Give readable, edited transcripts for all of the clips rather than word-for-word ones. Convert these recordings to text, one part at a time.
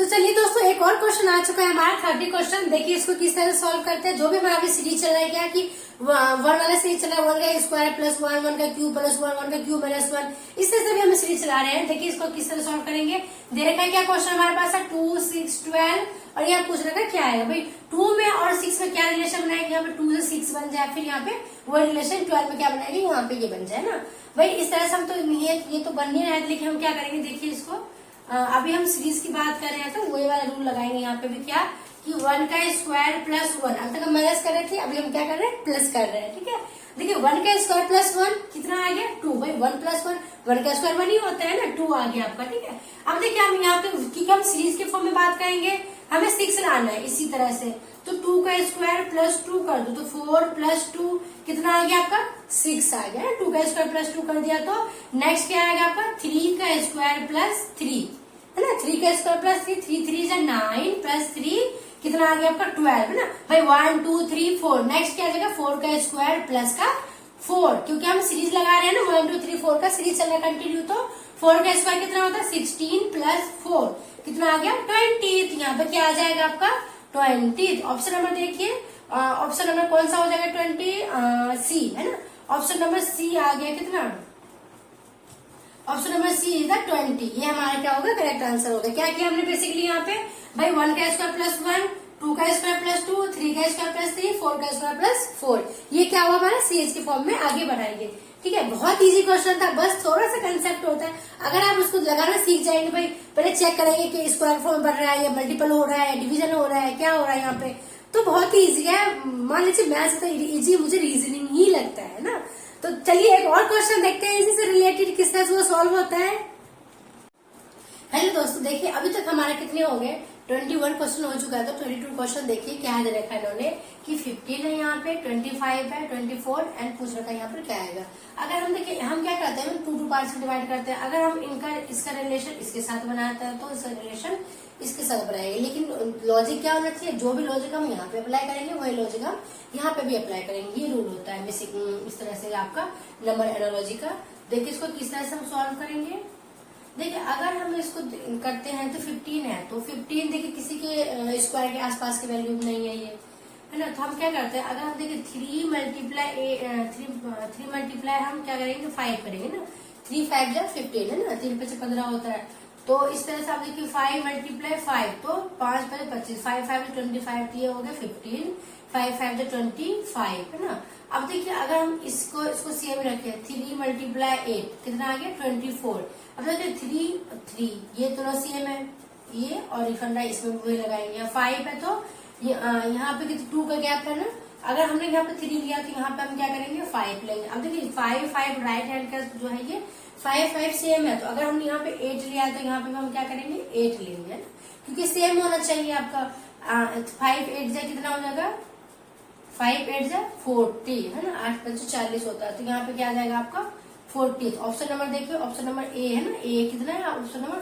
तो चलिए दोस्तों, एक और क्वेश्चन आ चुका है हमारा 30 क्वेश्चन। देखिए इसको किस तरह सॉल्व करते हैं। जो भी हमारा सीरीज चल रहा है क्या कि वन वाला सीरीज चल रहा है, वन का स्क्वायर प्लस वन, वन का क्यूब प्लस वन, वन का क्यूब माइनस वन, इस तरह से भी हम सीरीज चला रहे हैं। देखिए इसको किस तरह सॉल्व करेंगे। दे रखा है क्या क्वेश्चन हमारे पास है 2, 6, 12 और यहाँ पूछ रखा है क्या आएगा भाई 2 में और 6 में क्या रिलेशन बनाएंगे। यहाँ पे 2 से 6 बन जाए, फिर यहाँ पे वही रिलेशन 12 में क्या बनाएंगे, यहाँ पे ये बन जाए ना भाई। इस तरह से हम तो ये तो बन नहीं रहा है, लेकिन हम क्या करेंगे देखिए इसको। अभी हम सीरीज की बात कर रहे हैं तो वही वाला रूल लगाएंगे यहाँ पे भी क्या कि 1 का स्क्वायर प्लस 1। अब तक हम माइनस कर रहे थे, अभी हम क्या कर रहे हैं प्लस कर रहे हैं। ठीक है, देखिए 1 का स्क्वायर प्लस 1 कितना आ गया 2 भाई। 1 प्लस 1 1 का स्क्वायर 1 ही होता है ना, 2 आ गया आपका। ठीक है, अब देखिए हम यहाँ पे क्योंकि हम सीरीज के फॉर्म में बात करेंगे, हमें 6 लाना है इसी तरह से। तो 2 का स्क्वायर प्लस 2 कर दो तो 4 प्लस 2 कितना आ गया आपका 6 आ गया। 2 का स्क्वायर प्लस 2 कर दिया तो नेक्स्ट क्या आएगा आपका 3 का स्क्वायर प्लस 3 है ना। 3 का स्क्वायर प्लस 3, 3 3 जा 9 प्लस 3 कितना आ गया आपका 12 है ना भाई। 1 2 3 4 नेक्स्ट क्या आ जाएगा 4 का स्क्वायर प्लस का 4, क्योंकि हम सीरीज लगा रहे हैं ना 1 2 3 4 का सीरीज चल रहा है कंटिन्यू। तो 4 का स्क्वायर कितना होता है 16 प्लस 4 कितना आ गया 20। यहाँ पे क्या आ जाएगा आपका 20। ऑप्शन नंबर देखिए, ऑप्शन नंबर कौन सा हो जाएगा 20 सी है ना। ऑप्शन नंबर सी आ गया कितना, option number C is the 20। ये हमारा क्या होगा करेक्ट आंसर होगा। क्या किया हमने बेसिकली यहाँ पे भाई 1 का स्क्वायर प्लस 1, 2 का स्क्वायर प्लस 2, 3 का स्क्वायर प्लस 3, 4 का स्क्वायर प्लस 4, ये क्या हुआ हमारा सीएच के फॉर्म में आगे बढ़ाएंगे। ठीक है, बहुत इजी क्वेश्चन था, बस थोड़ा सा कंसेप्ट होता है। अगर आप उसको लगाना सीख जाएंगे भाई, पहले चेक करेंगे कि स्क्वायर फॉर्म बढ़ रहा है या मल्टीपल हो रहा है, डिवीजन हो रहा है, क्या हो रहा है यहाँ पे, तो बहुत ही ईजी है। मान लीजिए मैथ्स तो इजी मुझे रीजनिंग ही लगता है ना। तो चलिए एक और क्वेश्चन देखते हैं इसी से रिलेटेड किस तरह से वो सॉल्व होता है। हेलो दोस्तों, देखिए अभी तक हमारे कितने हो गए 21 क्वेश्चन हो चुका है। तो 22 क्वेश्चन देखिए क्या दे रखा है इन्होंने कि 15 है यहाँ पे, 25 है, 24 एंड पूछ रखा है यहाँ पर क्या आएगा। अगर हम देखिए हम क्या करते हैं 2 पार्ट्स में डिवाइड करते हैं। अगर हम इसका रिलेशन इसके साथ बनाते हैं तो इसका रिलेशन इसके साथ बनाएंगे। लेकिन लॉजिक क्या होना चाहिए, जो भी लॉजिक हम यहाँ पे अप्लाई करेंगे वही लॉजिक हम यहाँ पे भी अप्लाई करेंगे। ये रूल होता है बेसिक इस तरह से आपका नंबर एनालॉजी का। देखिए इसको किस तरह से हम सॉल्व करेंगे। देखिए अगर हम इसको करते हैं तो 15 है, तो 15 देखिए किसी के स्क्वायर के आसपास की वैल्यू नहीं है ये है ना। तो हम क्या करते हैं, अगर हम देखिए 3 मल्टीप्लाई हम क्या करेंगे 5 करेंगे ना। 3 5 जा 15 है ना, 3 5 15 होता है। तो इस तरह से आप देखिए 5 मल्टीप्लाई 5 तो 5 5 25, 5 5 25, तो ये हो गया 15, 5 5 25 है ना। अब देखिए अगर हम इसको सेम रखें 3 मल्टीप्लाई 8 कितना आ गया 24। अब देखिए 3 ये दोनों सेम है, ये और रिफंडा इसमें वही लगाएंगे। 5 है तो यहाँ पे 2 का गैप है ना। अगर हमने यहाँ पे 3 लिया तो यहाँ पे हम क्या करेंगे 5 लेंगे। अब देखिए 5 5 राइट हैंड का जो है ये 5 5 सेम है, तो अगर हमने यहाँ पे 8 लिया तो यहाँ पे हम क्या करेंगे 8 लेंगे ना, क्योंकि सेम होना चाहिए आपका। 5 8 जा कितना हो जाएगा 5 8 जा 40 है ना, 8 5 40 होता है। तो यहाँ पे क्या आ जाएगा आपका 40। ऑप्शन नंबर देखिए, ऑप्शन नंबर ए है ना, ए कितना है option number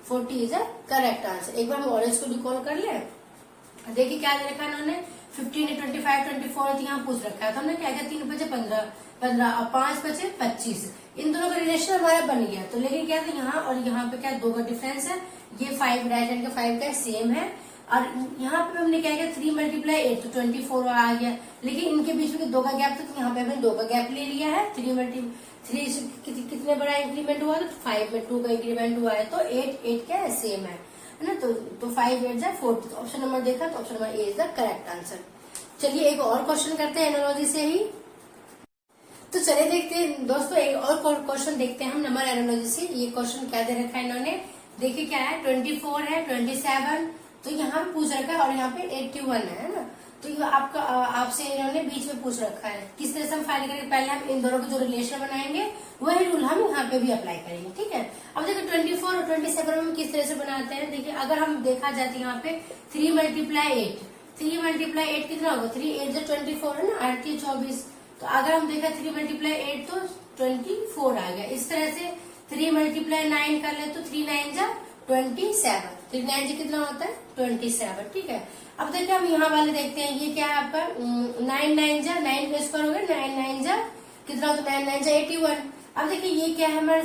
40 is a correct answer. एक बार हम ऑरेंज को रिकॉल कर ले। देखिए क्या दे रखा है इन्होंने 15 25 24 यहाँ पूछ रखा है। तो हमने क्या किया 3 बचे 15 और 5 बचे 25, इन दोनों का रिलेशन हमारा बन गया। तो लेकिन क्या था यहाँ और यहाँ पे क्या 2 का डिफरेंस है। ये 5 राइट हैंड का 5 का सेम है, और यहाँ पे हमने क्या किया 3 मल्टीप्लाई 8 तो 24 आ गया। लेकिन इनके बीच में 2 का गैप था, तो यहाँ पे हमने 2 का गैप ले लिया है। 3 कितने बड़ा इंक्रीमेंट हुआ तो 5 में 2 का इंक्रीमेंट हुआ है, तो 8 क्या है सेम है ना। तो 5 8 जा 40। तो ऑप्शन नंबर देखा तो option number A is the correct answer. चलिए एक और क्वेश्चन करते हैं एनालॉजी से ही। तो चलिए देखते हैं दोस्तों एक और क्वेश्चन देखते हैं हम नंबर एनालॉजी से। ये क्वेश्चन क्या दे रखा है इन्होंने, देखिए क्या है 24 है, 27 तो यहाँ पे पूछ रखा है, और यहाँ पे 81 है ना। तो ये आपका आपसे इन्होंने बीच में पूछ रखा है किस तरह से हम फाइंड करेंगे। पहले हम इन दोनों को जो रिलेशन बनाएंगे वही रूल हम यहाँ पे भी अप्लाई करेंगे। ठीक है, अब देखिए 24 और 27 हम किस तरह से बनाते हैं। देखिए अगर हम देखा जाए तो यहाँ पे 3 मल्टीप्लाई 8 कितना होगा 3 8 जो 24 है ना, 8 3 24। तो अगर हम देखा 3 मल्टीप्लाई 8 तो 24 आ गया। इस तरह से 3 मल्टीप्लाई 9 कर ले तो 3 9 जा 27, 3 9 जी कितना होता है 27। ठीक है, अब देखिए हम यहाँ वाले देखते हैं, ये क्या है आपका 9 9 जा 9 का स्क्वायर हो गया, 9 9 जा कितना होता है 9 9 जा 81। अब देखिए ये क्या है हमारे,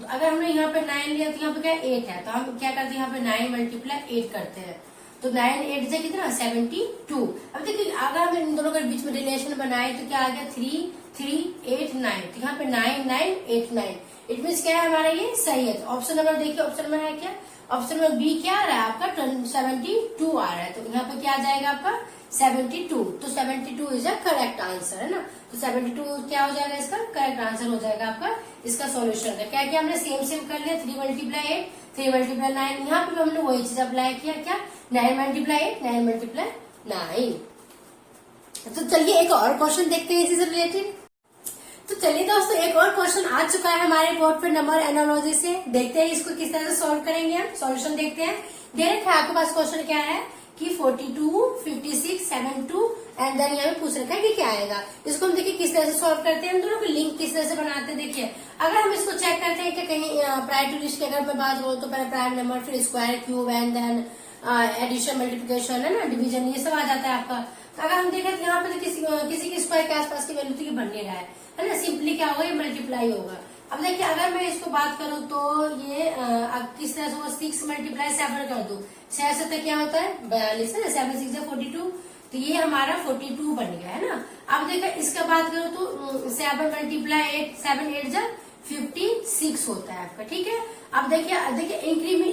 अगर हमने यहाँ पे 9 लिया तो यहाँ पे क्या 8 है, तो हम क्या करते हैं यहाँ पे 9 मल्टीप्लाई 8 करते हैं, तो 9 8 से कितना 72। अब देखिए अगर हम इन दोनों के बीच में रिलेशन बनाए तो क्या आ गया 3 3 8 9, तो यहाँ पे 9 9 8 9, इट मीन क्या है हमारा ये सही है। तो ऑप्शन नंबर देखिए, ऑप्शन नंबर है क्या, ऑप्शन नंबर बी क्या आ रहा है आपका 72 आ रहा है, तो यहाँ पे क्या आ जाएगा आपका 72, तो 72 इज अ करेक्ट आंसर है ना, तो 72 क्या हो जाएगा इसका करेक्ट आंसर हो जाएगा आपका इसका सॉल्यूशन का। क्या किया हमने सेम सेम कर लिया, 3 मल्टीप्लाई 8 3 मल्टीप्लाई 9, यहाँ पे हमने वही चीज अप्लाई किया, क्या 9 मल्टीप्लाई 8 9 मल्टीप्लाई 9। तो चलिए एक और क्वेश्चन देखते हैं इसी से रिलेटेड। तो चलिए दोस्तों एक और क्वेश्चन आ चुका है हमारे बोर्ड पे नंबर एनालॉजी से, देखते हैं इसको किस तरह से सॉल्व करेंगे हम। सॉल्यूशन देखते हैं, दे रखा है आपके पास क्वेश्चन क्या है कि 42 56 72 एंड देन यहाँ पे पूछ रखा है कि क्या आएगा। इसको हम देखिए किस तरह से सॉल्व करते हैं, हम दोनों को लिंक किस तरह से बनाते हैं। देखिए अगर हम इसको चेक करते हैं कि कहीं प्रायर टू लिस्ट की अगर मैं बात करूँ तो पहले प्राइम नंबर, फिर square cube and then addition multiplication है ना, डिवीजन, ये सब आ जाता है आपका। तो अगर हम देखें तो यहाँ पे तो किसी की स्क्वायर के आसपास की वैल्यू तो बन नहीं रहा है ना, सिंपली क्या होगा ये मल्टीप्लाई होगा। अब देखिए अगर मैं इसको बात करूँ तो ये अब किस तरह से 6 मल्टीप्लाई 7 कर दूं, 6 से तो क्या होता है 42 है, 7 6 से 42, तो ये हमारा 42 बन गया है ना। अब देखिए इसका बात करूँ तो 7 मल्टीप्लाई 8 7 8 जा 56 होता है आपका, ठीक है। अब देखिए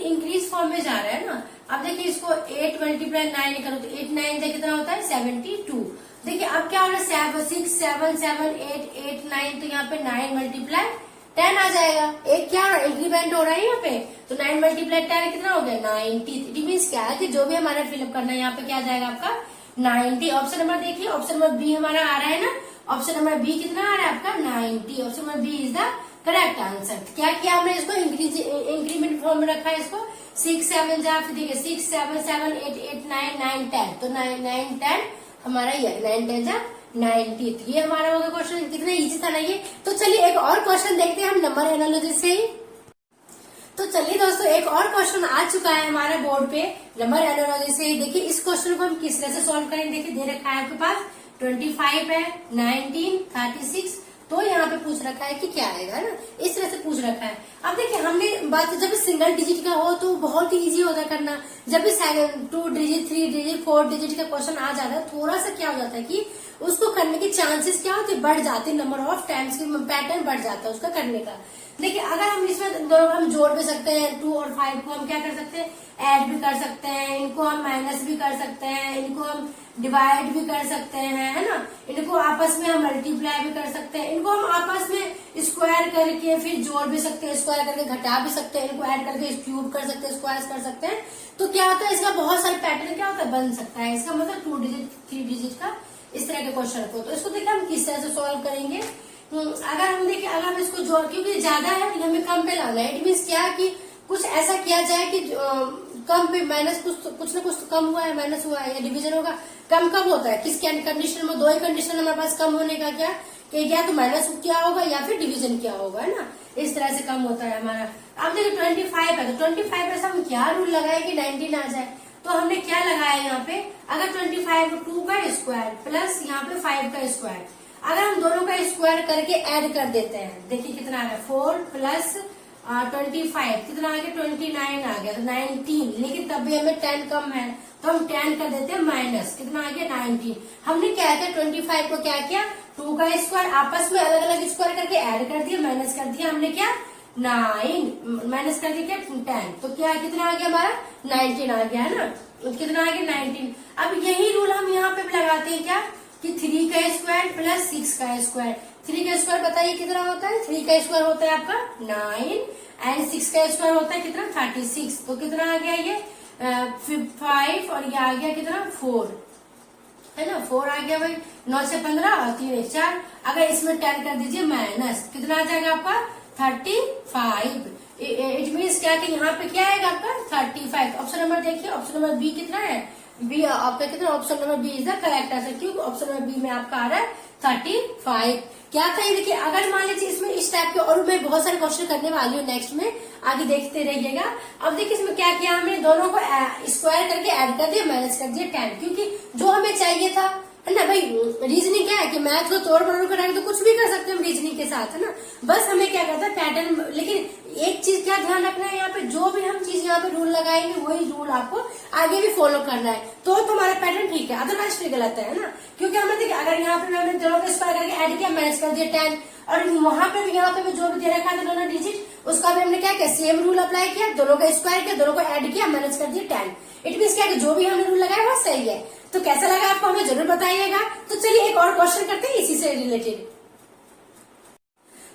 इंक्रीज फॉर्म में जा रहा है ना। अब देखिए इसको 8 मल्टीप्लाई 9 करो तो 8 9 जा कितना होता है 72। देखिए अब क्या हो रहा है 6 7 7 8 8 9, तो यहाँ पे 9 मल्टीप्लाई 10 आ जाएगा। एक क्या इंक्रीमेंट हो रहा है यहाँ पे, तो 9 मल्टीप्लाई 10 कितना हो गया 90। इट मीन्स क्या है कि जो भी हमारा फिलअप करना है यहाँ पे क्या आ जाएगा आपका 90। ऑप्शन नंबर देखिए, ऑप्शन नंबर बी हमारा आ रहा है ना, ऑप्शन नंबर बी कितना आ रहा है आपका 90। Option number B is the correct answer. क्या किया हमने इसको इंक्रीमेंट फॉर्म में रखा है इसको 6 7 जा, फिर देखिए 6 7 7 8 8 9 9 10, तो 9 9 10 हमारा ये 9 10 जा 90। ये हमारा होगा क्वेश्चन, कितना इजी था ना ये। तो चलिए एक और क्वेश्चन देखते हैं हम नंबर एनालॉजी से ही। तो चलिए दोस्तों एक और क्वेश्चन आ चुका है हमारे बोर्ड पे नंबर एनालॉजी से ही। देखिए इस क्वेश्चन को हम किस तरह से सॉल्व करेंगे, देखिए दे रखा है आपके पास 25 है 19 36, तो यहाँ पे पूछ रखा है कि क्या आएगा ना, इस तरह से पूछ रखा है। अब देखिए हमने बात जब सिंगल डिजिट का हो तो बहुत ही इजी होता है करना, जब भी 2 डिजिट 3 डिजिट 4 डिजिट का क्वेश्चन आ जाता है थोड़ा सा क्या हो जाता है कि उसको करने के चांसेस क्या होते बढ़ जाते हैं, नंबर ऑफ टाइम्स की पैटर्न बढ़ जाता है उसका करने का। देखिए अगर हम इसमें दोनों हम जोड़ भी सकते हैं, 2 और 5 को हम क्या कर सकते हैं ऐड भी कर सकते हैं, इनको हम माइनस भी कर सकते हैं, इनको हम डिवाइड भी कर सकते हैं, है ना, इनको आपस में हम मल्टीप्लाई भी कर सकते हैं, इनको हम आपस में स्क्वायर करके फिर जोड़ भी सकते हैं, स्क्वायर करके घटा भी सकते हैं, इनको ऐड करके क्यूब कर सकते हैं, स्क्वायर कर सकते हैं। तो क्या होता है इसका बहुत सारे पैटर्न क्या होता है बन सकता है। इसका मतलब 2 डिजिट 3 डिजिट का इस तरह के क्वेश्चन को, तो इसको देखिए हम किस तरह से सॉल्व करेंगे। अगर हम देखिए अगर हम इसको जोड़, क्योंकि ज्यादा है तो हमें कम पे लाना है, इट मीन क्या कि कुछ ऐसा किया जाए कि कम पे माइनस कुछ ना कुछ तो कम हुआ है, माइनस हुआ है या डिवीजन होगा। कम कब होता है किस कंडीशन में, 2 ही कंडीशन हमारे पास कम होने का, क्या कि या तो माइनस क्या होगा या फिर डिवीजन क्या होगा, है ना, इस तरह से कम होता है हमारा। अब देखिए 25 है तो 25 में से हम क्या रूल लगाए कि 19 आ जाए, तो हमने क्या लगाया यहाँ पे, अगर 25 को 2 का स्क्वायर प्लस यहाँ पे 5 का स्क्वायर, अगर हम दोनों का स्क्वायर करके ऐड कर देते हैं, देखिए कितना आ गया 4 प्लस 25 कितना आ गया 29 आ गया, तो 19, लेकिन तब भी हमें 10 कम है तो हम 10 कर देते हैं माइनस, कितना आ गया 19। हमने क्या किया 25 को क्या किया 2 का स्क्वायर आपस में अलग अलग स्क्वायर करके ऐड कर दिया, माइनस कर दिया हमने क्या 9 माइनस कर दिया 10, तो क्या कितना आ गया हमारा 19 आ गया, है ना, कितना आ गया 19। अब यही रूल हम यहाँ पे लगाते हैं क्या कि 3 का स्क्वायर प्लस 6 का स्क्वायर, 3 का स्क्वायर बताइए कितना होता है, 3 का स्क्वायर होता है आपका 9 एंड 6 का स्क्वायर होता है कितना 36, तो कितना आ गया ये 5 और ये आ गया कितना 4, है ना, 4 आ गया भाई, 9 से 15 और 3 4, अगर इसमें 10 कर दीजिए माइनस, कितना आ जाएगा आपका 35। इट मीन्स क्या कि यहाँ पे क्या आएगा आपका 35। ऑप्शन नंबर देखिए, ऑप्शन नंबर बी कितना है, बी आपका कितना, option number B is the correct answer, क्योंकि ऑप्शन नंबर बी में आपका आ रहा है 35। क्या था ये देखिए, अगर मान लीजिए इसमें इस टाइप के और मैं बहुत सारे क्वेश्चन करने वाली हूँ नेक्स्ट में, आगे देखते रहिएगा। अब देखिए इसमें क्या किया हमने, दोनों को स्क्वायर करके ऐड कर दिया, माइनस कर दिया 10, क्योंकि जो हमें चाहिए था है ना भाई। रीजनिंग क्या है कि मैथ को तोड़ मरोड़ कराएंगे तो कुछ भी कर सकते हैं हम रीजनिंग के साथ, है ना। बस हमें क्या करता है पैटर्न, लेकिन एक चीज क्या ध्यान रखना है, यहाँ पे जो भी हम चीज यहाँ पे रूल लगाएंगे वही रूल आपको आगे भी फॉलो करना है, तो हमारा पैटर्न ठीक है, अदरवाइज फिर गलत है ना। क्योंकि हमने देखिए अगर यहाँ पे मैंने दोनों को स्क्वायर करके ऐड किया, माइनस कर दिया 10, और वहां पे यहाँ पे भी जो भी दे रखा था दोनों डिजिट, उसका भी हमने क्या किया, सेम रूल अप्लाई किया, दोनों का स्क्वायर किया, दोनों को ऐड किया, माइनस कर दिया 10। इट मीन क्या कि जो भी हमने रूल लगाया वो सही है। तो कैसा लगा आपको हमें जरूर बताइएगा। तो चलिए एक और क्वेश्चन करते हैं इसी से रिलेटेड।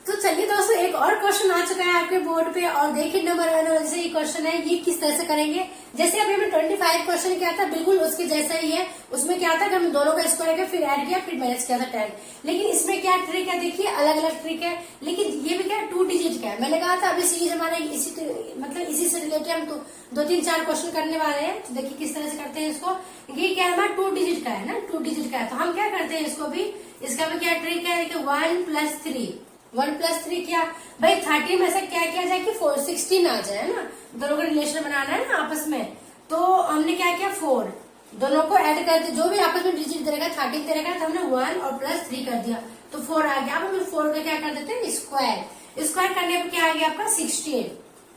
तो चलिए दोस्तों एक और क्वेश्चन आ चुका है आपके बोर्ड पे, और देखिए नंबर 1 वाले से ये क्वेश्चन है, ये किस तरह से करेंगे। जैसे अभी हमने 25 क्वेश्चन किया था, बिल्कुल उसके जैसा ही है। उसमें क्या था कि हमने दोनों का स्क्वायर किया, फिर ऐड किया, फिर माइनस किया था 10। लेकिन इसमें क्या ट्रिक है, देखिए अलग अलग ट्रिक है, लेकिन ये भी क्या 2 डिजिट का है। मैंने कहा था अभी सीरीज हमारे इसी से रिलेटेड हम तो 2-3-4 क्वेश्चन करने वाले हैं। तो देखिए किस तरह से करते हैं इसको। ये क्या है हमारा 2 डिजिट का है ना, 2 डिजिट का है। तो हम क्या करते हैं इसको भी, इसका भी क्या ट्रिक है कि 1 + 3, 1 + 3 क्या भाई 30 में से क्या किया जाए कि 16 आ जाए ना। दोनों का रिलेशन बनाना है ना आपस में। तो हमने क्या किया 4, दोनों को ऐड कर दिया, जो भी आपस में डिजिट दे रखा 30 दे रखा, तो हमने 1 और +3 कर दिया, तो 4 आ गया। अब हम 4 का क्या कर देते हैं स्क्वायर, स्क्वायर करने पर क्या आ गया आपका 16,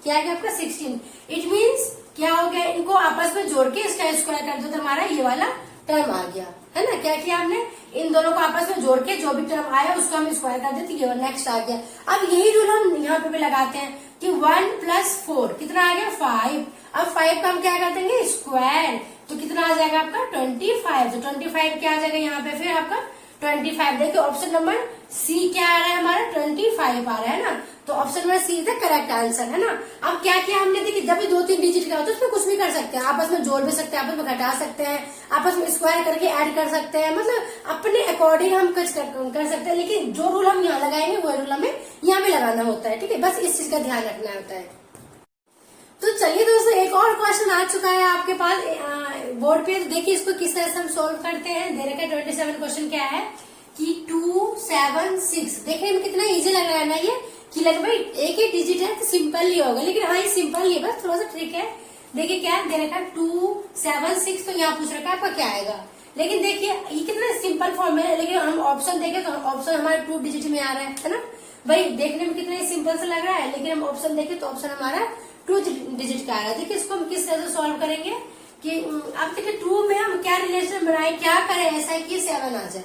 क्या आ गया आपका 16। इट मीन्स क्या हो गया, इनको आपस में जोड़ के इसका स्क्वायर कर दो तो हमारा ये वाला टर्म आ गया, है ना। क्या किया हमने, इन दोनों को आपस में जोड़ के जो भी टर्म आया उसको हम स्क्वायर कर देते, ये नेक्स्ट आ गया। अब यही रूल हम यहाँ पे भी लगाते हैं कि 1 + 4 कितना आ गया 5। अब 5 का हम क्या कर देंगे स्क्वायर, तो कितना आ जाएगा आपका 25। तो 25 क्या आ जाएगा यहाँ पे फिर आपका 25। देखिए ऑप्शन नंबर सी क्या आ रहा है हमारा 25 आ रहा है ना। तो option number C is the correct answer, है ना। अब क्या किया हमने, देखिए जब भी 2-3 डिजिट का होता है उसमें कुछ भी कर सकते हैं, आपस में जोड़ भी सकते हैं, आपस में घटा सकते हैं, आपस में स्क्वायर करके ऐड कर सकते हैं, मतलब अपने अकॉर्डिंग हम कुछ कर सकते हैं। लेकिन जो रूल हम यहाँ लगाएंगे वो रूल हमें यहाँ भी लगाना होता है, ठीक है। बस इस चीज का ध्यान रखना होता है। तो चलिए दोस्तों एक और क्वेश्चन आ चुका है आपके पास बोर्ड पे। देखिए इसको किस तरह से हम सोल्व करते हैं। दे रखा है 27 क्वेश्चन क्या है कि 2, 7, 6। देखने में कितना इजी लग रहा है ना ये, कि लग भाई एक ही डिजिट है तो सिंपल ही होगा, लेकिन हाँ ये सिंपल ही है, बस थोड़ा सा ट्रिक है। देखिए क्या दे रखा है 2, 7, 6, तो यहाँ पूछ रखा है आपका क्या आएगा। लेकिन देखिए ये कितना सिंपल फॉर्म है, लेकिन हम ऑप्शन देखें तो ऑप्शन हमारे 2 डिजिट में आ रहा है ना भाई। देखने में कितना सिंपल से लग रहा है, लेकिन हम ऑप्शन देखें तो ऑप्शन हमारा 2 डिजिट का आ रहा है। देखिए इसको हम किस तरह से सॉल्व करेंगे कि अब देखिए 2 में हम क्या रिलेशन बनाए, क्या करें ऐसा कि 7 आ जाए,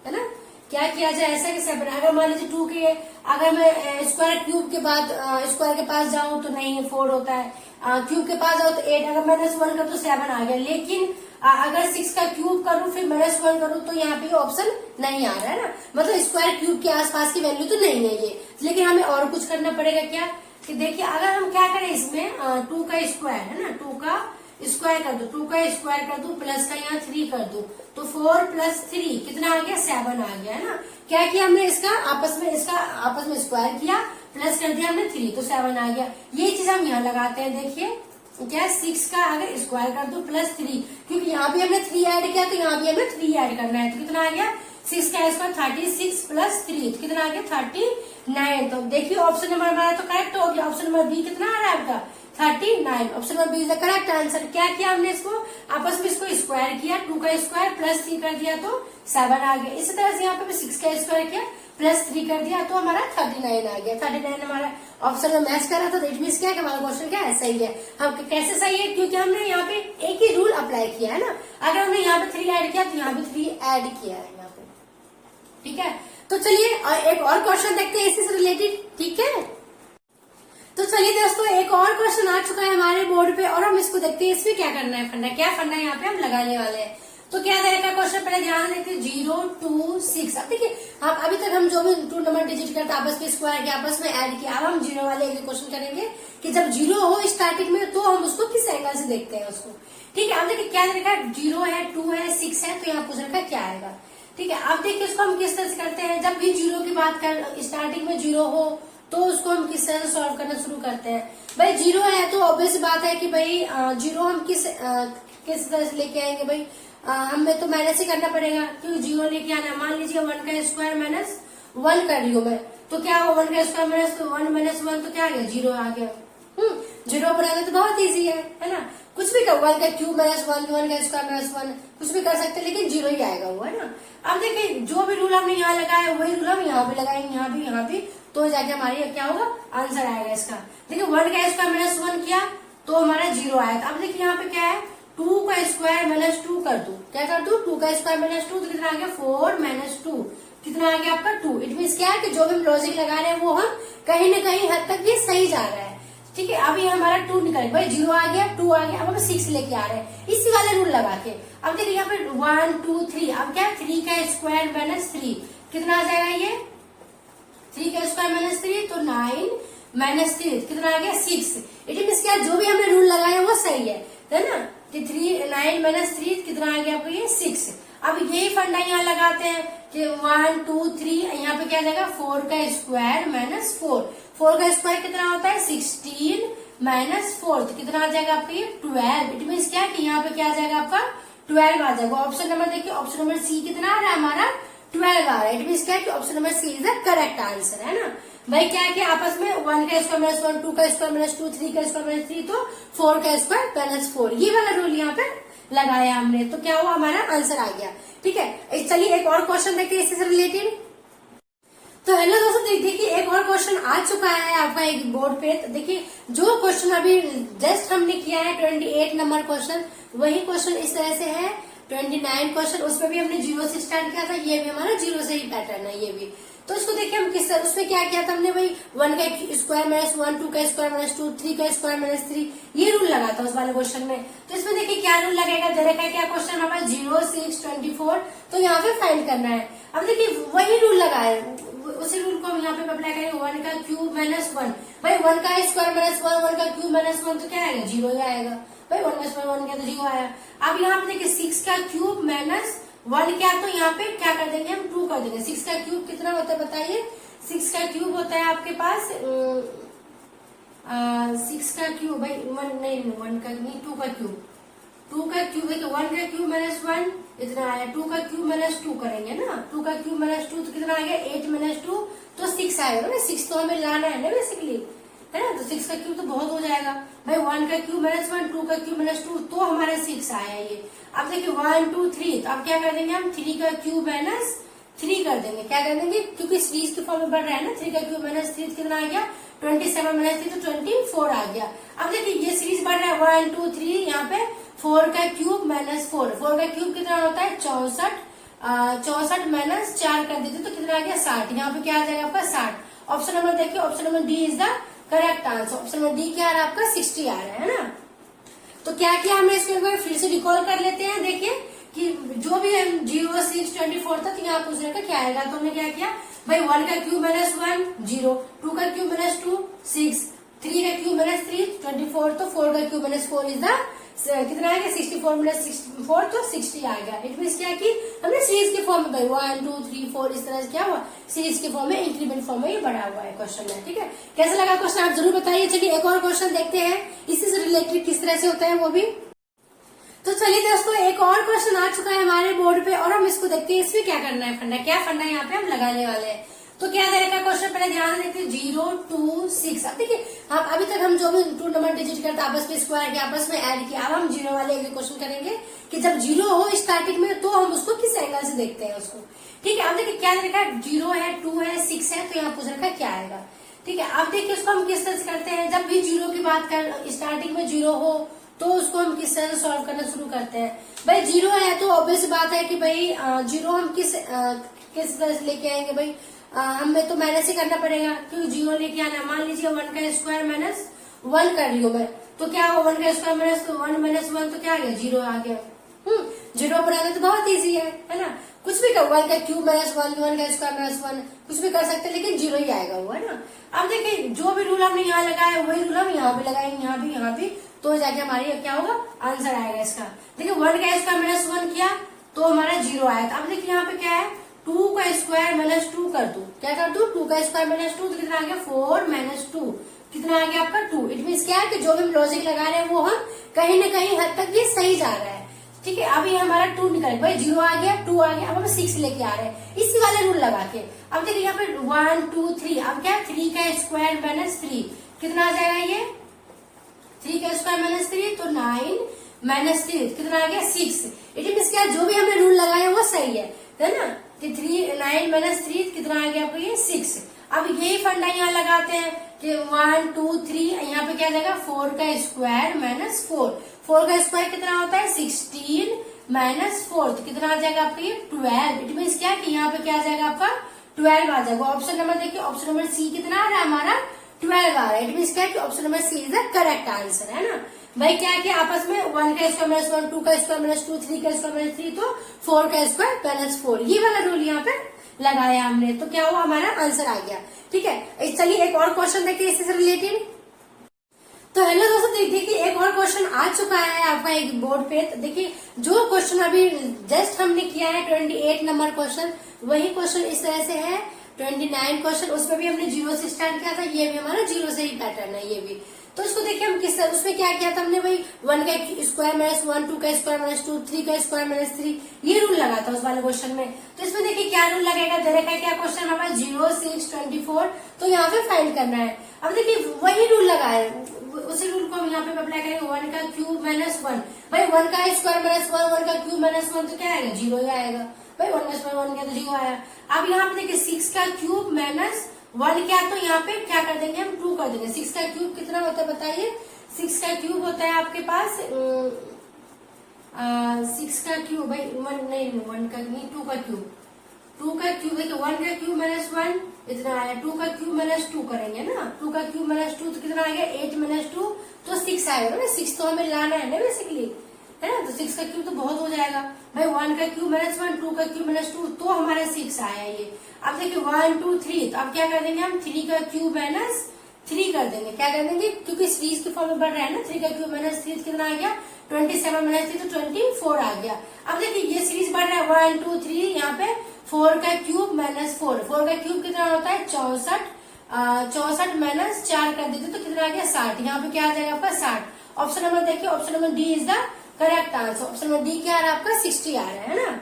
है ना। क्या किया जाए ऐसा कि 7, अगर मान लीजिए 2 के अगर मैं स्क्वायर क्यूब के बाद स्क्वायर के पास जाऊं तो नहीं 4 होता है, क्यूब के पास जाओ तो 8, अगर -1 कर तो 7 आ गया। लेकिन अगर 6 का क्यूब करूं फिर -1 करूं तो यहाँ पे ऑप्शन नहीं आ रहा है ना, मतलब स्क्वायर क्यूब के आसपास की वैल्यू तो नहीं है ये। लेकिन हमें और कुछ करना पड़ेगा क्या कि देखिए अगर हम क्या करें इसमें 2 का स्क्वायर है ना, 2 का स्क्वायर कर दो, 2 का स्क्वायर कर दो, प्लस का यहाँ 3 कर दो, तो 4 + 3 कितना आ गया 7 आ गया, है ना। क्या किया हमने इसका आपस में स्क्वायर किया, प्लस कर दिया हमने 3, तो 7 आ गया। ये चीज हम यहाँ लगाते हैं। देखिए क्या 6 का अगर स्क्वायर कर दो +3, क्योंकि यहाँ भी हमने 3 ऐड किया तो यहाँ भी हमें 3 ऐड करना है, तो कितना आ गया 6 का स्क्वायर 36 + 3, तो कितना आ गया 39। तो देखिए ऑप्शन नंबर हमारा तो करेक्ट हो गया। ऑप्शन नंबर बी कितना आ रहा है आपका 39। Option number B is the correct answer. क्या किया हमने इसको आपस में इसको स्क्वायर किया, 2 का स्क्वायर +3 कर दिया तो 7 आ गया। इसी तरह से यहाँ पे 6 का स्क्वायर किया +3 कर दिया तो हमारा 39 आ गया। 39 हमारा ऑप्शन में मैच कर रहा था, तो इट मीन क्या है हमारा क्वेश्चन क्या है सही है। हम कैसे सही है, क्योंकि हमने यहाँ पे एक ही रूल अप्लाई किया है ना। अगर हमने यहाँ पे 3 ऐड किया तो यहाँ पे 3 ऐड किया है यहाँ पे, ठीक है। तो चलिए एक और क्वेश्चन देखते हैं इसी से रिलेटेड, ठीक है। तो चलिए दोस्तों एक और क्वेश्चन आ चुका है हमारे बोर्ड पे, और हम इसको देखते हैं इसमें क्या करना है, फंडा क्या फंडा यहाँ पे हम लगाने वाले हैं। तो क्या रहेगा क्वेश्चन, पहले ध्यान देते हैं 0, 2, 6। अब देखिए अब अभी तक हम जो भी 2 नंबर डिजिट करते आपस में स्क्वायर किया, आपस में ऐड किया। अब हम 0 वाले एक क्वेश्चन करेंगे कि जब 0 हो स्टार्टिंग में तो हम उसको किस एंगल से देखते हैं उसको, ठीक है। अब देखिए क्या देखा 0 है, 2 है, 6 है, तो यहाँ पूछ रखा क्या आएगा, ठीक है। अब देखिए इसको हम किस तरह से करते हैं, जब भी 0 की बात कर स्टार्टिंग में 0 हो तो उसको हम किस तरह से सॉल्व करना शुरू करते हैं। भाई 0 है तो ऑब्वियस बात है कि भाई 0 हम किस तरह से लेके आएंगे भाई, हमें तो माइनस ही करना पड़ेगा, क्योंकि 0 लेके आना। मान लीजिए 1 का स्क्वायर -1 कर लियो मैं, तो क्या हो 1 का स्क्वायर -1 तो क्या आ गया 0 आ गया। 0 बनाना तो बहुत इजी है ना, कुछ भी भी कर, 1 का क्यूब माइनस 1 का स्क्वायर माइनस 1 कुछ भी कर सकते हैं, लेकिन जीरो ही आएगा वो, है ना। अब देखिए जो भी रूल हमने यहाँ लगाया वही रूल हम यहाँ भी लगाएंगे, यहाँ भी, तो जाके हमारी क्या होगा, आंसर आएगा इसका। देखिए 1 का स्क्वायर माइनस 1 किया तो हमारा जीरो आएगा। अब देखिए यहाँ पे क्या है, 2 का स्क्वायर माइनस 2 कर दू, क्या कर दू, 2 का स्क्वायर माइनस 2 तो कितना आ गया, 4 माइनस 2 कितना आ गया आपका 2। इट मीन क्या है कि जो भी हम लॉजिक लगा रहे हैं वो हम कहीं ना कहीं हद तक ये सही जा रहा है, ठीक है। अभी हमारा 2 निकल भाई, 0 आ गया, 2 आ गया, अब हम 6 लेके आ रहे हैं इसी वाले रूल लगा के। अब देखिए यहाँ पे 1 2 3, अब क्या है 3 का स्क्वायर माइनस 3 कितना आ जाएगा, ये 3 का स्क्वायर माइनस 3 तो 9 माइनस 3 कितना आ गया 6। इट मीन क्या, जो भी हमने रूल लगाया वो सही है ना। 9 माइनस 3 कितना आ गया आपको, ये 6। अब यही फंडा यहाँ लगाते हैं कि 1 2 3, यहाँ पे क्या आ जाएगा 4 का स्क्वायर माइनस 4 का स्क्वायर कितना होता है 16 माइनस 4 तो कितना आ जाएगा आपका ये 12। इट मीन क्या कि यहाँ पे क्या आ जाएगा आपका 12 आ जाएगा। ऑप्शन नंबर देखिए, ऑप्शन नंबर सी कितना आ रहा है हमारा 12 आ रहा है। इट मीन क्या कि option number C is the correct answer, है ना भाई। क्या है कि आपस में 1 का स्क्वायर माइनस 1, 2 का स्क्वायर माइनस 2, 3 का स्क्वायर माइनस 3 तो 4 का स्क्वायर माइनस 4, ये वाला रूल यहाँ पे लगाया हमने, तो क्या हुआ हमारा आंसर आ गया, ठीक है। चलिए एक और क्वेश्चन देखते हैं इससे रिलेटेड। तो हेलो दोस्तों, देखिए एक और क्वेश्चन आ चुका है आपका एक बोर्ड पे। तो देखिए जो क्वेश्चन अभी जस्ट हमने किया है 28 नंबर क्वेश्चन, वही क्वेश्चन इस तरह से है 29 क्वेश्चन, उसमें भी हमने 0 से स्टार्ट किया था, ये भी हमारा 0 से ही पैटर्न है ये भी। तो इसको देखिए हम किस तरह, उसमें क्या किया था हमने भाई 1 का स्क्वायर माइनस 1, 2 का स्क्वायर माइनस 2, 3 का स्क्वायर माइनस 3, ये रूल लगा था उस वाले क्वेश्चन में। तो इसमें देखिए क्या रूल लगेगा, दे रखा है क्या क्वेश्चन हमारा 0 6 24, तो यहाँ पे फाइंड करना है। अब देखिए वही रूल लगा है, उसी रूल को हम यहाँ पे अप्लाई करेंगे। 1 का क्यूब माइनस 1, भाई 1 का स्क्वायर माइनस 1 का क्यूब माइनस 1 तो क्या आएगा 0 ही आएगा भाई, 1 का स्क्वायर 1 का तो 0 आया। अब यहाँ पे देखिए 6 का क्यूब माइनस 1 क्या, तो यहाँ पे क्या कर देंगे हम 2 कर देंगे। 6 का क्यूब कितना होता है बताइए, 6 का क्यूब होता है आपके पास 6 का क्यूब भाई 1 नहीं 1 का नहीं 2 का क्यूब, 2 का क्यूब है तो 1 का क्यूब माइनस 1 इतना आया, 2 का क्यूब माइनस 2 करेंगे ना, 2 का क्यूब माइनस 2 तो कितना आ गया 8 माइनस 2 तो 6 आएगा ना। 6 तो हमें लाना है ना बेसिकली, है ना। तो 6 का क्यूब तो बहुत हो जाएगा भाई, 1 का क्यूब माइनस 1, 2 का क्यूब माइनस 2 तो हमारा 6 आया ये। अब देखिए 1 2 3, तो अब क्या कर देंगे हम 3 का क्यूब माइनस 3 कर देंगे, क्या कर देंगे क्योंकि सीरीज के फॉर्म में बढ़ रहा है ना। 3 का क्यूब माइनस 3 कितना आ गया 27 माइनस 3 तो 24 आ गया। अब देखिए ये सीरीज बढ़ रहा है 1 2 3, यहाँ पे 4 का क्यूब माइनस 4 का क्यूब कितना होता है 64 माइनस 4 कर देते तो कितना आ गया 60, यहाँ पे क्या आ जाएगा आपका 60। ऑप्शन नंबर देखिए, option number D is the correct answer. Option number D क्या आ रहा है आपका 60 आ रहा है ना। तो क्या किया हमने इसको एक बार फिर से रिकॉल कर लेते हैं। देखिए कि जो भी हम 0 6 24 तक यहाँ पूछ रहे का क्या आएगा, तो हमने क्या किया भाई 1 का क्यूब माइनस 1 0, 2 का क्यूब माइनस 2 6, 3 का क्यूब माइनस 3 24 तो 4 का क्यूब माइनस 4 इज द कितना आ गया 64 माइनस 64 तो 60 आ गया। इट मीन क्या कि हमने सीरीज के फॉर्म में भाई 1 2 3 4 इस तरह से क्या हुआ सीरीज के फॉर्म में इंक्रीमेंट फॉर्म में ये बढ़ा हुआ है क्वेश्चन में, ठीक है। कैसा लगा क्वेश्चन आप जरूर बताइए। चलिए एक और क्वेश्चन देखते हैं इसी से रिलेटेड किस तरह से होता है वो भी। तो चलिए दोस्तों एक और क्वेश्चन आ चुका है हमारे बोर्ड पे और हम इसको देखते हैं इसमें क्या करना है फंडा, क्या फंडा यहाँ पे हम लगाने वाले हैं। तो क्या दे रखा क्वेश्चन, पहले ध्यान देखते हैं 0 2 6। अब देखिए हम अभी तक हम जो भी 2 नंबर डिजिट करते आपस में स्क्वायर किया आपस में ऐड किया, अब हम 0 वाले क्वेश्चन करेंगे कि जब 0 हो स्टार्टिंग में तो हम उसको किस एंगल से देखते हैं उसको, ठीक है। अब देखिए क्या दे रखा है 0 है 2 है 6 है, तो यहाँ पूछ रखा है क्या आएगा, ठीक है। अब देखिए उसको हम किस तरह से करते हैं, जब भी 0 की बात कर स्टार्टिंग में 0 हो तो उसको हम किस तरह से सॉल्व करना शुरू करते हैं। भाई 0 है तो ऑब्वियस बात है कि भाई 0 हम किस तरह से लेके आएंगे भाई, हमें तो माइनस ही करना पड़ेगा क्योंकि 0 लेके आना। मान लीजिए 1 का स्क्वायर माइनस 1 कर लियो मैं, तो क्या हो 1 का स्क्वायर माइनस 1 माइनस 1 तो क्या आ गया 0 आ गया। 0 बनाना तो बहुत ईजी है ना। कुछ भी कर 1 का क्यूब माइनस 1 का स्क्वायर माइनस 1 कुछ भी कर सकते हैं, लेकिन 0 ही आएगा वो, है ना। अब देखिए जो भी रूल हमने यहाँ लगाया वही रूल हम यहाँ भी लगाएंगे, यहाँ भी, तो जाके हमारी क्या होगा आंसर आएगा इसका। देखिए 1 का स्क्वायर माइनस 1 किया तो हमारा 0 आया। अब देखिए यहाँ पे क्या है 2 का स्क्वायर माइनस 2 कर दू, क्या कर दू 2 का स्क्वायर माइनस 2 तो कितना आ गया 4 माइनस 2 कितना आ गया आपका 2। इट मीन क्या है कि जो भी हम लॉजिक लगा रहे हैं वो हम कहीं ना कहीं हद तक ये सही जा रहा है, ठीक है। अभी हमारा 2 निकल भाई 0 आ गया 2 आ गया, अब हम 6 लेके आ रहे हैं इसी वाले रूल लगा के। अब देखिए यहाँ पे 1 2 3, अब क्या 3 का स्क्वायर माइनस 3 कितना आ जाएगा ये 3 का स्क्वायर माइनस 3 तो 9 -3 कितना आ गया 6। इट मीन क्या, जो भी हमने रूल लगाया वो सही है ना, कि 9 - 3 कितना आ गया आपको ये 6। अब यही फंडा यहाँ लगाते हैं कि 1 2 3, यहाँ पे क्या जाएगा 4 का स्क्वायर -4। 4 का स्क्वायर कितना होता है 16 -4, तो कितना आ जाएगा आपका ये 12। इट मीन क्या कि यहाँ पे क्या आ जाएगा आपका 12 आ जाएगा। ऑप्शन नंबर देखिए, ऑप्शन नंबर सी कितना आ रहा है हमारा 12 आ रहा है। इट मीन क्या कि option number C is the correct answer, है ना भाई। क्या कि आपस में 1 का स्क्वायर -1, 2 का स्क्वायर -2, 3 का स्क्वायर -3, तो 4 का स्क्वायर -4, ये वाला रूल यहाँ पे लगाया हमने, तो क्या हुआ हमारा आंसर आ गया। ठीक है, चलिए एक और क्वेश्चन देखिए इससे रिलेटेड। तो हेलो दोस्तों, देखिए एक और क्वेश्चन आ चुका है आपका एक बोर्ड पे। तो देखिए जो क्वेश्चन अभी जस्ट हमने किया है 28 नंबर क्वेश्चन, वही क्वेश्चन इस तरह से है 29 क्वेश्चन, उसमें भी हमने 0 से स्टार्ट किया था, ये भी हमारा 0 से ही पैटर्न है ये भी। तो इसको देखिए हम किस तरह, उसमें क्या किया था हमने भाई 1 का स्क्वायर -1, 2 का स्क्वायर -2, 3 का स्क्वायर -3, ये रूल लगा था उस वाले क्वेश्चन में। तो इसमें देखिए क्या रूल लगेगा, दे रखा है क्या क्वेश्चन हमारा 0 6 24, तो यहाँ पे फाइंड करना है। अब देखिए वही रूल लगा है, उसी रूल को हम यहाँ पे अप्लाई करेंगे। 1 का क्यूब -1, भाई 1 का स्क्वायर -1, 1 का क्यूब -1, तो क्या आएगा 0 ही आएगा भाई। 1 - 1 क्या तो 0 आया। अब यहाँ पे देखिए 6 का क्यूब -1 क्या, तो यहाँ पे क्या कर देंगे हम 2 कर देंगे। 6 का क्यूब कितना होता है बताइए, 6 का क्यूब होता है आपके पास 6 का क्यूब भाई 1 नहीं 1 का नहीं 2 का क्यूब, 2 का क्यूब देखिए 1 का क्यूब -1 इतना आया, 2 का क्यूब -2 करेंगे ना, 2 का क्यूब -2 तो कितना आ गया 8 -2, तो 6 आएगा ना। 6 तो हमें लाना है ना बेसिकली, है ना, तो 6 का क्यूब तो बहुत हो जाएगा भाई। 1 का क्यूब -1, 2 का क्यूब -2, तो हमारा 6 आया ये। अब देखिए 1 2 3, तो अब क्या कर देंगे हम 3 का क्यूब -3 कर देंगे। क्या कर देंगे, क्योंकि सीरीज के फॉर्म में बढ़ रहा है ना, 3 का क्यूब -3 कितना आ गया 27 -3, तो 24 आ गया। अब देखिए ये सीरीज बढ़ रहा है 1 2 3, यहाँ पे 4 का क्यूब -4, 4 का क्यूब कितना होता है 64, 64 -4 कर देते तो कितना आ गया 60। यहाँ पे क्या आ जाएगा आपका 60। ऑप्शन नंबर देखिए, option number D is the correct answer. Option number D क्या आ रहा है आपका 60 आ रहा है ना।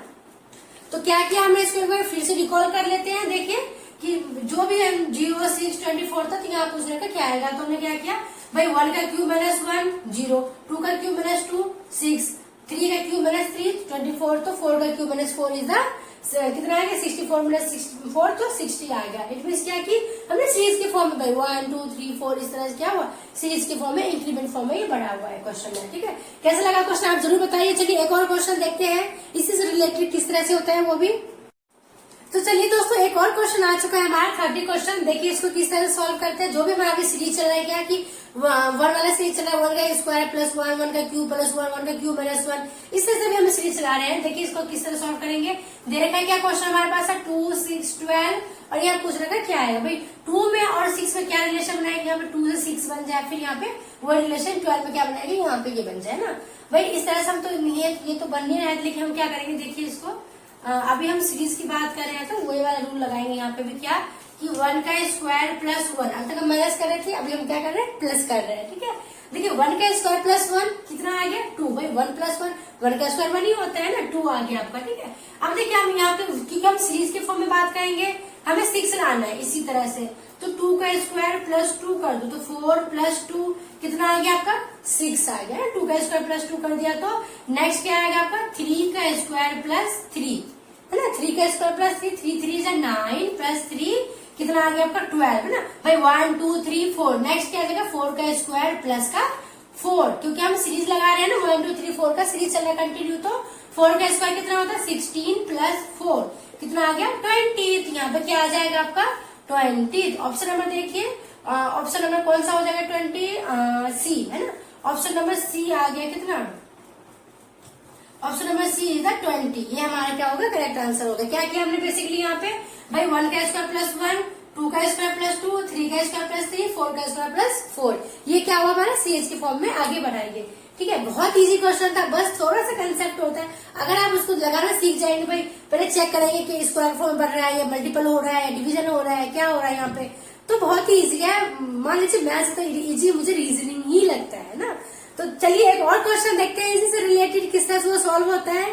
तो क्या किया हमने, इसको एक बार फिर से रिकॉल कर लेते हैं। देखिए कि जो भी 0 6 24 था, तो यहाँ पूछने का क्या आएगा, तो हमने क्या किया भाई 1 का क्यूब -1 0, 2 का क्यूब -2 6, 3 का क्यूब -3 24, तो 4 का क्यूब -4 इज द कितना आ गया 64 -64, तो 60 आ गया। इट मीन क्या कि हमने सीरीज के फॉर्म में भाई 1 2 3 4 इस तरह से क्या हुआ सीरीज के फॉर्म में, इंक्रीमेंट फॉर्म में ये बढ़ा हुआ है क्वेश्चन में। ठीक है, कैसा लगा क्वेश्चन आप जरूर बताइए। चलिए एक और क्वेश्चन देखते हैं, इसी से रिलेटेड किस तरह से होता है वो भी। तो चलिए दोस्तों एक और क्वेश्चन आ चुका है हमारा 30 क्वेश्चन। देखिए इसको किस तरह से सॉल्व करते हैं। जो भी हमारा सीरीज चल रहा है क्या कि 1 वाला सीरीज चल रहा है 1 का स्क्वायर +1, 1 का क्यूब +1, 1 का क्यूब -1, इस तरह से भी हम सीरीज चला रहे हैं। देखिए इसको किस तरह सॉल्व करेंगे। दे रखा है क्या क्वेश्चन हमारे पास है 2 6 12, और यहाँ पूछ रखा है क्या आएगा भाई 2 में और 6 में क्या रिलेशन बनाएंगे, यहाँ पे 2 से 6 बन जाए, फिर यहाँ पे वो रिलेशन 12 में क्या बनाएंगे, यहाँ पे ये बन जाए ना भाई। इस तरह से हम तो ये तो बन नहीं रहा है, लेकिन हम क्या करेंगे देखिए इसको अभी हम सीरीज की बात कर रहे हैं, तो वही वाला रूल लगाएंगे यहाँ पे भी क्या कि 1 का स्क्वायर +1, अब तक हम माइनस कर रहे थे, अभी हम क्या कर रहे हैं प्लस कर रहे हैं। ठीक है, देखिए 1 का स्क्वायर +1 कितना आ गया 2 भाई 1 + 1, 1 का स्क्वायर 1 ही होता है ना, 2 आ गया आपका। ठीक है, अब देखिए हम यहाँ पे क्योंकि हम सीरीज के फॉर्म में बात करेंगे, हमें 6 लाना है इसी तरह से, तो 2 का स्क्वायर +2 कर दो, तो 4 + 2 कितना आ गया आपका 6 आ गया। 2 का स्क्वायर +2 कर दिया, तो नेक्स्ट क्या आएगा आपका 3 का स्क्वायर +3, है ना, 3 का स्क्वायर +3, 3 3 जा 9 +3 कितना आ गया आपका 12, है ना भाई 1 2 3 4। नेक्स्ट क्या आ जाएगा 4 का स्क्वायर प्लस का 4, क्योंकि हम सीरीज लगा रहे हैं ना 1 2 3 4 का सीरीज चल रहा है कंटिन्यू, तो 4 का स्क्वायर कितना होता है 16 + 4 कितना आ गया 20। तो यहाँ पे क्या आ जाएगा आपका 20। ऑप्शन नंबर देखिए, ऑप्शन नंबर कौन सा हो जाएगा 20 सी, है ना। ऑप्शन नंबर सी आ गया कितना, option number C is the 20। ये हमारा क्या होगा करेक्ट आंसर होगा। क्या किया हमने बेसिकली यहाँ पे भाई 1 का स्क्वायर +1, 2 का स्क्वायर +2, 3 का स्क्वायर +3, 4 का स्क्वायर +4, ये क्या हुआ हमारा सीएच के फॉर्म में आगे बढ़ाएंगे। ठीक है, बहुत इजी क्वेश्चन था, बस थोड़ा सा कंसेप्ट होता है। अगर आप उसको लगाना सीख जाएंगे भाई, पहले चेक करेंगे कि स्क्वायर फॉर्म बढ़ रहा है या मल्टीपल हो रहा है, डिवीजन हो रहा है, क्या हो रहा है यहाँ पे, तो बहुत ही इजी है। मान लीजिए मैथ्स तो इजी मुझे रीजनिंग ही लगता है ना। तो चलिए एक और क्वेश्चन देखते हैं इसी से रिलेटेड किस तरह से वो सॉल्व होता है।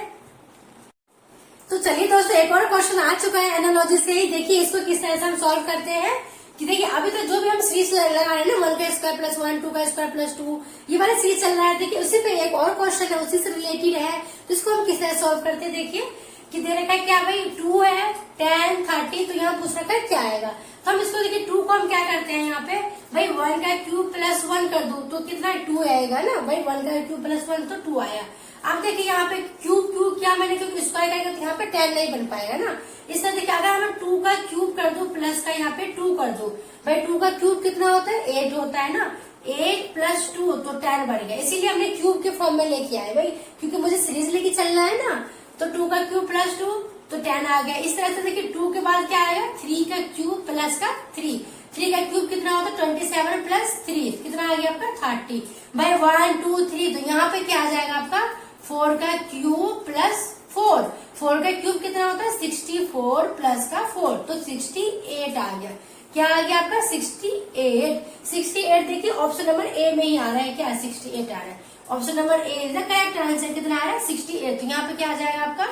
तो चलिए दोस्तों एक और क्वेश्चन आ चुका है एनालॉजी से ही। देखिए इसको किस तरह से हम सॉल्व करते हैं कि देखिए अभी तो जो भी हम सीरीज लगा रहे हैं ना, 1 का स्क्वायर प्लस 1, 2 का स्क्वायर प्लस 2, ये वाला सीरीज चल रहा है। देखिए उसी पे एक और क्वेश्चन है, उसी से रिलेटेड है, तो इसको हम किस तरह सॉल्व करते हैं। देखिए कि दे रखा है क्या भाई, 2 है, 10, 30, तो यहाँ पूछ रखा है क्या आएगा। तो हम इसको देखिए 2 को हम क्या करते हैं यहाँ पे भाई 1 का क्यूब प्लस 1 कर दो तो कितना 2 आएगा ना भाई, 1 का क्यूब प्लस 1 तो 2 आया। अब देखिए यहाँ पे क्यूब क्यूब क्या मैंने, क्योंकि स्क्वायर करेंगे तो यहाँ पे 10 नहीं बन पाएगा ना। इस तरह देखिए अगर हम 2 का क्यूब कर दो प्लस का यहाँ पे 2 कर दो, भाई 2 का क्यूब कितना होता है 8 होता है ना, 8 प्लस 2 तो 10 बढ़ गया, इसीलिए हमने क्यूब के फॉर्म में लेके आए भाई, क्योंकि मुझे सीरीज लेके चलना है ना। तो 2 का क्यूब प्लस 2 तो 10 आ गया। इस तरह से देखिए 2 के बाद क्या आएगा 3 का क्यूब प्लस का 3, 3 का क्यूब कितना होता है 27 प्लस 3 कितना आ गया आपका 30। भाई 1 2 3 तो यहाँ पे क्या आ जाएगा आपका 4 का क्यूब प्लस 4, 4 का क्यूब कितना होता है 64 प्लस का 4 तो 68 आ गया। क्या आ गया आपका 68। 68 देखिए ऑप्शन नंबर ए में ही आ रहा है, क्या 68 आ रहा है। Option number A is the correct answer. कितना आ रहा है 68, तो यहाँ पे क्या आ जाएगा आपका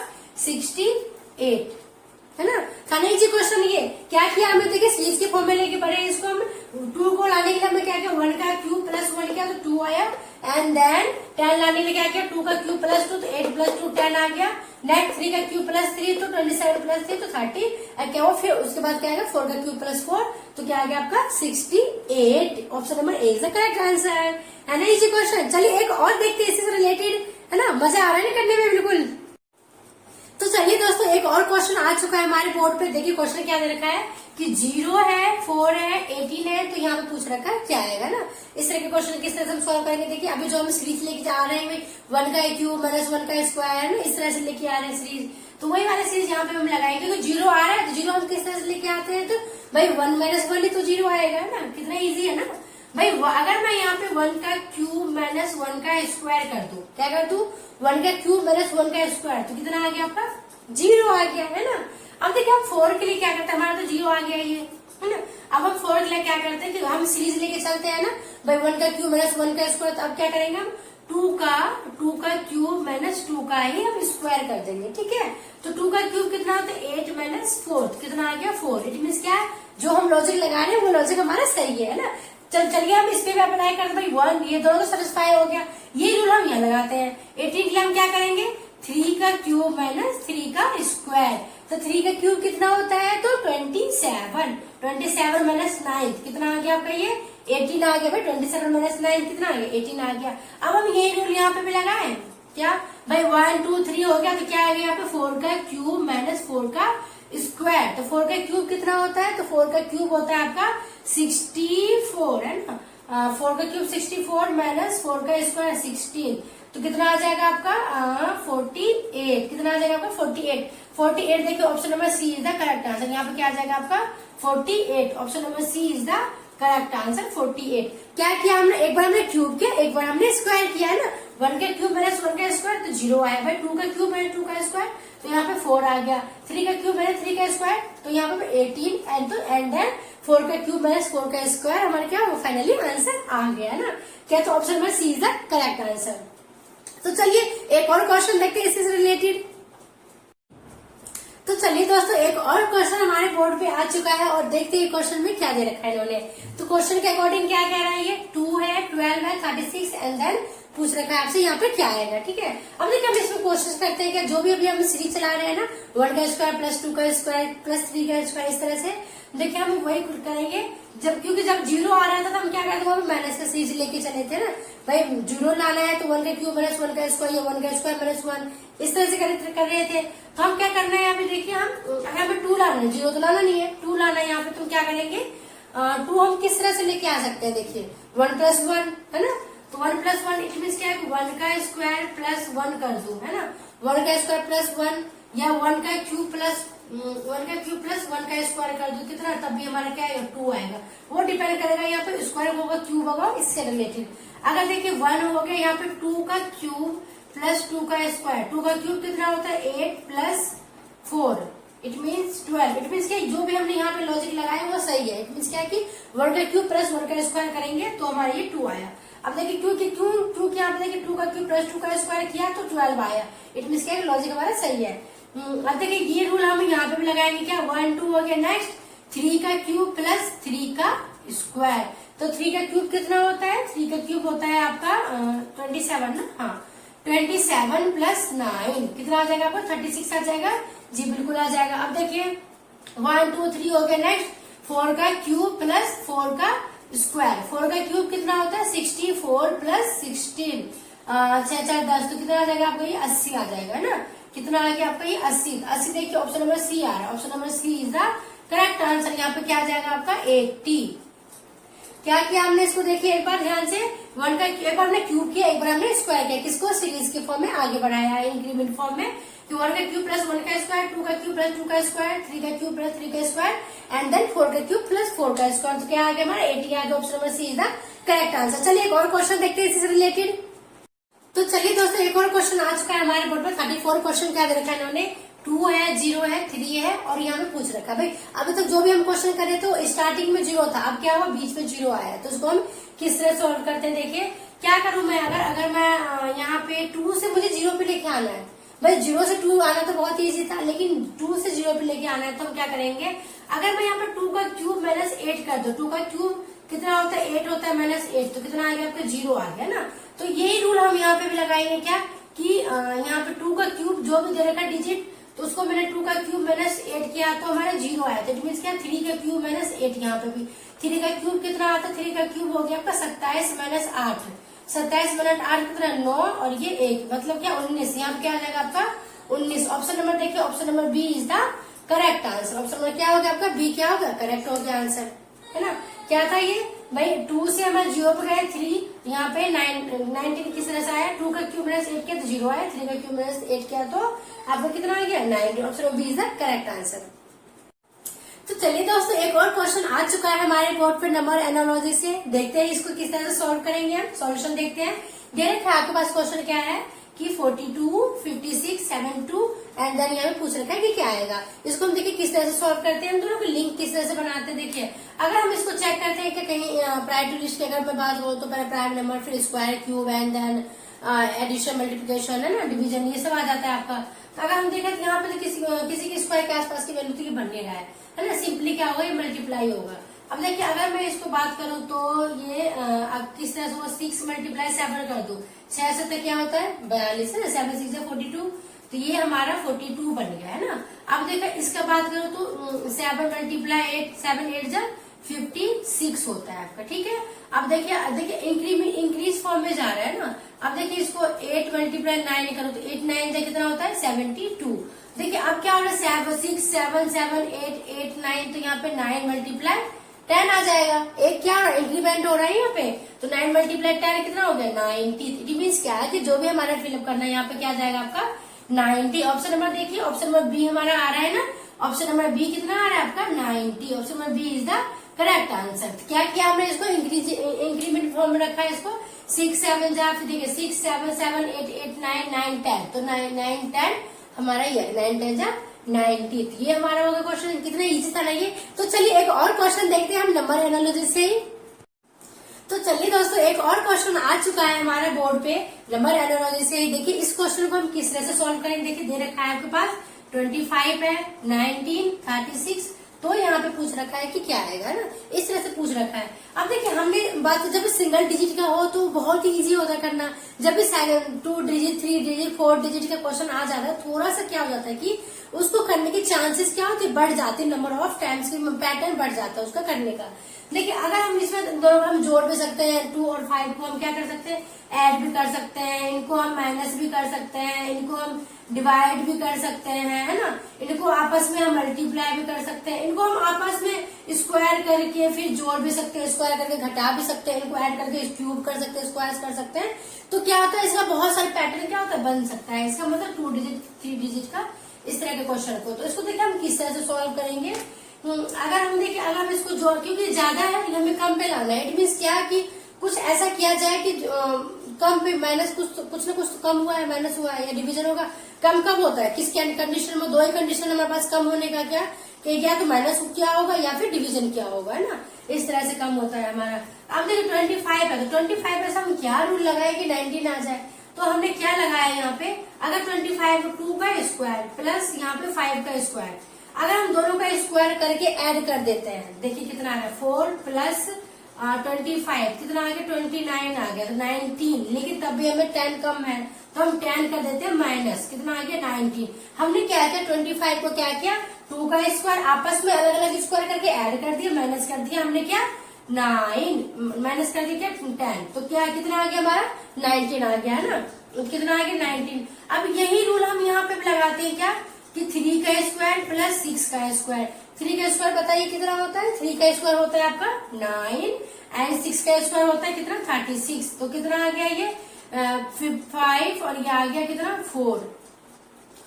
68, है ना। था ना इजी क्वेश्चन। ये क्या किया हमने, देखिए सीरीज के फॉर्म में लेके पढ़े, इसको हम 2 को लाने के लिए हमने क्या किया 1 का क्यूब प्लस 1 किया तो 2 आया, एंड देन 10 लाने के लिए क्या किया 2 का क्यूब प्लस 2 तो 8 प्लस 2 10 आ गया। नेक्स्ट 3 का क्यूब प्लस 3 तो 27 प्लस 3 तो 30, और क्या हो फिर उसके बाद क्या आएगा 4 का क्यूब प्लस 4 तो क्या आ गया आपका 68। Option number A is the correct answer, है ना इजी क्वेश्चन। चलिए एक और देखते हैं इसी से रिलेटेड, है ना, मजा आ रहा है ना करने में बिल्कुल। तो चलिए दोस्तों एक और क्वेश्चन आ चुका है हमारे बोर्ड पे। देखिए क्वेश्चन क्या दे रखा है कि 0 है, 4 है, 18 है, तो यहाँ पे पूछ रखा है क्या आएगा ना। इस तरह के क्वेश्चन किस तरह से हम सॉल्व करेंगे। देखिए अभी जो हम सीरीज लेके जा रहे हैं 1 का क्यूब माइनस 1 का स्क्वायर है ना, इस तरह से लेके आ रहे हैं सीरीज, तो वही वाला सीरीज यहाँ पे हम लगाएंगे। क्योंकि 0 आ रहा है तो 0 हम किस तरह से लेके आते हैं, तो भाई 1 माइनस 1 ही तो 0 आएगा ना, कितना ईजी है ना भाई। अगर मैं यहाँ पे 1 का क्यूब माइनस 1 का स्क्वायर कर दूं, क्या कर दूं 1 का क्यूब माइनस 1 का स्क्वायर तो कितना आ गया आपका 0 आ गया, है ना। अब देखिए हम 4 के लिए क्या करते हैं, हमारा तो 0 आ गया ये, है ना। अब हम 4 के लिए क्या करते हैं कि हम सीरीज लेके चलते हैं ना भाई 1 का क्यूब माइनस 1 का स्क्वायर, तो अब क्या करेंगे हम 2 का क्यूब माइनस 2 का ही हम स्क्वायर कर देंगे, ठीक है। तो 2 का क्यूब कितना होता है 8 माइनस 4 कितना आ गया 4। इट मीन क्या है जो हम लॉजिक लगा रहे हैं वो लॉजिक हमारा सही है ना। चलिए हम इस पे भी अप्लाई करते भाई 1, ये दोनों तो सेटिस्फाई हो गया, ये रूल हम यहाँ लगाते हैं। 18 के लिए हम क्या करेंगे 3 का क्यूब माइनस 3 का स्क्वायर, तो 3 का क्यूब कितना होता है तो 27, 27 माइनस 9 कितना आ गया आपका ये 18 आ गया भाई। 27 माइनस 9 कितना आ गया 18 आ गया। अब हम ये रूल यहाँ पे भी लगाए क्या भाई 1 2 3 हो गया, तो क्या आ गया यहाँ पे 4 का क्यूब माइनस 4 का स्क्वायर, तो 4 का क्यूब कितना होता है तो 4 का क्यूब होता है आपका 64, है ना। 4 का क्यूब 64 माइनस 4 का स्क्वायर 16, तो कितना आ जाएगा आपका 48, कितना आ जाएगा आपका 48 देखिए option number C is the correct answer. यहाँ पे क्या आ जाएगा आपका 48, option number C is the correct answer 48। क्या किया हमने, एक बार हमने क्यूब किया एक बार हमने स्क्वायर किया है ना। 1 का क्यूब माइनस 1 का स्क्वायर तो 0 आया भाई, 2 का क्यूब माइनस 2 का स्क्वायर तो यहाँ पे 4 आ गया, 3 का क्यूब माइनस 3 का स्क्वायर तो यहाँ पे 18 एंड देन 4 का क्यूब माइनस 4 का स्क्वायर हमारे क्या वो फाइनली आंसर आ गया ना। क्या तो option number C is the correct answer. तो चलिए एक और क्वेश्चन देखते हैं इससे रिलेटेड। तो चलिए दोस्तों एक और क्वेश्चन हमारे बोर्ड पे आ चुका है और देखते हैं क्वेश्चन में क्या दे रखा है इन्होंने। तो क्वेश्चन के अकॉर्डिंग क्या कह रहा है, ये 2 है, 12 है, 36 एंड देन पूछ रखा है आपसे यहाँ पे क्या आएगा, ठीक है। अब देखिए हम इसमें कोशिश करते हैं कि जो भी अभी हम सीरीज चला रहे हैं ना 1 का स्क्वायर प्लस 2 का स्क्वायर प्लस 3 का स्क्वायर, इस तरह से देखिए हम वही करेंगे। क्योंकि जब 0 आ रहा था तो हम क्या करते थे माइनस का सीरीज लेके चले थे ना भाई। 0 लाना है तो 1 का क्यूब माइनस 1 का स्क्वायर या 1 का स्क्वायर माइनस 1 इस तरह से कर रहे थे। तो हम क्या करना है यहाँ पे देखिए हम अगर हमें 2 लाना है, 0 तो लाना नहीं है, 2 लाना है यहाँ पे, तो क्या करेंगे 2 हम किस तरह से लेके आ सकते हैं देखिए 1 प्लस 1 है ना। तो 1 प्लस 1 इट मीन क्या है 1 का स्क्वायर प्लस 1 कर दो, है ना। 1 का स्क्वायर प्लस 1 या 1 का क्यूब प्लस 1 का स्क्वायर कर दो कितना, तब भी हमारा क्या है 2 आएगा। वो डिपेंड करेगा यहाँ पे स्क्वायर होगा क्यूब होगा इससे रिलेटेड। अगर देखिए 1 हो गया यहाँ पे 2 का क्यूब प्लस 2 का स्क्वायर, 2 का क्यूब कितना होता है 8 plus 4 it means 12। It means क्या जो भी हमने यहाँ पे लॉजिक लगाया वो सही है। इट मीन्स क्या कि 1 का क्यूब प्लस 1 का स्क्वायर करेंगे तो हमारा ये 2 आया। अब देखिए क्योंकि यहाँ पे देखिए 2 का क्यूब प्लस 2 का स्क्वायर किया तो 12 आया। इट मीन्स क्या लॉजिक हमारा सही है। अब देखिए ये रूल हम यहाँ पे भी लगाएंगे क्या 1 2 हो गया। नेक्स्ट 3 का क्यूब प्लस 3 का स्क्वायर। तो 3 का क्यूब कितना होता है? 3 का क्यूब होता है आपका 27 ना, हाँ 27 प्लस 9 कितना आ जाएगा आपको? 36 आ जाएगा जी, बिल्कुल आ जाएगा। अब देखिए 1 2 3 हो गया। नेक्स्ट 4 का क्यूब प्लस 4 का स्क्वायर। 4 का क्यूब कितना होता है? 64 प्लस 16 6 4 10, तो कितना आ जाएगा आपको? ये 80 आ जाएगा ना। कितना आ गया आपका? ये 80। 80 देखिए ऑप्शन नंबर सी आ रहा है। Option number C is the correct answer. यहाँ पे क्या आ जाएगा आपका? 80। क्या किया हमने इसको? देखिए एक बार ध्यान से, 1 का एक बार हमने क्यूब किया, एक बार हमने स्क्वायर किया। किसको? सीरीज के फॉर्म में आगे बढ़ाया है, इंक्रीमेंट फॉर्म में। 1 का क्यूब प्लस 1 का स्क्वायर, 2 का क्यूब प्लस 2 का स्क्वायर, 3 का क्यूब प्लस 3 का स्क्वायर एंड देन 4 का क्यूब प्लस 4 का स्क्वायर। तो क्या आ गया हमारा? 80 आ गया। Option number C is the correct answer. चलिए एक और क्वेश्चन देखते हैं इससे रिलेटेड। तो चलिए दोस्तों एक और क्वेश्चन आ चुका है हमारे बोर्ड पर। 34 क्वेश्चन क्या दे रखा है इन्होंने? 2 है, 0 है, 3 है और यहाँ पे पूछ रखा है। भाई अभी तक जो भी हम क्वेश्चन करे तो स्टार्टिंग में 0 था, अब क्या हुआ? बीच में 0 आया है। तो उसको हम किस तरह सॉल्व करते हैं? देखिए क्या करूं मैं, अगर मैं यहाँ पे 2 से मुझे 0 पे लेके आना है। भाई 0 से 2 आना तो बहुत ईजी था, लेकिन 2 से 0 पे लेके आना है तो हम क्या करेंगे? अगर मैं यहाँ पे 2 का क्यूब माइनस 8 कर दो, 2 का क्यूब कितना होता है? 8 होता है, माइनस 8 तो कितना आ गया आपका? 0 आ गया ना। तो यही रूल हम यहाँ पे भी लगाएंगे क्या कि यहाँ पे 2 का क्यूब जो भी दे रखा है डिजिट, तो उसको मैंने 2 का क्यूब माइनस 8 किया तो हमारा 0 आया। तो इट मीन क्या? 3 का क्यूब माइनस 8। यहाँ पे भी 3 का क्यूब कितना आता है? 3 का क्यूब हो गया आपका 27 माइनस 8। 27 माइनस 8 कितना? 9 और ये 1 मतलब क्या? 19। यहाँ पे क्या आ जाएगा आपका? 19। ऑप्शन नंबर देखिए, option number B is the correct answer. Option number क्या हो गया आपका? बी क्या होगा? करेक्ट हो गया आंसर, है ना। क्या था ये? भाई 2 से हमारे 0 पे गए 3, यहाँ पे 19 किस तरह से आया? 2 का क्यूब माइनस 8 किया तो 0 आया, 3 का क्यूब माइनस 8 किया तो आपको कितना आ गया? 9। Option B is the correct answer. तो चलिए दोस्तों एक और क्वेश्चन आ चुका है हमारे बोर्ड पे नंबर एनालॉजी से। देखते हैं इसको किस तरह से सॉल्व करेंगे हम। सॉल्यूशन देखते हैं। दे रखा है आपके पास क्वेश्चन क्या है कि 42, 56, 72 एंड देन यहाँ पे पूछ रखा है कि क्या आएगा। इसको हम देखिए किस तरह से सॉल्व करते हैं, हम दोनों को लिंक किस तरह से बनाते हैं। देखिए अगर हम इसको चेक करते हैं कि कहीं प्रायोरिटी लिस्ट की अगर मैं बात करूँ तो पहले प्राइम नंबर, फिर square, cube and then addition, multiplication, है ना, डिवीजन, ये सब आ जाता है आपका। तो अगर हम देखें तो यहाँ पे तो किसी के स्क्वायर के आसपास की वैल्यू तो बन नहीं रहा है ना। सिंपली क्या होगा? ये मल्टीप्लाई होगा। अब देखिए अगर मैं इसको बात करूं तो ये अब किस तरह से होगा? 6 मल्टीप्लाई 7 कर दो, 6 से तो क्या होता है? 42 है ना। 7 6 42, तो ये हमारा 42 बन गया, है ना। अब देखो इसका बात करो तो 7 मल्टीप्लाई 8, 7 8 जा 56 होता है आपका, ठीक है। अब देखिए इंक्रीज फॉर्म में जा रहा है ना। अब देखिए इसको 8 मल्टीप्लाई 9 करो तो 8 9 जा कितना होता है? 72। देखिए अब क्या हो रहा है? 6 7 7 8 8 9, तो यहाँ पे 9 मल्टीप्लाई 10 आ जाएगा। एक क्या इंक्रीमेंट हो रहा है यहाँ पे, तो 9 मल्टीप्लाई 10 कितना हो गया? 90। इट मीन्स क्या है कि जो भी हमारा फिलअप करना है यहाँ पे क्या आ जाएगा आपका? 90। ऑप्शन नंबर देखिए, ऑप्शन नंबर बी हमारा आ रहा है ना। ऑप्शन नंबर बी कितना आ रहा है आपका? 90। Option number B is the correct answer. क्या किया हमने? इसको इंक्रीमेंट फॉर्म में रखा है इसको। 6 7 जा, फिर देखिए 6 7 7 8 8 9 9 10, तो 9 10 हमारा ये 9 10 जा 90। ये हमारा होगा क्वेश्चन। कितना इजी था ना ये। तो चलिए एक और क्वेश्चन देखते हैं हम नंबर एनालॉजी से ही। तो चलिए दोस्तों एक और क्वेश्चन आ चुका है हमारे बोर्ड पे नंबर एनालॉजी से ही। देखिए इस क्वेश्चन को हम किस तरह से सॉल्व करेंगे। देखिए दे रखा है आपके पास 25 है, 19, 36, तो यहाँ पे पूछ रखा है कि क्या आएगा ना। इस तरह से पूछ रखा है। अब देखिए हमने बात जब भी सिंगल डिजिट का हो तो बहुत ही इजी होता है करना। जब भी 2 डिजिट 3 डिजिट 4 डिजिट का क्वेश्चन आ जाता है, थोड़ा सा क्या हो जाता है कि उसको करने के चांसेस क्या होते हैं? बढ़ जाते हैं। नंबर ऑफ टाइम्स की पैटर्न बढ़ जाता है उसका करने का। लेकिन अगर हम इसमें दोनों हम जोड़ भी सकते हैं, 2 और 5 को हम क्या कर सकते हैं? ऐड भी कर सकते हैं, इनको हम माइनस भी कर सकते हैं, इनको हम डिवाइड भी कर सकते हैं, है ना। इनको आपस में हम मल्टीप्लाई भी कर सकते हैं, इनको हम आपस में स्क्वायर करके फिर जोड़ भी सकते हैं, स्क्वायर करके घटा भी सकते हैं, इनको ऐड करके क्यूब कर सकते हैं, स्क्वायर कर सकते हैं। तो क्या होता है? इसका बहुत सारे पैटर्न क्या होता है? बन सकता है। इसका मतलब 2 डिजिट 3 डिजिट का इस तरह के क्वेश्चन को। तो इसको देखिए हम किस तरह से सॉल्व करेंगे। अगर हम देखिए अगर हम इसको जोड़, क्योंकि ज्यादा है हमें कम पे लाना है। इट मीन्स क्या कि कुछ ऐसा किया जाए कि कम पे माइनस कुछ ना कुछ तो कम हुआ है, माइनस हुआ है या डिवीजन होगा। कम कब होता है? किस कंडीशन में? 2 ही कंडीशन हमारे पास कम होने का क्या कि या तो माइनस क्या होगा या फिर डिवीजन क्या होगा, है ना। इस तरह से कम होता है हमारा। अब देखिए 25 है तो 25 पे हम क्या रूल लगाए कि 19 आ जाए। तो हमने क्या लगाया यहाँ पे? अगर 25 2 का स्क्वायर प्लस यहाँ पे 5 का स्क्वायर। अगर हम दोनों का स्क्वायर करके ऐड कर देते हैं, देखिए कितना है 4 प्लस 25 कितना आ गया 29 आ गया, तो 19, लेकिन तब भी हमें 10 कम है तो हम 10 कर देते हैं माइनस, कितना आ गया 19। हमने क्या किया 25 को क्या किया 2 का स्क्वायर आपस में अलग अलग स्क्वायर करके ऐड कर दिया, माइनस कर दिया हमने क्या 9 माइनस कर दिया क्या 10, तो क्या कितना आ गया हमारा 19 आ गया है ना, तो कितना आ गया 19। अब यही रूल हम यहाँ पे लगाते हैं क्या कि 3 का स्क्वायर प्लस 6 का स्क्वायर, 3 का स्क्वायर बताइए कितना होता है, 3 का स्क्वायर होता है आपका 9 एंड 6 का स्क्वायर होता है कितना 36, तो कितना आ गया ये 5 और ये आ गया कितना 4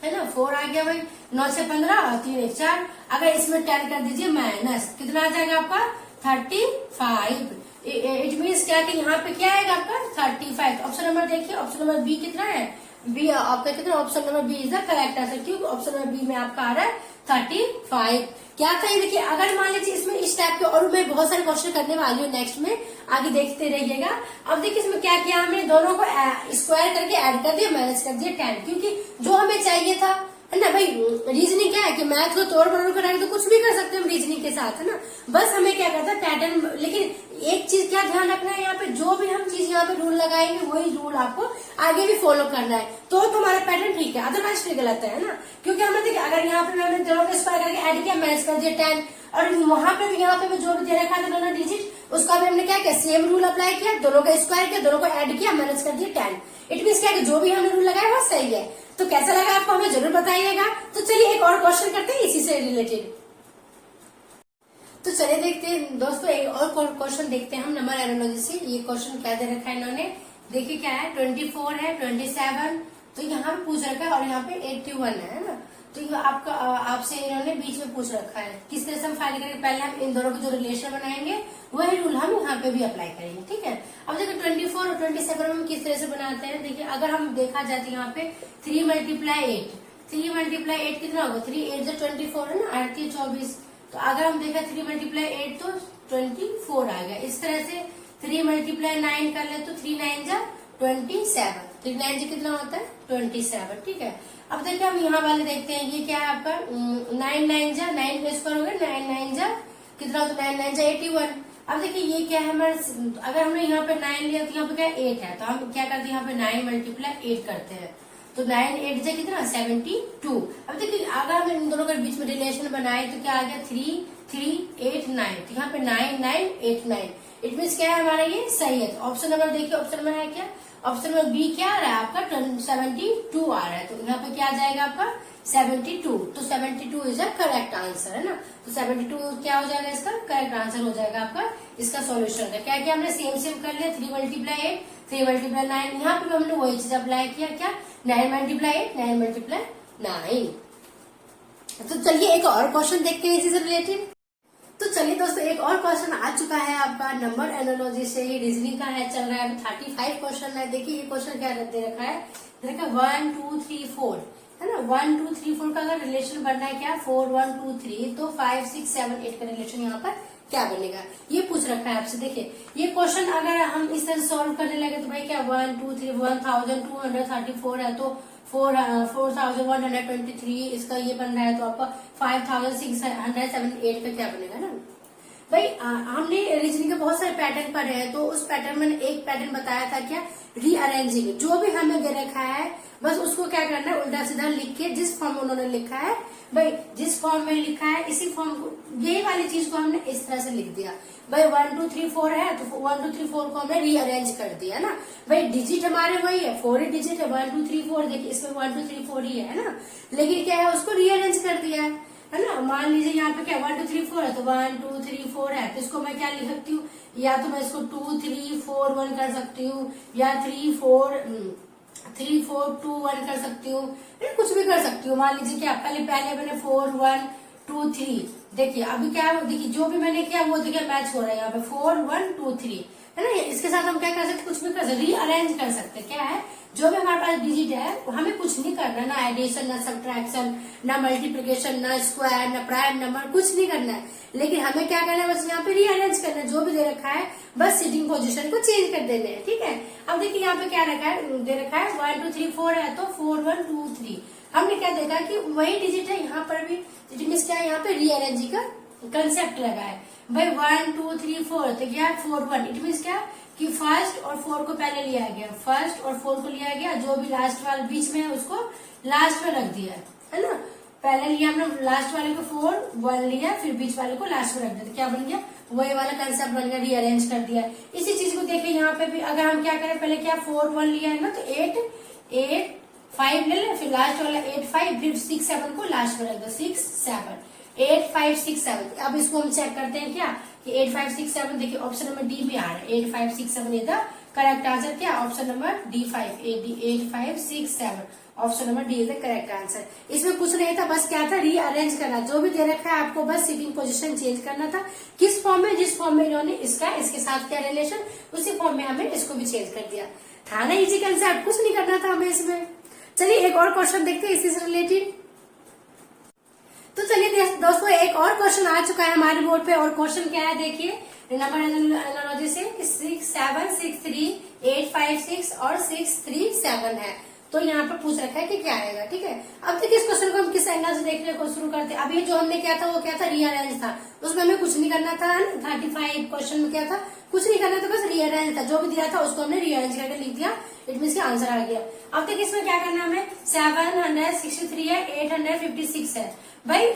है ना, 4 आ गया भाई, 9 से 15 और 3 1 4, अगर इसमें 10 कर दीजिए माइनस, कितना आ जाएगा आपका 35। इट मीन्स क्या कि यहाँ पे क्या आएगा आपका 35। ऑप्शन नंबर देखिए, ऑप्शन नंबर बी कितना है, बी आपका कितना, option number B is the correct answer, क्योंकि ऑप्शन नंबर बी में आपका आ रहा है 35। क्या था ये, देखिए अगर मान लीजिए इसमें इस टाइप के और मैं बहुत सारे क्वेश्चन करने वाली हूँ नेक्स्ट में, आगे देखते रहिएगा। अब देखिए इसमें क्या किया हमने, दोनों को स्क्वायर करके ऐड कर दिया, माइनस कर दिया 10, क्योंकि जो हमें चाहिए था है ना भाई, रीजनिंग क्या है कि मैथ को तोड़ मरोड़ कर तो कुछ भी कर सकते हैं हम रीजनिंग के साथ, है ना, बस हमें क्या करता है पैटर्न। लेकिन एक चीज क्या ध्यान रखना है, यहाँ पे जो भी हम चीज यहाँ पे रूल लगाएंगे वही रूल आपको आगे भी फॉलो करना है, तो तुम्हारा पैटर्न ठीक है, अदरवाइज फिर गलत है ना। क्योंकि हमने देखिए अगर यहाँ पे मैंने दोनों को स्क्वायर करके ऐड किया, माइनस कर दिया 10, और वहां पे भी यहाँ पे भी जो भी दे रखा था दोनों डिजिट, उसका भी हमने क्या किया सेम रूल अप्लाई किया, दोनों का स्क्वायर किया, दोनों को ऐड किया, माइनस कर दिया 10। इट मीन क्या कि जो भी हमने रूल लगाया वो सही है। तो कैसा लगा आपको हमें जरूर बताइएगा। तो चलिए एक और क्वेश्चन करते हैं इसी से रिलेटेड। तो चलिए देखते हैं दोस्तों, एक और क्वेश्चन देखते हैं हम नंबर एनालॉजी से। ये क्वेश्चन क्या दे रखा है इन्होंने, देखिए क्या है 24 है 27, तो यहाँ पे पूछ रखा है, और यहाँ पे 81 है ना, तो ये आपका आपसे इन्होंने बीच में पूछ रखा है किस तरह से हम फाइंड करेंगे। पहले हम इन दोनों के जो रिलेशन बनाएंगे वही रूल हम यहाँ पे भी अप्लाई करेंगे, ठीक है। अब देखिए 24 और 27 हम किस तरह से बनाते हैं, देखिए अगर हम देखा जाए तो यहाँ पे 3 मल्टीप्लाई 8 कितना होगा, 3 8 जो 24 है ना, 8 3 24, तो अगर हम देखा 3 मल्टीप्लाई 8 तो 24 आ गया। इस तरह से 3 मल्टीप्लाई 9 कर ले तो 3 9 जा 27, 3 9 जी कितना होता है 27, ठीक है। अब देखिए हम यहाँ वाले देखते हैं, ये क्या है आपका 9 9 जा 9 का स्क्वायर हो गया, 9 9 जा कितना होता है 9 9 जा 81। अब देखिए ये क्या है हमारे, अगर हमने यहाँ पे 9 लिया तो यहाँ पे क्या 8 है, तो हम क्या करते हैं यहाँ पे 9 मल्टीप्लाई 8 करते हैं, तो 9 8 जा कितना 72। अब देखिए अगर हम इन दोनों के बीच में रिलेशन बनाए तो क्या आ गया 3 3 8 9, तो यहाँ पे 9 9 8 9, इट मीन क्या है हमारा ये सही है। तो ऑप्शन नंबर देखिए, ऑप्शन नंबर है क्या, ऑप्शन नंबर बी क्या आ रहा है आपका 72 आ रहा है, तो यहाँ पे क्या आ जाएगा आपका 72, तो 72 इज अ करेक्ट आंसर, है ना। तो 72 क्या हो जाएगा इसका करेक्ट आंसर हो जाएगा आपका इसका सॉल्यूशन का। क्या क्या हमने सेम कर लिया, 3 मल्टीप्लाई 8 3 मल्टीप्लाई 9, यहाँ पे हमने वही चीज अप्लाई किया, क्या 9 मल्टीप्लाई 8 9 मल्टीप्लाई 9। तो चलिए एक और क्वेश्चन देखते हैं इसी से रिलेटेड। तो चलिए दोस्तों एक और क्वेश्चन आ चुका है आपका नंबर एनालॉजी से, ये रीजनिंग का है, चल रहा है 35 क्वेश्चन है। देखिए ये क्वेश्चन क्या दे रखा है, देखा 1 2 3 4 है ना, 1 2 3 4 का अगर रिलेशन बनना है क्या 4 1 2 3, तो 5 6 7 8 का रिलेशन यहाँ पर क्या बनेगा, ये पूछ रखा है आपसे। देखिए ये क्वेश्चन अगर हम इस तरह सॉल्व करने लगे तो भाई क्या 1 2 3 1234 है, तो 4123 इसका ये बन रहा है, तो आपका 5678 का क्या बनेगा ना भाई। हमने रीजनिंग के बहुत सारे पैटर्न पढ़े हैं, तो उस पैटर्न में एक पैटर्न बताया था क्या रीअरेंजिंग, जो भी हमें दे रखा है बस उसको क्या करना है उल्टा सीधा लिख के, जिस फॉर्म में उन्होंने लिखा है भाई, जिस फॉर्म में लिखा है इसी फॉर्म को, यही वाली चीज को हमने इस तरह से लिख दिया भाई। 1 2 3 4 है तो 1 2 3 4 को हमने रीअरेंज कर दिया ना भाई। डिजिट हमारे वही है, 4 ही डिजिट है, 1 2 3 4, देखिए इसमें 1 2 3 4 ही है ना, लेकिन क्या है उसको रीअरेंज कर दिया है ना। मान लीजिए यहाँ पे क्या 1 2 3 4 है, तो 1 2 3 4 है, तो इसको मैं क्या लिख सकती हूँ, या तो मैं इसको 2 3 4 1 कर सकती हूँ, या 3 4 2 1 कर सकती हूँ, कुछ भी कर सकती हूँ। मान लीजिए क्या पहले मैंने 4 1 2 3, देखिए अभी क्या है, देखिए जो भी मैंने किया वो देखिए मैच हो रहा है यहाँ पे 4 1 2 3 है ना। इसके साथ हम क्या कर सकते, कुछ भी कर सकते, रीअरेंज कर सकते, क्या है जो भी हमारे पास डिजिट है हमें कुछ नहीं करना, ना एडिशन ना सब्ट्रैक्शन ना मल्टीप्लिकेशन ना स्क्वायर ना प्राइम नंबर, कुछ नहीं करना है, लेकिन हमें क्या करना है बस यहाँ पे रीअरेंज करना है, जो भी दे रखा है बस सिटिंग पोजीशन को चेंज कर देना है, ठीक है। अब देखिए यहाँ पे क्या रखा है, दे रखा है 1 2 3 4 है, तो 4 1 2 3। हमने क्या देखा कि वही डिजिट है यहाँ पर भी, इट मीन्स क्या है, यहाँ पे रीअरेंजिंग का कंसेप्ट लगा है भाई। 1 2 3 4 तो क्या है 4 1, इट मीन्स क्या कि फर्स्ट और 4 को पहले लिया गया, फर्स्ट और 4 को लिया गया, जो भी लास्ट वाला बीच में है उसको लास्ट में रख दिया है ना। पहले लिया हमने लास्ट वाले को 4 1 लिया, फिर बीच वाले को लास्ट में रख दिया, तो क्या बन गया, वही वाला कंसेप्ट बन गया, रीअरेंज कर दिया। इसी चीज को देखिए यहाँ पे भी, अगर हम क्या करें, पहले क्या 4 1 लिया है ना, तो 8 8 5 ले लें, फिर लास्ट वाला 8 5, फिर 6 7 को लास्ट में रख दो, 6 7 8 5 6 7। अब इसको हम चेक करते हैं क्या कि 8 5 6 7, देखिए ऑप्शन नंबर डी भी आ रहा है, 8 5 6 7 इज द करेक्ट आंसर। क्या option number D 5, 8 5 6 7, option number D is the correct answer. इसमें कुछ नहीं था, बस क्या था, रीअरेंज करना, जो भी दे रखा है आपको बस सिटिंग पोजीशन चेंज करना था, किस फॉर्म में, जिस फॉर्म में इन्होंने इसका इसके साथ क्या रिलेशन, उसी फॉर्म में हमें इसको भी चेंज कर दिया। था ना इजी कंसेप्ट, कुछ नहीं करना था हमें इसमें। चलिए एक और क्वेश्चन देखते हैं इसी से रिलेटेड। तो चलिए दोस्तों एक और क्वेश्चन आ चुका है हमारे बोर्ड पे, और क्वेश्चन क्या है देखिए, नंबर एनालॉजी से 6 7 6 3 8 5 6 और 6 3 7 है। तो यहाँ पर पूछ रखा है कि क्या आएगा, ठीक है। अब देखिए इस क्वेश्चन को हम किस एंगल से देखने को शुरू करते हैं। अभी जो हमने किया था वो क्या था, रीअरेंज था, उसमें हमें कुछ नहीं करना था, 35 क्वेश्चन में क्या था, कुछ नहीं करना था, बस रीअरेंज था, जो भी दिया था उसको हमने रीअरेंज करके लिख दिया, इट मीन आंसर आ गया। अब देखिए इसमें क्या करना है हमें, 763 है, 856 है भाई।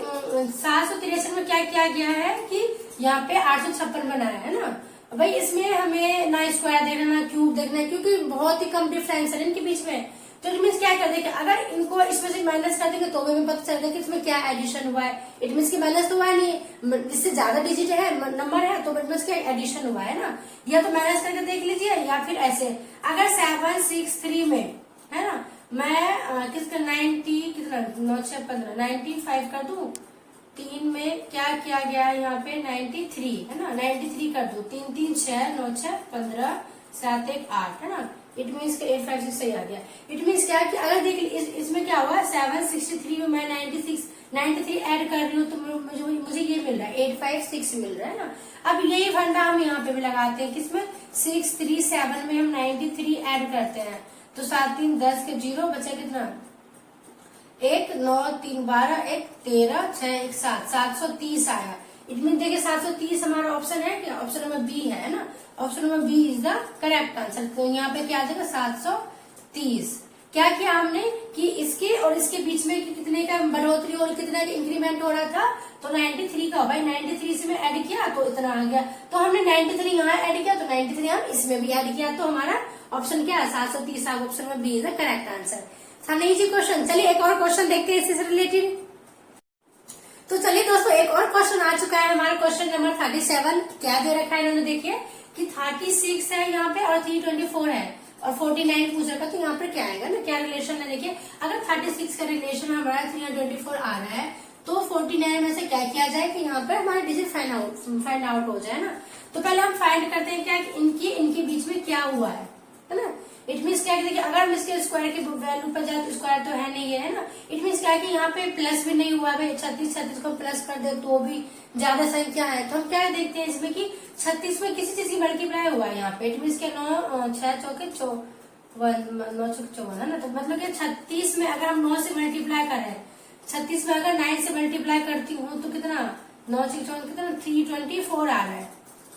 763 में क्या किया गया है कि यहाँ पे 856 बनाया है ना भाई। इसमें हमें ना स्क्वायर देखना ना क्यूब देखना है, क्योंकि बहुत ही कम डिफरेंस है इनके बीच में। तो इट मीन्स क्या कर देंगे, अगर इनको इसमें से माइनस कर देंगे तो भी हमें पता चलेगा कि इसमें क्या एडिशन हुआ है। इट मीन्स की माइनस तो हुआ नहीं, जिससे ज्यादा डिजिट है नंबर है, तो इट मीन्स क्या एडिशन हुआ है ना। या तो माइनस करके देख लीजिए, या फिर ऐसे, अगर 763 में है ना, मैं किसका 90 कितना 9 6 15 95 कर दूं, 3 में क्या किया गया है यहाँ पे 93 है ना, 93 कर दूं, 3 3 6 9 6 15 7 1 8 है ना। इट मीन्स 8 5 6 सही आ गया। इट मीन्स क्या कि अगर देख इसमें क्या हुआ, 763 में मैं 93 ऐड कर रही हूँ, तो मुझे ये मिल रहा है 856 मिल रहा है ना। अब यही फंडा हम यहाँ पे भी लगाते हैं, किसमें 637 में हम 93 ऐड करते हैं, तो 7 3 10 के 0 बचा कितना, 1 9 3 12 1 13 6 1 7 730 आया। इट मीन देखिए 730 हमारा ऑप्शन है क्या, ऑप्शन नंबर बी है ना, option number B is the correct answer. तो यहाँ पे क्या आ जाएगा 730। क्या किया हमने कि इसके और इसके बीच में कितने का बढ़ोतरी और कितना इंक्रीमेंट हो रहा था, तो 93 का भाई 93 से में ऐड किया तो इतना आ गया, तो हमने 93 यहाँ ऐड किया, तो 93 हम इसमें भी ऐड किया, तो हमारा ऑप्शन क्या है 730, ऑप्शन में B is the correct answer. सामने इजी क्वेश्चन। चलिए एक और क्वेश्चन देखते हैं इससे रिलेटेड। तो चलिए दोस्तों एक और क्वेश्चन आ चुका है हमारा, क्वेश्चन नंबर 37। क्या दे रखा है इन्होंने, देखिए कि 36 है यहाँ पे और 324 है और 49 पूछ रखा, तो यहाँ पर क्या आएगा ना, क्या रिलेशन है। देखिए अगर 36 का रिलेशन हमारा 324 आ रहा है, तो 49 में से क्या किया जाए कि यहाँ पर हमारा डिजिट फाइंड आउट हो जाए ना। तो पहले हम फाइंड करते हैं क्या इनके बीच में क्या हुआ है ना। इट मीन्स क्या देखिए अगर हम इसके स्क्वायर के वैल्यू पर जाए, तो स्क्वायर तो है नहीं है ना। इट मीन्स क्या कि यहाँ पे प्लस भी नहीं हुआ है, 36 को प्लस कर दे तो भी ज्यादा संख्या है, तो हम क्या देखते हैं इसमें कि 36 में किसी चीज की मल्टीप्लाई हुआ है यहाँ पे। इट मीन्स के 9 6 चौके 9 चौके 54 है ना, तो मतलब कि 36 में अगर हम 9 से मल्टीप्लाई करें, 36 में अगर 9 से मल्टीप्लाई करती हूँ तो कितना 9 6 54 कितना 324 आ रहा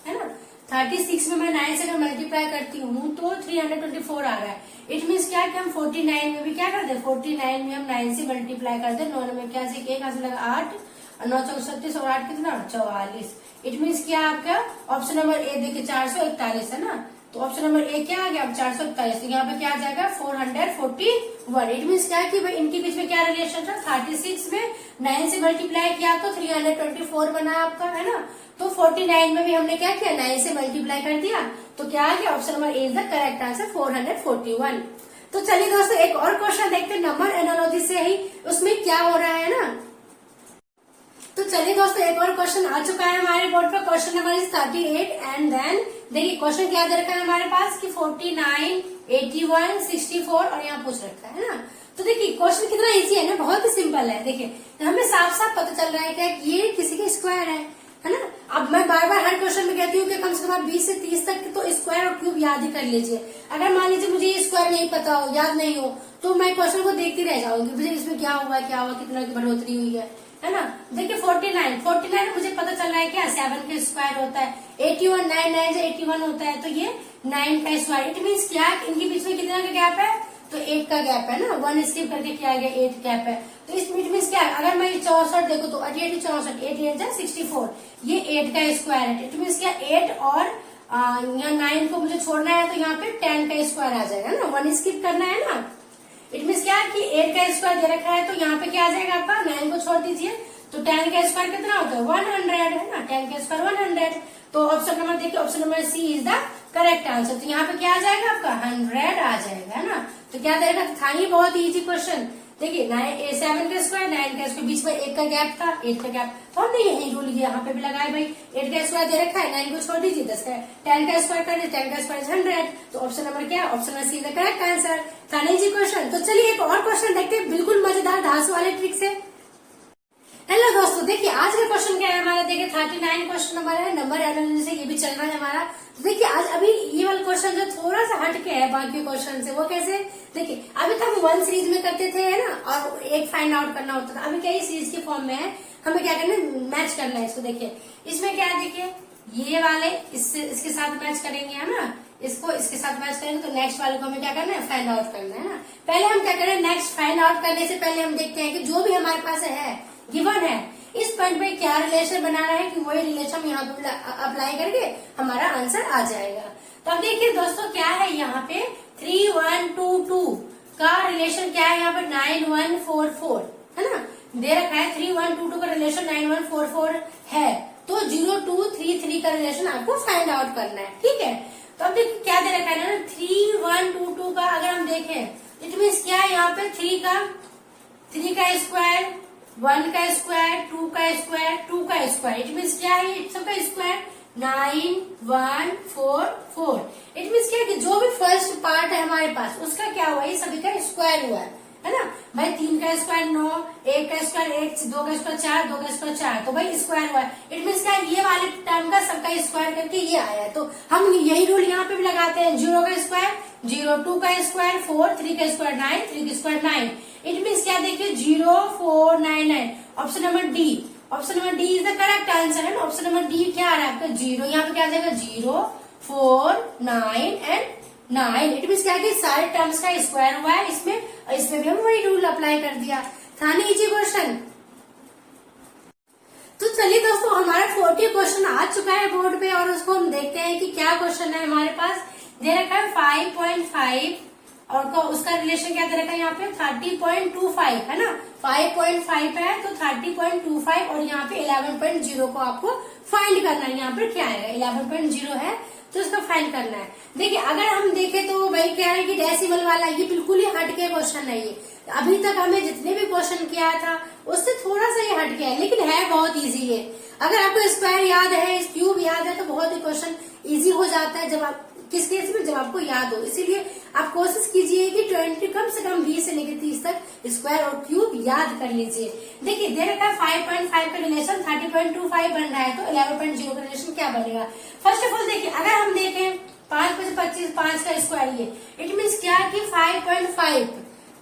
है ना। 36 में मैं 9 से अगर मल्टीप्लाई करती हूँ तो 324 आ रहा है। इट मीन्स क्या कि हम 49 में भी क्या कर दे, 49 में हम 9 से मल्टीप्लाई कर दे, 9 में क्या से 1 हाथ लगा 8 और 9 चौक 36 और 8 कितना 44। इट मीन्स क्या आपका ऑप्शन नंबर ए देखिए 441 है ना, तो ऑप्शन नंबर ए क्या आ गया अब 441, तो यहाँ पे क्या आ जाएगा 441। इट मीन्स क्या कि भाई इनके बीच में क्या रिलेशन था, 36 में 9 से मल्टीप्लाई किया तो 324 बना आपका है ना, तो 49 में भी हमने क्या किया 9 से मल्टीप्लाई कर दिया, तो क्या आ गया option number A is the correct answer 441। तो चलिए दोस्तों एक और क्वेश्चन देखते हैं नंबर एनालॉजी से ही, उसमें क्या हो रहा है ना। तो चलिए दोस्तों एक और क्वेश्चन आ चुका है हमारे बोर्ड पर, question number is 38 and then देखिए क्वेश्चन क्या दे रखा है हमारे पास कि 49 81 64 और यहाँ पूछ रखा है ना। तो देखिए क्वेश्चन कितना इजी है ना, बहुत ही सिंपल है। देखिए हमें साफ साफ पता चल रहा है कि ये किसी का स्क्वायर है, है ना। अब मैं बार बार हर क्वेश्चन में कहती हूँ कि कम से कम आप 20 से 30 तक तो स्क्वायर और क्यूब याद ही कर लीजिए। अगर मान लीजिए मुझे ये स्क्वायर नहीं पता हो, याद नहीं हो, तो मैं क्वेश्चन को देखती रह जाऊंगी, मुझे इसमें क्या हुआ, कितना की बढ़ोतरी हुई है ना। देखिए 49 मुझे पता चल रहा है क्या 7 का स्क्वायर होता है। 81 9 से 81 होता है, तो ये 9 का स्क्वायर। इट मीन्स क्या, इनके बीच में कितना का गैप है, तो 8 का गैप है ना। 1 स्किप करके क्या आ गया, 8 गैप है। तो इस इट मीन्स क्या, अगर मैं 64 देखो तो 88 64 8 64, ये 8 का स्क्वायर है। इट मीन्स क्या 8 और यहाँ 9 को मुझे छोड़ना है, तो यहाँ पे 10 का स्क्वायर आ जाएगा ना, 1 स्किप करना है ना। इट मीन्स क्या कि 8 का स्क्वायर दे रखा है, तो यहाँ पे क्या आ जाएगा आपका, 9 को छोड़ दीजिए, तो 10 का स्क्वायर कितना होता है 100 है ना, 10 का स्क्वायर 100। तो ऑप्शन नंबर देखिए, option number C is the correct answer. तो यहाँ पे क्या आ जाएगा आपका 100 आ जाएगा, है ना। तो क्या देगा, था ही बहुत इजी क्वेश्चन। देखिए 7 का स्क्वायर 9 का स्क्वायर, बीच में 1 का गैप था, 8 का गैप, तो हमने यही रूल यहाँ पे भी लगाया भाई। 8 का स्क्वायर दे रखा है, 9 को छोड़ दीजिए, 10 का स्क्वायर कर दीजिए, 10 का स्क्वायर 100। तो ऑप्शन नंबर क्या है, option number see the correct answer. था नहीं जी क्वेश्चन। तो चलिए एक और क्वेश्चन देखते हैं, बिल्कुल मजेदार धांसू वाले ट्रिक से। हेलो दोस्तों, देखिए आज का क्वेश्चन क्या है हमारा, देखिए 39 क्वेश्चन नंबर है, नंबर एनालिसिस से ये भी चल रहा है हमारा। तो देखिए आज अभी ये वाला क्वेश्चन जो थोड़ा सा हटके है बाकी क्वेश्चन से, वो कैसे, देखिए अभी तक हम 1 सीरीज में करते थे, है ना, और एक फाइंड आउट करना होता था। अभी क्या ये सीरीज के फॉर्म में है, हमें क्या करना है, मैच करना है इसको। देखिए इसमें क्या है, देखिए ये वाले इसके साथ मैच करेंगे, है ना, इसको इसके साथ मैच करेंगे, तो नेक्स्ट वाले को हमें क्या करना है, फाइंड आउट करना है ना। पहले हम क्या करें, नेक्स्ट फाइंड आउट करने से पहले हम देखते हैं कि जो भी हमारे पास है गिवन है, इस पॉइंट पे क्या रिलेशन बनाना है कि वही रिलेशन यहाँ पे अप्लाई करके हमारा आंसर आ जाएगा। तो अब देखिए दोस्तों क्या है यहाँ पे, 3122 का रिलेशन क्या है यहाँ पे, 9144 है ना, दे रखा है 3122 का रिलेशन 9144 है। तो 0233 का रिलेशन आपको फाइंड आउट करना है, ठीक है। तो अब देखिए क्या दे रखा है ना, 3122 का अगर हम देखें, इट मीन्स क्या है यहाँ पे 3 का स्क्वायर, 1 का स्क्वायर, 2 का स्क्वायर, 2 का स्क्वायर, इट मीन्स क्या है, सबका स्क्वायर 9144। इट मीन्स क्या है कि जो भी फर्स्ट पार्ट है हमारे पास उसका क्या हुआ, ये सभी का स्क्वायर हुआ है ना भाई। 3 का स्क्वायर 9, 1 का स्क्वायर 1, 2 का स्क्वायर 4, 2 का स्क्वायर 4, तो भाई स्क्वायर हुआ है। इट मीन्स क्या, ये वाले टर्म का सबका स्क्वायर करके ये आया है। तो हम यही रूल यहाँ पे भी लगाते हैं, 0 का स्क्वायर 0, 2 का स्क्वायर 4, 3 का स्क्वायर 9, 3 का स्क्वायर 9। इट मीन्स क्या, देखिए 0499, option number D. Option number D is the correct answer है ना। ऑप्शन नंबर डी क्या आ रहा है आपका, 0, यहाँ पे क्या आ जाएगा 0, 4, 9 एंड 9। इट मीन्स क्या कि सारे टर्म्स का स्क्वायर हुआ है इसमें, और इसमें भी हम वही रूल अप्लाई कर दिया। था नहीं इजी क्वेश्चन। तो चलिए दोस्तों, हमारा 40 क्वेश्चन आ चुका है बोर्ड पे, और उसको हम देखते हैं कि क्या क्वेश्चन है हमारे पास। दे रखा है 5.5 और उसका रिलेशन क्या दे रखा है यहाँ पे 30.25 है ना। 5.5 है तो 30.25 और यहाँ पे 11.0 को आपको फाइंड करना है। यहाँ पे क्या आएगा 11.0 है तो इसका फाइंड करना है। देखिए अगर हम देखें तो वही कह रहे हैं कि डेसिमल वाला ये बिल्कुल ही हटके क्वेश्चन है। ये अभी तक हमें जितने भी क्वेश्चन किया था उससे थोड़ा सा ये हटके है, लेकिन है बहुत इजी है। अगर आपको स्क्वायर याद है, क्यूब याद है तो बहुत ही क्वेश्चन इजी हो जाता है जब आप किस केस में, जब आपको याद हो। इसीलिए आप कोशिश कीजिए कि 20 कम से कम 20 से लेकर 30 तक स्क्वायर और क्यूब याद कर लीजिए। देखिए दे रखा है 5.5 का रिलेशन 30.25 बन रहा है, तो 11.0 का रिलेशन क्या बनेगा। फर्स्ट ऑफ ऑल देखिए अगर हम देखें 5 × 25 5 का स्क्वायर, ये इट मीन्स क्या कि 5.5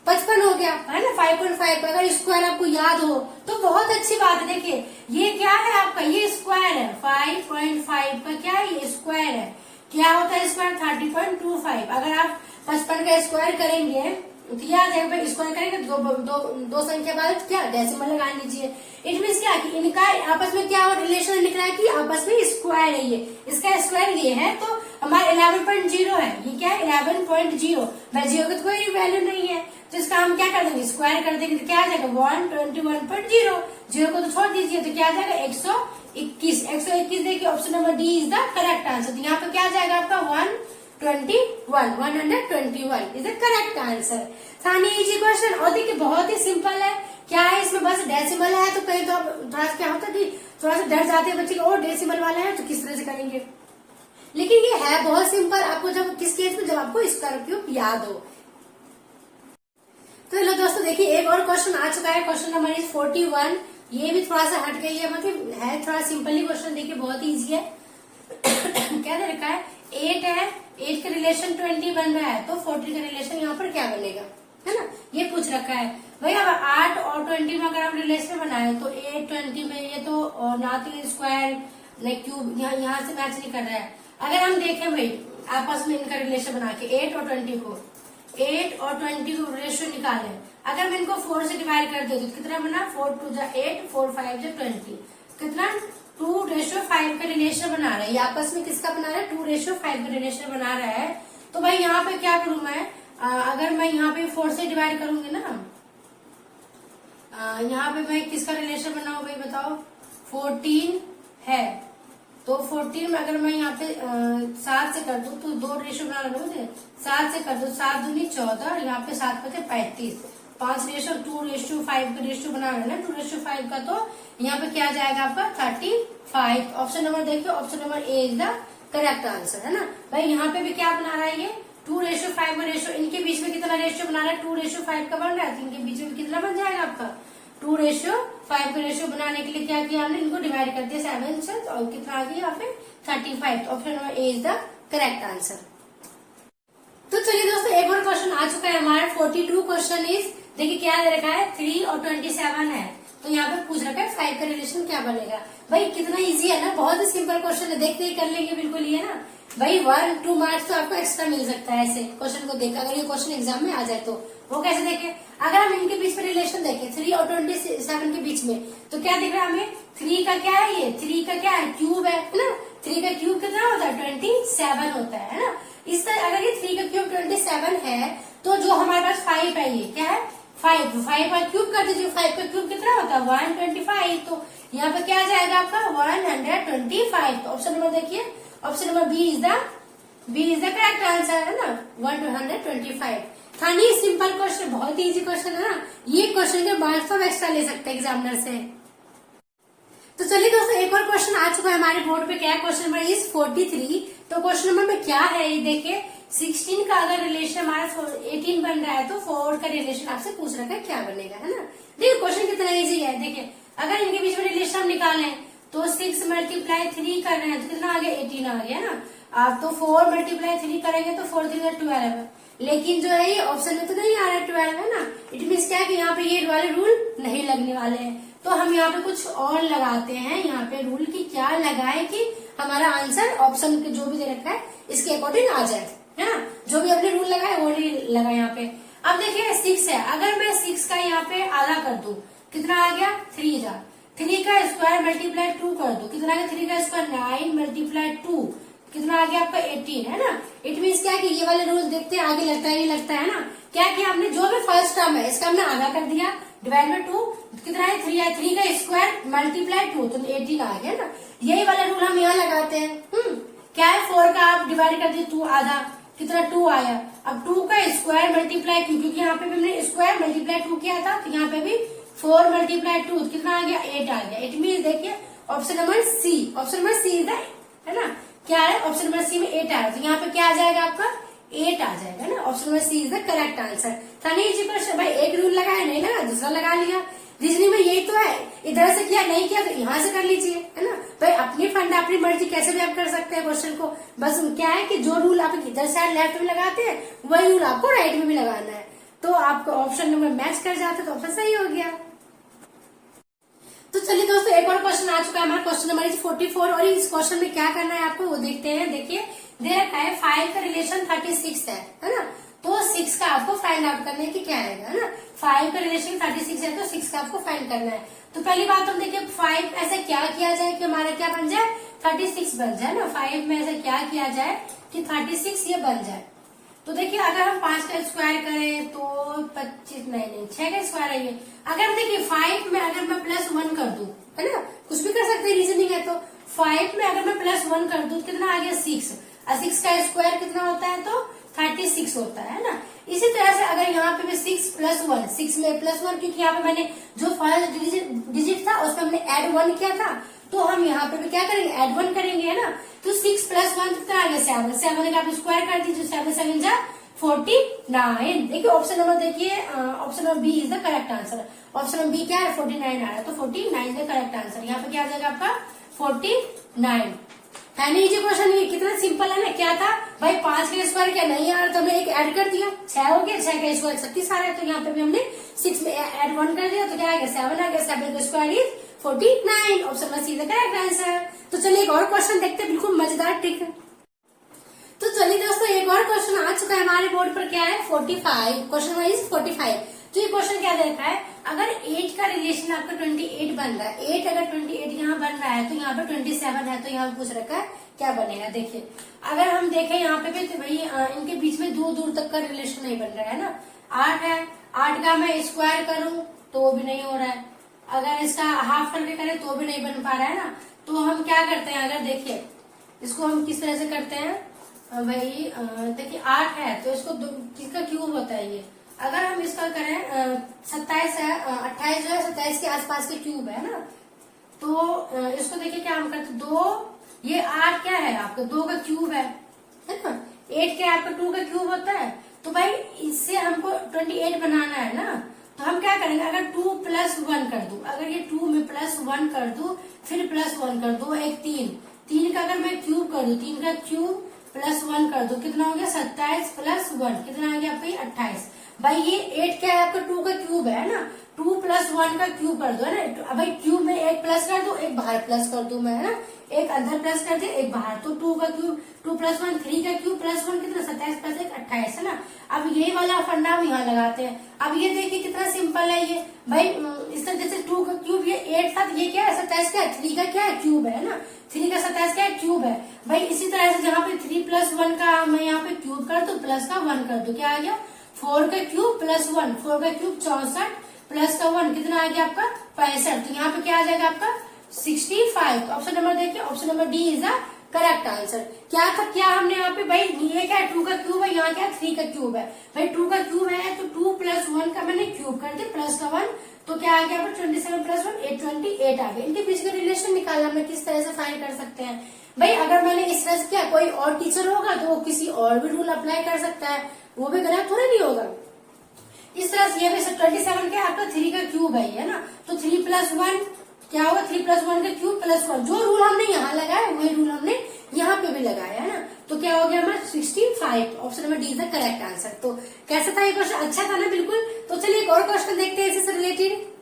55 हो गया है ना। 5.5 का अगर स्क्वायर आपको याद हो तो बहुत अच्छी बात है। देखिए ये क्या है आपका, ये स्क्वायर है 5.5 का, क्या है ये स्क्वायर है। क्या होता है स्क्वायर 30.25। अगर आप 55 का स्क्वायर करेंगे तो याद है स्क्वायर करेंगे दो संख्या बाद क्या डेसिमल लगा लीजिए। इट मीन्स क्या कि इनका आपस में क्या रिलेशन लिख रहा है कि आपस में स्क्वायर है, ये इसका स्क्वायर ये है तो हमारा 11.0 है। ये क्या है 11.0, भाई 0 की तो कोई वैल्यू नहीं है तो इसका हम क्या कर देंगे स्क्वायर कर देंगे तो क्या आ जाएगा 121.0। 0 को तो छोड़ दीजिए तो क्या आ जाएगा 121 देखिए option number D is the correct answer. तो यहाँ पे क्या आ जाएगा आपका 121 इज द करेक्ट आंसर। थानी इजी क्वेश्चन और देखिए बहुत ही सिंपल है। क्या है इसमें बस डेसिमल है तो कहीं तो थोड़ा सा क्या होता है कि थोड़ा सा डर जाते हैं बच्चे और डेसिमल वाला है तो किस तरह से करेंगे, लेकिन ये है बहुत सिंपल। आपको जब किस केस में, जब आपको स्क्वायर क्यूब याद हो। तो हेलो दोस्तों देखिए एक और क्वेश्चन आ चुका है, क्वेश्चन नंबर इज 41। ये भी थोड़ा सा हट गई है, मतलब है थोड़ा सिंपली क्वेश्चन, देखिए बहुत ही इजी है। क्या दे रखा है, 8 है, 8 का रिलेशन 20 बन रहा है, तो 14 का रिलेशन यहाँ पर क्या बनेगा, है ना, ये पूछ रखा है भाई। अब 8 और 20 में अगर हम रिलेशन बनाए तो 8 20 में ये तो ना तो स्क्वायर लाइक क्यूब यहाँ से मैच नहीं कर रहा है। अगर हम देखें भाई आपस में इनका रिलेशन बना के 8 और 20 को, 8 और 20 को रेशियो निकाले, अगर मैं इनको 4 से डिवाइड कर दे तो कितना बना, 4 2 जा 8, 4 5 जा 20, कितना 2:5 का रिलेशन बना रहा है। ये आपस में किसका बना रहा है, 2:5 का रिलेशन बना रहा है। तो भाई यहाँ पे क्या करूं मैं, अगर मैं यहाँ पे 4 से डिवाइड करूंगी ना, यहाँ पे मैं किसका रिलेशन बनाऊं भाई बताओ, 14 है, तो 14 में अगर मैं यहाँ पे 7 से कर दूं तो 2 रेशियो बना रहा मुझे, 7 से कर दो, 7 दूनी 14 और यहाँ पे 7 बचे 35, 5 रेशियो 2:5 का रेशियो बना रहे हैं ना, 2:5 का, तो यहाँ पे क्या जाएगा आपका 35। ऑप्शन नंबर देखिए, option number A is the correct answer, है ना भाई। यहाँ पे भी क्या बना रहा है, ये 2:5 का रेशियो, इनके बीच में कितना रेशियो बना रहा है, 2:5 का बन रहा है, तो इनके बीच में कितना बन जाएगा आपका 2:5 का रेशियो बनाने के लिए क्या किया हमने, इनको डिवाइड कर दिया 7 से, और कितना आ गया यहाँ पे 35। Option number A is the correct answer. तो चलिए दोस्तों एक और क्वेश्चन आ चुका है हमारा, 42 क्वेश्चन इज, देखिए क्या दे रखा है, 3 और 27 है, तो यहाँ पे पूछ रखा है 5 का रिलेशन क्या बनेगा। भाई कितना इजी है ना, बहुत ही सिंपल क्वेश्चन है, देखते ही कर लेंगे बिल्कुल, ये ना भाई 1-2 मार्क्स तो आपको एक्स्ट्रा मिल सकता है ऐसे क्वेश्चन को देख, अगर ये क्वेश्चन एग्जाम में आ जाए तो। वो कैसे देखे, अगर हम इनके बीच में रिलेशन देखें 3 और 27 के बीच में, तो क्या दिख रहा है हमें, 3 का क्या है, ये 3 का क्या है, क्यूब है ना, 3 का क्यूब कितना होता है 27 होता है ना। इस तरह अगर ये 3 का क्यूब 27 है, तो जो हमारे पास 5 है, ये क्या है 5 का क्यूब कर दीजिए, 5 का क्यूब कितना होता है 125, तो यहाँ पे क्या जाएगा आपका 125। तो ऑप्शन नंबर देखिए, option number B is the correct answer, है ना, 125। था नहीं सिंपल क्वेश्चन, बहुत ही इजी क्वेश्चन है ना, ये क्वेश्चन के मार्क्स तो एक्स्ट्रा ले सकते हैं एग्जामिनर से। तो चलिए दोस्तों एक और क्वेश्चन आ चुका है हमारे बोर्ड पे, क्या क्वेश्चन नंबर इज 43। तो क्वेश्चन नंबर में क्या है ये देखिए, 16 का अगर रिलेशन हमारा 18 बन रहा है, तो 4 का रिलेशन आपसे पूछ रखा है क्या बनेगा, है ना। देखिए क्वेश्चन कितना इजी है, देखिए अगर इनके बीच में रिलेशन हम निकालें तो 6 × 3 कर रहे हैं तो कितना आ गया 18 आ गया ना। आप तो 4 × 3 करेंगे तो 4 3 12, लेकिन जो है ये ऑप्शन में तो नहीं आ रहा है 12, है ना। इट मीन्स क्या है कि यहाँ पे ये वाले रूल नहीं लगने वाले हैं, तो हम यहाँ पे कुछ और लगाते हैं, यहाँ पे रूल की क्या लगाए कि हमारा आंसर ऑप्शन जो भी दे रखा है इसके अकॉर्डिंग आ जाए, है ना। जो भी अपने रूल लगाए वो नहीं लगा यहाँ पे। अब देखिए 6 है, अगर मैं 6 का यहाँ पे आधा कर दूं कितना आ गया 3 जा, 3 का स्क्वायर मल्टीप्लाई 2 कर दो, कितना आ गया 3 का स्क्वायर 9 मल्टीप्लाई 2 कितना आ गया आपका 18, है ना। इट मीन्स क्या कि ये वाले रूल देखते हैं आगे लगता है नहीं लगता है ना। क्या किया हमने, जो भी फर्स्ट टर्म है इसका हमने आधा कर दिया, डिवाइड बाय 2 कितना है 3 है, 3 का स्क्वायर मल्टीप्लाई 2 तो 18 आ गया ना। यही वाला रूल हम यहाँ लगाते हैं। क्या है 4 का आप डिवाइड कर दिए 2 आधा, कितना 2 आया। अब 2 का स्क्वायर मल्टीप्लाई 2, क्योंकि यहाँ पे भी हमने स्क्वायर मल्टीप्लाई 2 किया था, तो यहाँ पे भी 4 मल्टीप्लाई 2 कितना आ गया 8 आ गया। इट मीन देखिए option number C, option number C है ना, क्या है ऑप्शन नंबर सी में 8 आया, तो यहाँ पे क्या आ जाएगा आपका 8 आ जाएगा ना। Option number C is the correct answer. था नहीं जी क्वेश्चन, भाई एक रूल लगाया नहीं लगा दूसरा लगा लिया, रीजनिंग में यही तो है, इधर से किया नहीं किया तो यहाँ से कर लीजिए, है ना भाई। अपनी फंडा अपनी मर्जी कैसे भी आप कर सकते हैं क्वेश्चन को, बस क्या है कि जो रूल आप इधर साइड लेफ्ट में लगाते हैं वही रूल आपको राइट में भी लगाना है, तो आपको ऑप्शन नंबर मैच कर जाते तो ऑप्शन सही हो गया। तो चलिए दोस्तों एक और क्वेश्चन आ चुका है हमारा, क्वेश्चन नंबर 44, और इस क्वेश्चन में क्या करना है आपको वो देखते हैं। देखिए दे रखा है 5 का रिलेशन 36 है ना, तो 6 का आपको फाइंड आउट करने की क्या आएगा, है ना। 5 का रिलेशन 36 है तो 6 का आपको फाइंड करना है। तो पहली बात हम देखिए 5 ऐसे क्या किया जाए कि हमारा क्या बन जाए 36 बन जाए ना। 5 में ऐसे क्या किया जाए कि 36 ये बन जाए। तो देखिए अगर हम 5 का स्क्वायर करें तो 25 नहीं 6 का स्क्वायर है ये। अगर देखिए 5 में अगर मैं +1 कर दूं, है ना, कुछ भी कर सकते हैं रीजनिंग है, तो 5 में अगर मैं +1 कर दूं तो कितना आ गया 6, और 6 का स्क्वायर कितना होता है तो 36 होता है ना। इसी तरह से अगर यहाँ पे भी 6 + 1, 6 में +1, क्योंकि यहाँ पे मैंने जो फर्स्ट डिजिट था उसमें हमने ऐड 1 किया था, तो हम यहाँ पे भी क्या करेंगे ऐड 1 करेंगे, है ना। तो 6 + 1 कितना आ गया 7, 7 का आप स्क्वायर कर दीजिए, 7 7 जा 49। देखिए ऑप्शन नंबर, देखिए option number B is the correct answer. Option number B क्या है, 49 आ रहा है, तो 49 इज द करेक्ट आंसर। यहाँ पे क्या आ जाएगा आपका 49 है। नहीं ये क्वेश्चन, ये कितना सिंपल है ना। क्या था भाई, 5 का स्क्वायर क्या नहीं आ रहा, तो हमने एक ऐड कर दिया, 6 हो गया, 6 का स्क्वायर 36 आ रहा है, तो यहाँ पे भी हमने 6 में ऐड 1 कर दिया, तो क्या आएगा 7 आ गया। 7 का square is 49। Option number C is the correct answer. तो चलिए एक और क्वेश्चन देखते हैं, बिल्कुल मजेदार ट्रिक है। तो चलिए दोस्तों एक और क्वेश्चन आ चुका है हमारे बोर्ड पर, क्या है 45। Question number is 45। तो ये क्वेश्चन क्या देता है, अगर 8 का रिलेशन आपका 28 बन रहा है, 8 अगर 28 यहाँ बन रहा है, तो यहाँ पे 27 है, तो यहाँ पे पूछ रखा है क्या बनेगा। देखिए अगर हम देखें यहाँ पे भी, तो भाई इनके बीच में दूर दूर तक का रिलेशन नहीं बन रहा है ना। 8 है, 8 का मैं स्क्वायर करूं तो वो भी नहीं हो रहा है, अगर इसका हाफ करके करें तो भी नहीं बन पा रहा है ना। तो हम क्या करते हैं, अगर देखिए इसको हम किस तरह से करते हैं भाई, देखिए 8 है तो इसको किसका क्यूब होता है ये, अगर हम इसका करें 27 है, 28 जो है 27 के आसपास के क्यूब है ना। तो इसको देखिए क्या हम करते, 2 ये 8 क्या है आपका 2 का क्यूब है ना। 8 क्या है आपका 2 का क्यूब होता है, तो भाई इससे हमको 28 बनाना है ना। तो हम क्या करेंगे, अगर 2 + 1 कर दूं, अगर ये 2 में +1 कर दूं, फिर +1 कर दूं, एक 3 का अगर मैं क्यूब कर दूं, 3 का क्यूब +1 कर दो, कितना हो गया 27 + 1 कितना आ गया आपका 28। भाई ये 8 क्या है आपका 2 का क्यूब है ना, 2 + 1 का क्यूब कर दो है ना। भाई क्यूब में एक प्लस कर दो, एक बाहर प्लस कर दू मैं है ना, एक अंदर प्लस कर दे एक बाहर, तो 2 का क्यूब 2 + 1 3 का क्यूब +1 कितना 27 + 1 28 है ना। अब यही वाला फंडा हम यहाँ लगाते हैं। अब ये देखिए कितना सिंपल है ये भाई, इस तरह जैसे 2 का क्यूब ये 8 था, ये क्या है 27 क्या है, 3 का क्या है क्यूब है ना, 3 का 27 क्या है क्यूब है। भाई इसी तरह से जहाँ पे 3 + 1 का मैं यहाँ पे क्यूब कर दू, प्लस का 1 कर दू, क्या आ गया 4 का क्यूब +1, 4 का क्यूब 64 प्लस का 1 कितना आ गया आपका 65। तो यहाँ पे क्या आ जाएगा आपका 65। तो ऑप्शन नंबर देखिए, option number D is the correct answer. क्या था, क्या हमने यहाँ पे भाई ये क्या है 2 का क्यूब है, यहाँ क्या 3 का क्यूब है। भाई 2 का क्यूब है तो 2 + 1 का मैंने क्यूब कर दिया, प्लस का 1, तो क्या आ गया 27 + 1 28 आ गया। इनके बीच का रिलेशन निकालना मैं किस तरह से फाइंड कर सकते हैं भाई, अगर मैंने इस तरह से किया, कोई और टीचर होगा तो वो किसी और भी रूल अप्लाई कर सकता है, वो भी गलत थोड़ा नहीं होगा। इस तरह से ये भी 27 क्या आपका 3 का क्यूब है ना, तो 3 + 1 क्या होगा 3 + 1 का क्यूब +1, जो रूल हमने यहाँ लगाया वही रूल हमने यहाँ पे भी लगाया है ना। तो क्या हो गया हमारा 65। Option number D is the correct answer. तो कैसा था ये क्वेश्चन, अच्छा था ना बिल्कुल। तो चलिए एक और क्वेश्चन देखते हैं इससे related.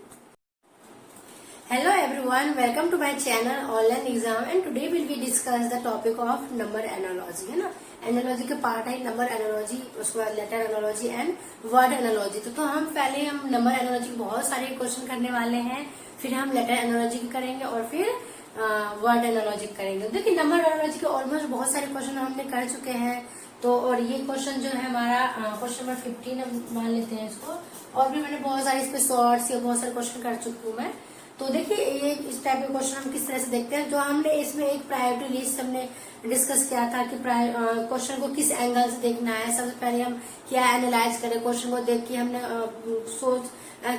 Hello everyone, welcome to my channel online exam and today will be discuss the topic of number analogy है ना। एनालॉजी के पार्ट है नंबर एनालॉजी, उसके बाद letter analogy and word analogy. तो हम पहले हम नंबर एनालॉजी के बहुत सारे क्वेश्चन करने वाले हैं, फिर हम लेटर एनालॉजी की करेंगे और फिर वर्ड एनालॉजी करेंगे। देखिए नंबर एनालॉजी के ऑलमोस्ट बहुत सारे क्वेश्चन हमने कर चुके हैं। तो और ये क्वेश्चन जो है हमारा क्वेश्चन नंबर 15 हम मान लेते हैं इसको, और भी मैंने बहुत सारे इस पे शॉर्ट्स या बहुत सारे क्वेश्चन कर चुकी हूँ मैं। तो देखिए ये इस टाइप के क्वेश्चन हम किस तरह से देखते हैं, जो हमने इसमें एक प्रायोरिटी लिस्ट हमने डिस्कस किया था कि क्वेश्चन को किस एंगल से देखना है। सबसे पहले हम क्या एनालाइज करें, क्वेश्चन को देख के हमने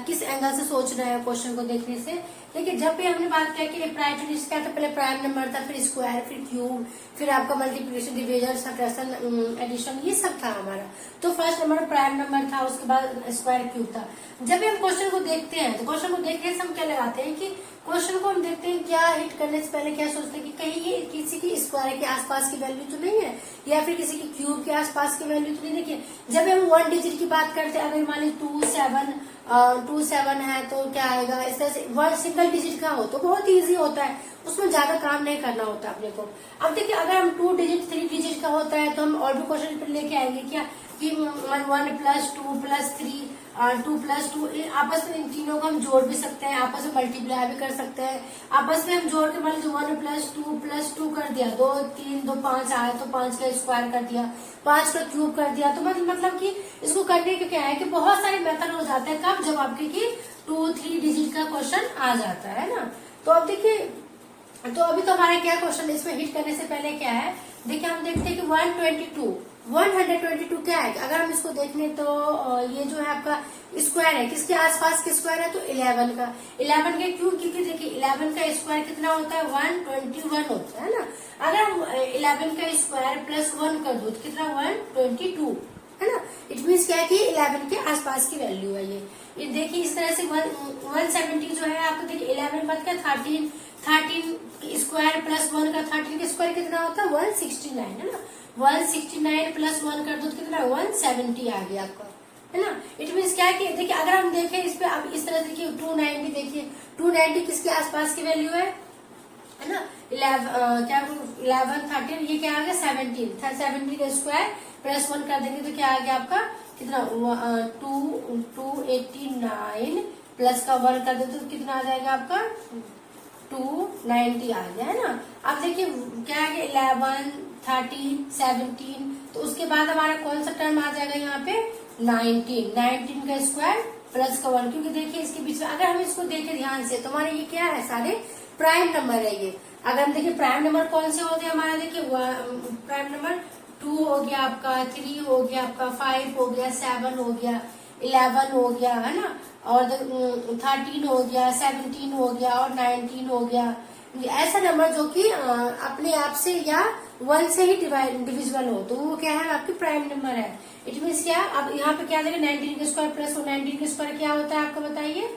किस एंगल से सोच रहे हैं क्वेश्चन को देखने से। देखिए जब भी हमने बात किया कि प्रायोरिटी लिस्ट क्या था, पहले प्राइम नंबर था, फिर स्क्वायर, फिर क्यूब, फिर आपका मल्टीप्लिकेशन, डिवीजन, सब्ट्रैक्शन, एडिशन, ये सब था हमारा। तो फर्स्ट नंबर प्राइम नंबर था, उसके बाद स्क्वायर, क्यूब था। जब भी हम क्वेश्चन को देखते हैं तो क्वेश्चन को देखने से हम क्या लगाते हैं कि क्वेश्चन को हम देखते हैं क्या हिट करने से पहले क्या सोचते हैं कि कहीं ये किसी की स्क्वायर के आसपास की वैल्यू तो नहीं है, या फिर किसी की क्यूब के आसपास की वैल्यू तो नहीं। देखिए जब हम 1 डिजिट की बात करते हैं, अगर मान ली 2 7 है तो क्या आएगा, इस तरह से 1 सिंगल डिजिट का हो तो बहुत इजी होता है, उसमें ज्यादा काम नहीं करना होता अपने को। अब देखिए अगर हम 2 डिजिट 3 डिजिट का होता है तो हम और भी क्वेश्चन लेके आएंगे क्या कि 1 + 2 + 3 2 + 2, आपस में इन तीनों को हम जोड़ भी सकते हैं, आपस में मल्टीप्लाई भी कर सकते हैं। आपस में हम जोड़ के मान लीजिए 1 + 2 कर दिया, 2 3 2 5 आया तो 5 का स्क्वायर कर दिया, 5 का क्यूब कर दिया। तो मतलब कि इसको करने के क्या है कि बहुत सारे मेथड हो जाते हैं, कब जब आपके की 2-3 डिजिट का क्वेश्चन आ जाता है ना। तो अब देखिए, तो अभी तो हमारा क्या क्वेश्चन इसमें हिट करने से पहले क्या है, देखिए हम देखते हैं कि 122 क्या है। अगर हम इसको देखें तो ये जो है आपका स्क्वायर है, किसके आसपास के स्क्वायर है तो 11 का। 11 के क्यूब कितने, देखिए 11 का स्क्वायर कितना होता है 121 होता है ना। अगर हम 11 का स्क्वायर +1 कर दो तो कितना 122 है ना। इट मीन्स क्या है कि 11 के आसपास की वैल्यू है ये देखिए इस तरह से 170 जो है आपको देखिए 11 मत का 13 स्क्वायर प्लस 1 का 13 का स्क्वायर कितना होता है 169 है ना। 169 प्लस 1 कर दो तो कितना 170 आ गया आपका, है ना। इट मीन्स क्या है कि देखिए अगर हम देखें इस पे अब इस तरह से देखिए 290 देखिए 290 किसके आसपास की वैल्यू है ना। 11 13 ये क्या आ गया 17 का स्क्वायर प्लस 1 कर देंगे तो क्या आ गया आपका कितना 289 प्लस का 1 कर देते तो कितना आ जाएगा आपका 290 आ गया, है ना। अब देखिए क्या है 11 13 17 तो उसके बाद हमारा कौन सा टर्म आ जाएगा यहाँ पे 19 का स्क्वायर प्लस का 1 क्योंकि देखिए इसके बीच में अगर हम इसको देखें ध्यान से तो हमारे ये क्या है सारे प्राइम नंबर है ये। अगर हम देखिए प्राइम नंबर कौन से होते हैं हमारा देखिए प्राइम नंबर 2 हो गया आपका 3 हो गया आपका 5 हो गया 7 हो गया 11 हो गया, है ना, और 13 हो गया 17 हो गया और 19 हो गया। ऐसा नंबर जो कि अपने आप से या 1 से ही डिविजिबल हो तो वो क्या है आपकी प्राइम नंबर है। इट मीन्स क्या अब यहाँ पे क्या देगा 19 का स्क्वायर प्लस 19 का स्क्वायर क्या होता है आपको बताइए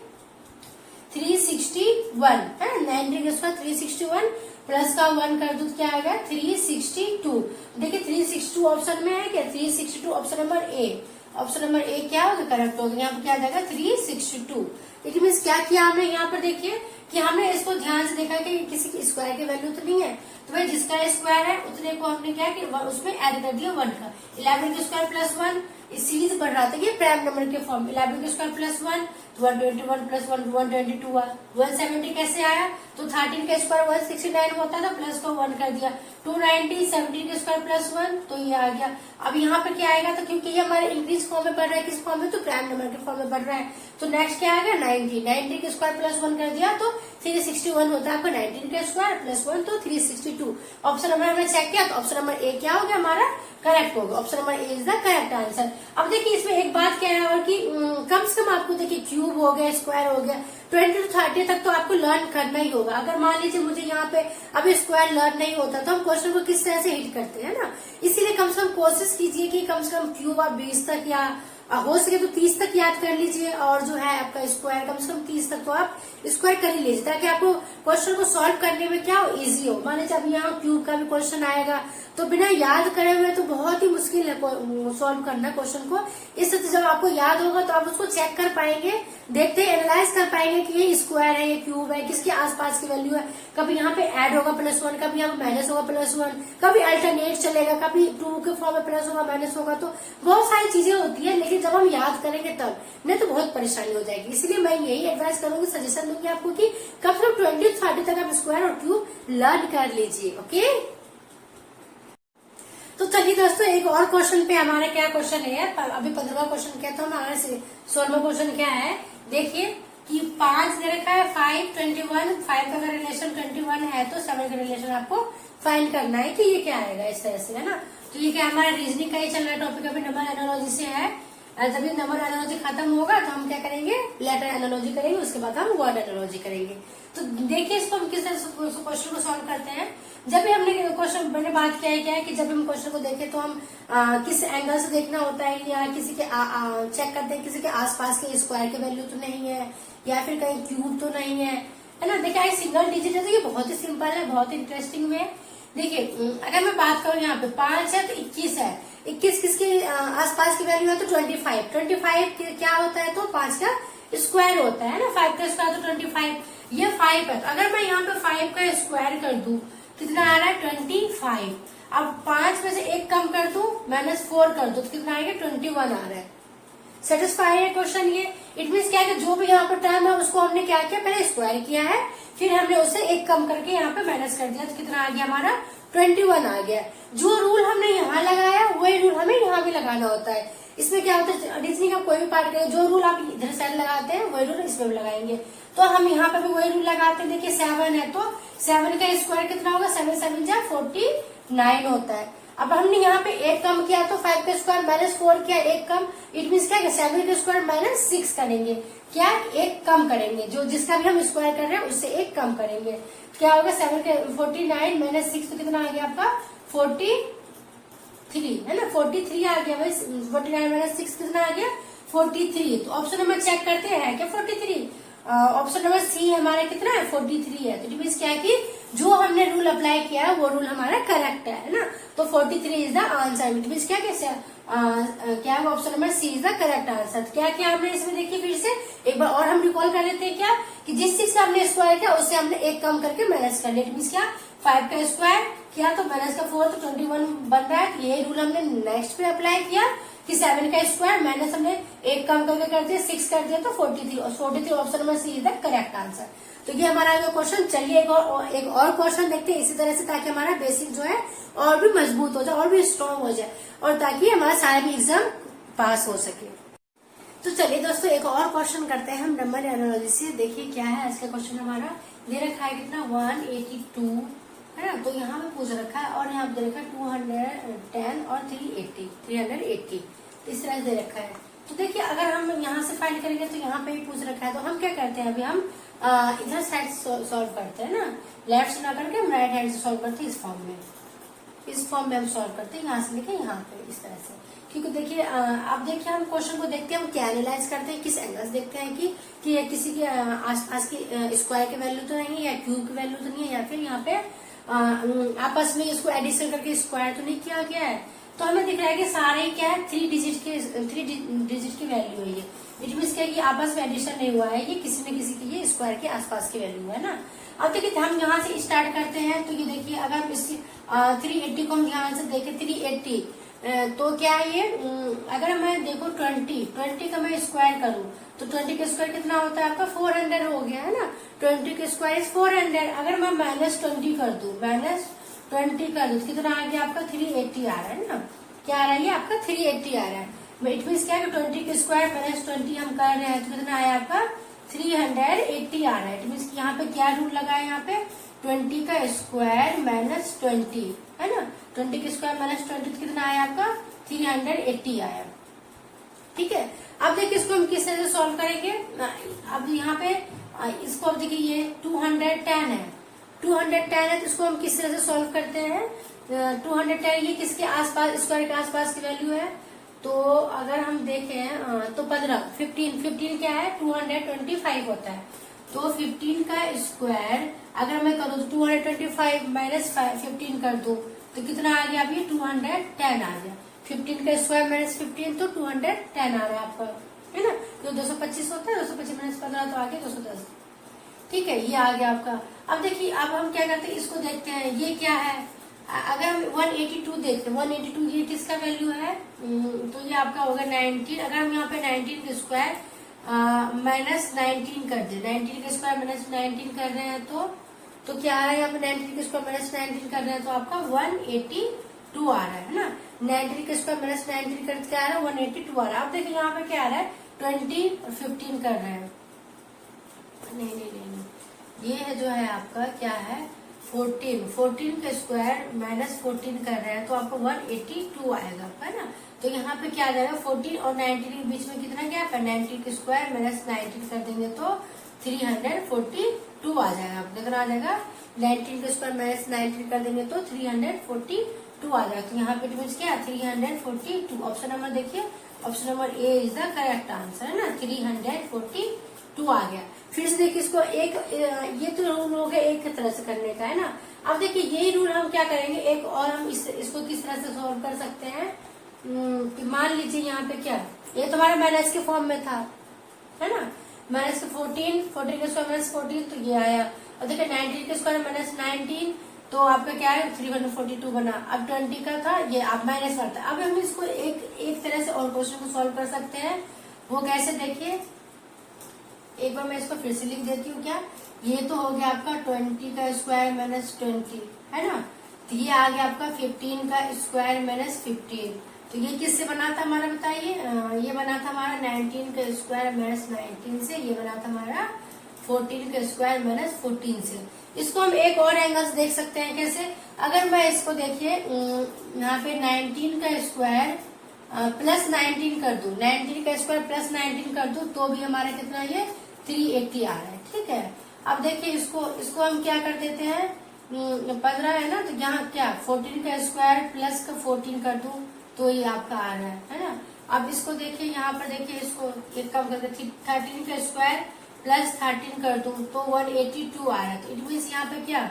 361 है। 19 का स्क्वायर 361 प्लस का 1 कर दो तो क्या आएगा 362। देखिए 362 ऑप्शन में है क्या 362 option number A. Option number A क्या होगा करेक्ट होगा यहाँ पे क्या आ जाएगा 362। इट मीन्स क्या किया हमने यहाँ पर देखिए कि हमने इसको ध्यान से देखा कि किसी की स्क्वायर की वैल्यू तो नहीं है तो भाई जिसका स्क्वायर है उतने को हमने क्या कि उसमें ऐड कर दिया 1 का 11 का स्क्वायर प्लस 1 इस सीरीज बढ़ रहा था ये प्राइम नंबर के फॉर्म 11 का स्क्वायर प्लस 1 121 प्लस 1 122 हुआ 170 कैसे आया तो 13 का स्क्वायर 169 होता था प्लस का 1 कर दिया 290 17 का स्क्वायर प्लस 1 तो ये आ गया। अब यहाँ पर क्या आएगा तो क्योंकि ये हमारे इंक्रीज फॉर्म में बढ़ रहा है किस फॉर्म में तो प्राइम नंबर के फॉर्म में बढ़ रहा है तो नेक्स्ट क्या आ गया 90 का स्क्वायर प्लस 1 कर दिया तो 361 होता है आपका 19 का स्क्वायर प्लस 1 तो 362। ऑप्शन नंबर हमने चेक किया तो ऑप्शन नंबर ए क्या हो गया हमारा करेक्ट होगा। Option number A is the correct answer. अब देखिए इसमें एक बात क्या है और कि कम से कम आपको देखिए क्यूब हो गया स्क्वायर हो गया 20 to 30 तक तो आपको लर्न करना ही होगा। अगर मान लीजिए मुझे यहाँ पे अभी स्क्वायर लर्न नहीं होता तो हम क्वेश्चन को किस तरह से हिट करते हैं ना। इसीलिए कम से कम कोशिश कीजिए कि कम से कम क्यूब आप 20 तक या हो सके तो 30 तक याद कर लीजिए और जो है आपका स्क्वायर कम से कम 30 तक तो आप स्क्वायर कर ही लीजिए ताकि आपको क्वेश्चन को सॉल्व करने में क्या हो इजी हो। मान लीजिए अब यहाँ क्यूब का भी क्वेश्चन आएगा तो बिना याद करे हुए तो बहुत ही मुश्किल है सॉल्व करना क्वेश्चन को। इससे जब आपको याद होगा तो आप उसको चेक कर पाएंगे देखते एनालाइज कर पाएंगे कि ये स्क्वायर है ये क्यूब है किसके आसपास की वैल्यू है। कभी यहाँ पे ऐड होगा +1 कभी यहाँ पे माइनस होगा +1 कभी अल्टरनेट चलेगा कभी 2 के फॉर्म में प्लस होगा माइनस होगा तो बहुत सारी चीजें होती है। लेकिन जब हम याद करेंगे तब नहीं तो बहुत परेशानी हो जाएगी। इसलिए मैं यही एडवाइस करूंगी सजेशन दूंगी आपको कि कम से कम 20 to 30 तक आप स्क्वायर और क्यूब लर्न कर लीजिए। ओके तो चलिए दोस्तों एक और क्वेश्चन पे हमारा क्या क्वेश्चन है अभी 15वां क्वेश्चन क्या था हमारा 16वां क्वेश्चन क्या है देखिए कि 5 दे रखा है 5 21 5 का रिलेशन 21 है तो 7 का रिलेशन आपको फाइंड करना है कि ये क्या आएगा इस तरह से, है ना। तो ये क्या हमारा रीजनिंग का ही चल रहा है टॉपिक अभी नंबर एनालॉजी से है। जब ये नंबर एनालॉजी खत्म होगा तो हम क्या करेंगे लेटर एनालॉजी करेंगे उसके बाद हम वर्ड एनालॉजी करेंगे। तो देखिए इसको हम किस तरह से क्वेश्चन को सॉल्व करते हैं। जब भी हमने क्वेश्चन मैंने बात किया है क्या है कि जब हम क्वेश्चन को देखें तो हम किस एंगल से देखना होता है या किसी के चेक करते हैं किसी के आसपास के स्क्वायर की वैल्यू तो नहीं है या फिर कहीं क्यूब तो नहीं है ना। देखिए सिंगल डिजिट है तो ये बहुत ही सिंपल है बहुत इंटरेस्टिंग वे। देखिए अगर मैं बात करूँ यहाँ पे 5 है तो 21 है 21 किसके आसपास की वैल्यू है तो 25 क्या होता है तो 5 का स्क्वायर होता है ना 5 का स्क्वायर तो 25 ये 5 है तो अगर मैं यहाँ पे 5 का स्क्वायर कर दूं कितना आ रहा है 25। अब 5 में से 1 कम कर दूं -4 कर दूं तो कितना आएगा 21 आ रहा है। सेटिस्फाई है क्वेश्चन ये। इट मीन्स क्या है कि जो भी यहाँ पर टर्म है उसको हमने क्या किया पहले स्क्वायर किया है फिर हमने उसे 1 कम करके यहाँ पे माइनस कर दिया तो कितना आ गया हमारा 21 आ गया। जो रूल हमने यहाँ लगाया वही रूल हमें यहाँ भी लगाना होता है। इसमें क्या होता है रीजनिंग का कोई भी पार्ट करें जो रूल आप इधर साइड लगाते हैं वही रूल इसमें भी लगाएंगे तो हम यहाँ पे भी वही रूल लगाते हैं। देखिए 7 है तो 7 का स्क्वायर कितना होगा 7 7 जा 49 होता है। अब हमने यहाँ पे 1 कम किया तो 5 का स्क्वायर -4 किया 1 कम इट मीन्स क्या 7 का स्क्वायर -6 करेंगे क्या 1 कम करेंगे जो जिसका भी हम स्क्वायर कर रहे हैं उससे 1 कम करेंगे क्या होगा 7 का 49 -6 तो कितना आ गया आपका 40 3 है ना, 43 आ गया भाई। 49 माइनस 6 कितना आ गया, 43। तो ऑप्शन नंबर चेक करते हैं क्या 43। ऑप्शन नंबर सी हमारा कितना है, 43 है। तो मीन्स क्या है कि जो हमने रूल अप्लाई किया है वो रूल हमारा करेक्ट है ना। तो 43 इज द आंसर। मीन्स क्या कैसे क्या है, option number C is the correct answer. तो क्या क्या हमने इसमें देखिए, फिर से एक बार और हम रिकॉल कर लेते हैं क्या, कि जिस चीज से हमने स्क्वायर किया उससे हमने एक कम करके माइनस कर लिया। मीन्स क्या, 5 का स्क्वायर किया तो माइनस का 4 तो 21 बन रहा है। तो ये रूल हमने नेक्स्ट पे अप्लाई किया कि 7 का स्क्वायर माइनस हमने एक कम करके कर दिया, 6 कर दिया तो 43। और 43 option number C is the correct answer. तो ये हमारा जो क्वेश्चन। चलिए एक और क्वेश्चन देखते हैं इसी तरह से, ताकि हमारा बेसिक जो है और भी मजबूत हो जाए और भी स्ट्रांग हो जाए, और ताकि हमारा सारा भी एग्जाम पास हो सके। तो चलिए दोस्तों एक और क्वेश्चन करते हैं हम नंबर एनालॉजी से। देखिए क्या है आज का क्वेश्चन हमारा। दे रखा है कितना, 182 है ना। तो यहाँ पे पूछ रखा है, और यहाँ पे दे रखा है 210 और 380 इस तरह से दे रखा है। तो देखिए अगर हम यहाँ से फाइंड करेंगे तो यहाँ पे भी पूछ रखा है। तो हम क्या करते हैं, अभी हम इधर साइड सॉल्व करते हैं ना, लेफ्ट से ना करके हम राइट हैंड से सॉल्व करते हैं। इस फॉर्म में हम सॉल्व करते हैं, यहाँ से लेके यहाँ पे इस तरह से। क्योंकि देखिए अब देखिए हम क्वेश्चन को देखते हैं, हम क्या एनालाइज करते हैं, किस एंगल से देखते हैं कि किसी के आसपास की स्क्वायर की वैल्यू तो नहीं है, या क्यूब की वैल्यू तो नहीं है, या फिर यहाँ पे आपस में इसको एडिशन करके स्क्वायर तो नहीं किया गया है। तो हमें दिख रहा है कि सारे क्या है, 3 डिजिट की वैल्यू है ये। इट मीन्स क्या है कि आपस में एडिशन नहीं हुआ है, ये किसी न किसी की ये स्क्वायर के आसपास की वैल्यू है ना। अब देखिए हम यहाँ से स्टार्ट करते हैं। तो ये देखिए अगर हम इसकी 380 को हम ध्यान से देखें, 380 तो क्या है ये, अगर मैं देखो 20 का मैं स्क्वायर करूँ तो 20 का स्क्वायर कितना होता है आपका, 400 हो गया है ना। 20 का स्क्वायर इज 400। अगर मैं -20 कर दूं, तो कितना आ गया आपका, 380 आ रहा है ना। क्या आ रहा है ये आपका, 380 आ रहा है। इट मीन्स क्या है, 20 के स्क्वायर -20 हम कर रहे हैं तो कितना आया आपका, 380 आ रहा है। इट मीन्स यहाँ पे क्या रूल लगा है, यहाँ पे 20 का स्क्वायर -20 है ना। 20 के स्क्वायर -20 कितना आया आपका, 380 आया। ठीक है, अब देखिए इसको हम किस तरह से सॉल्व करेंगे। अब यहाँ पे इसको अब देखिए ये 210 है, 210 है तो इसको हम किस तरह से सॉल्व करते हैं। 210 ये किसके आसपास, स्क्वायर के आसपास की वैल्यू है। तो अगर हम देखें तो 15 क्या है, 225 होता है। तो 15 का स्क्वायर अगर मैं करूँ तो 225 -15 कर दूं तो कितना आ गया, अभी 210 आ गया। 15 का स्क्वायर -15 तो 210 आ रहा है आपका, है ना। तो 225 होता है, 225 -15 तो आ गया 210। ठीक है, ये आ गया आपका। अब देखिए अब हम क्या करते हैं, इसको देखते हैं ये क्या है। अगर हम 182 देखते हैं, 182 ये किसका वैल्यू है, तो ये आपका होगा 19। अगर हम यहाँ पे 19 का स्क्वायर -19 कर दे, 19 का स्क्वायर -19 कर रहे हैं तो क्या आ रहा है, यहाँ पे 19 का स्क्वायर -19 कर रहे हैं तो आपका 182 आ रहा है ना। 19 का स्क्वायर -19 कर क्या आ रहा है, 182 आ रहा है। अब देखिए यहाँ पे क्या आ रहा है, 20 और 15 कर रहे हैं। नहीं, ये जो है आपका क्या है, 14 का स्क्वायर -14 कर रहे हैं तो आपको 182 आएगा, है ना। तो यहाँ पे क्या आ जाएगा, 14 और 19 के बीच में कितना गैप है, 19 का स्क्वायर -19 कर देंगे तो 342 आ जाएगा। कितना आ जाएगा, 19 का स्क्वायर -19 कर देंगे तो 342 आ जाएगा। तो यहाँ पे मीन्स क्या, 342। ऑप्शन नंबर देखिए, option number A is the correct answer है ना, 342 आ गया। फिर से देखिए इसको ये तो रूल हो गया एक तरह से करने का, है ना। अब देखिए यही रूल हम क्या करेंगे, एक और हम इसको किस तरह से सॉल्व कर सकते हैं। मान लीजिए यहाँ पे क्या, ये तुम्हारा माइनस के फॉर्म में था, है ना। माइनस के 14 के स्क्वायर -14 तो ये आया। और देखिए 19 के स्क्वायर -19 तो आपका क्या है, 342 बना। अब 20 का था, ये आप माइनस करता है। अब हम इसको एक तरह से और क्वेश्चन को सॉल्व कर सकते हैं। वो कैसे, देखिए एक बार मैं इसको फिर से लिख देती हूँ। क्या, ये तो हो गया आपका 20 का स्क्वायर -20 है ना। तो ये आ गया आपका 15 का स्क्वायर -15। तो ये किससे बना था हमारा, बताइए। ये बना था हमारा 19 का स्क्वायर -19 से। ये बना था हमारा 14 का स्क्वायर -14 से। इसको हम एक और एंगल से देख सकते हैं। कैसे, अगर मैं इसको देखिए यहाँ पे 19 का स्क्वायर +19 कर दूं, 19 का स्क्वायर +19 कर दूं तो भी हमारा कितना, ये 380 आ रहा है। ठीक है, अब देखिए इसको हम क्या कर देते हैं, 15 है ना, तो यहाँ क्या 14 का स्क्वायर प्लस का 14 कर दूं तो ये आपका आ रहा है ना। अब इसको देखिए, यहाँ पर देखिए, इसको एक कम करके 13 का स्क्वायर प्लस 13 कर दूं तो 182 आ रहा है। तो इट मीन यहाँ पे क्या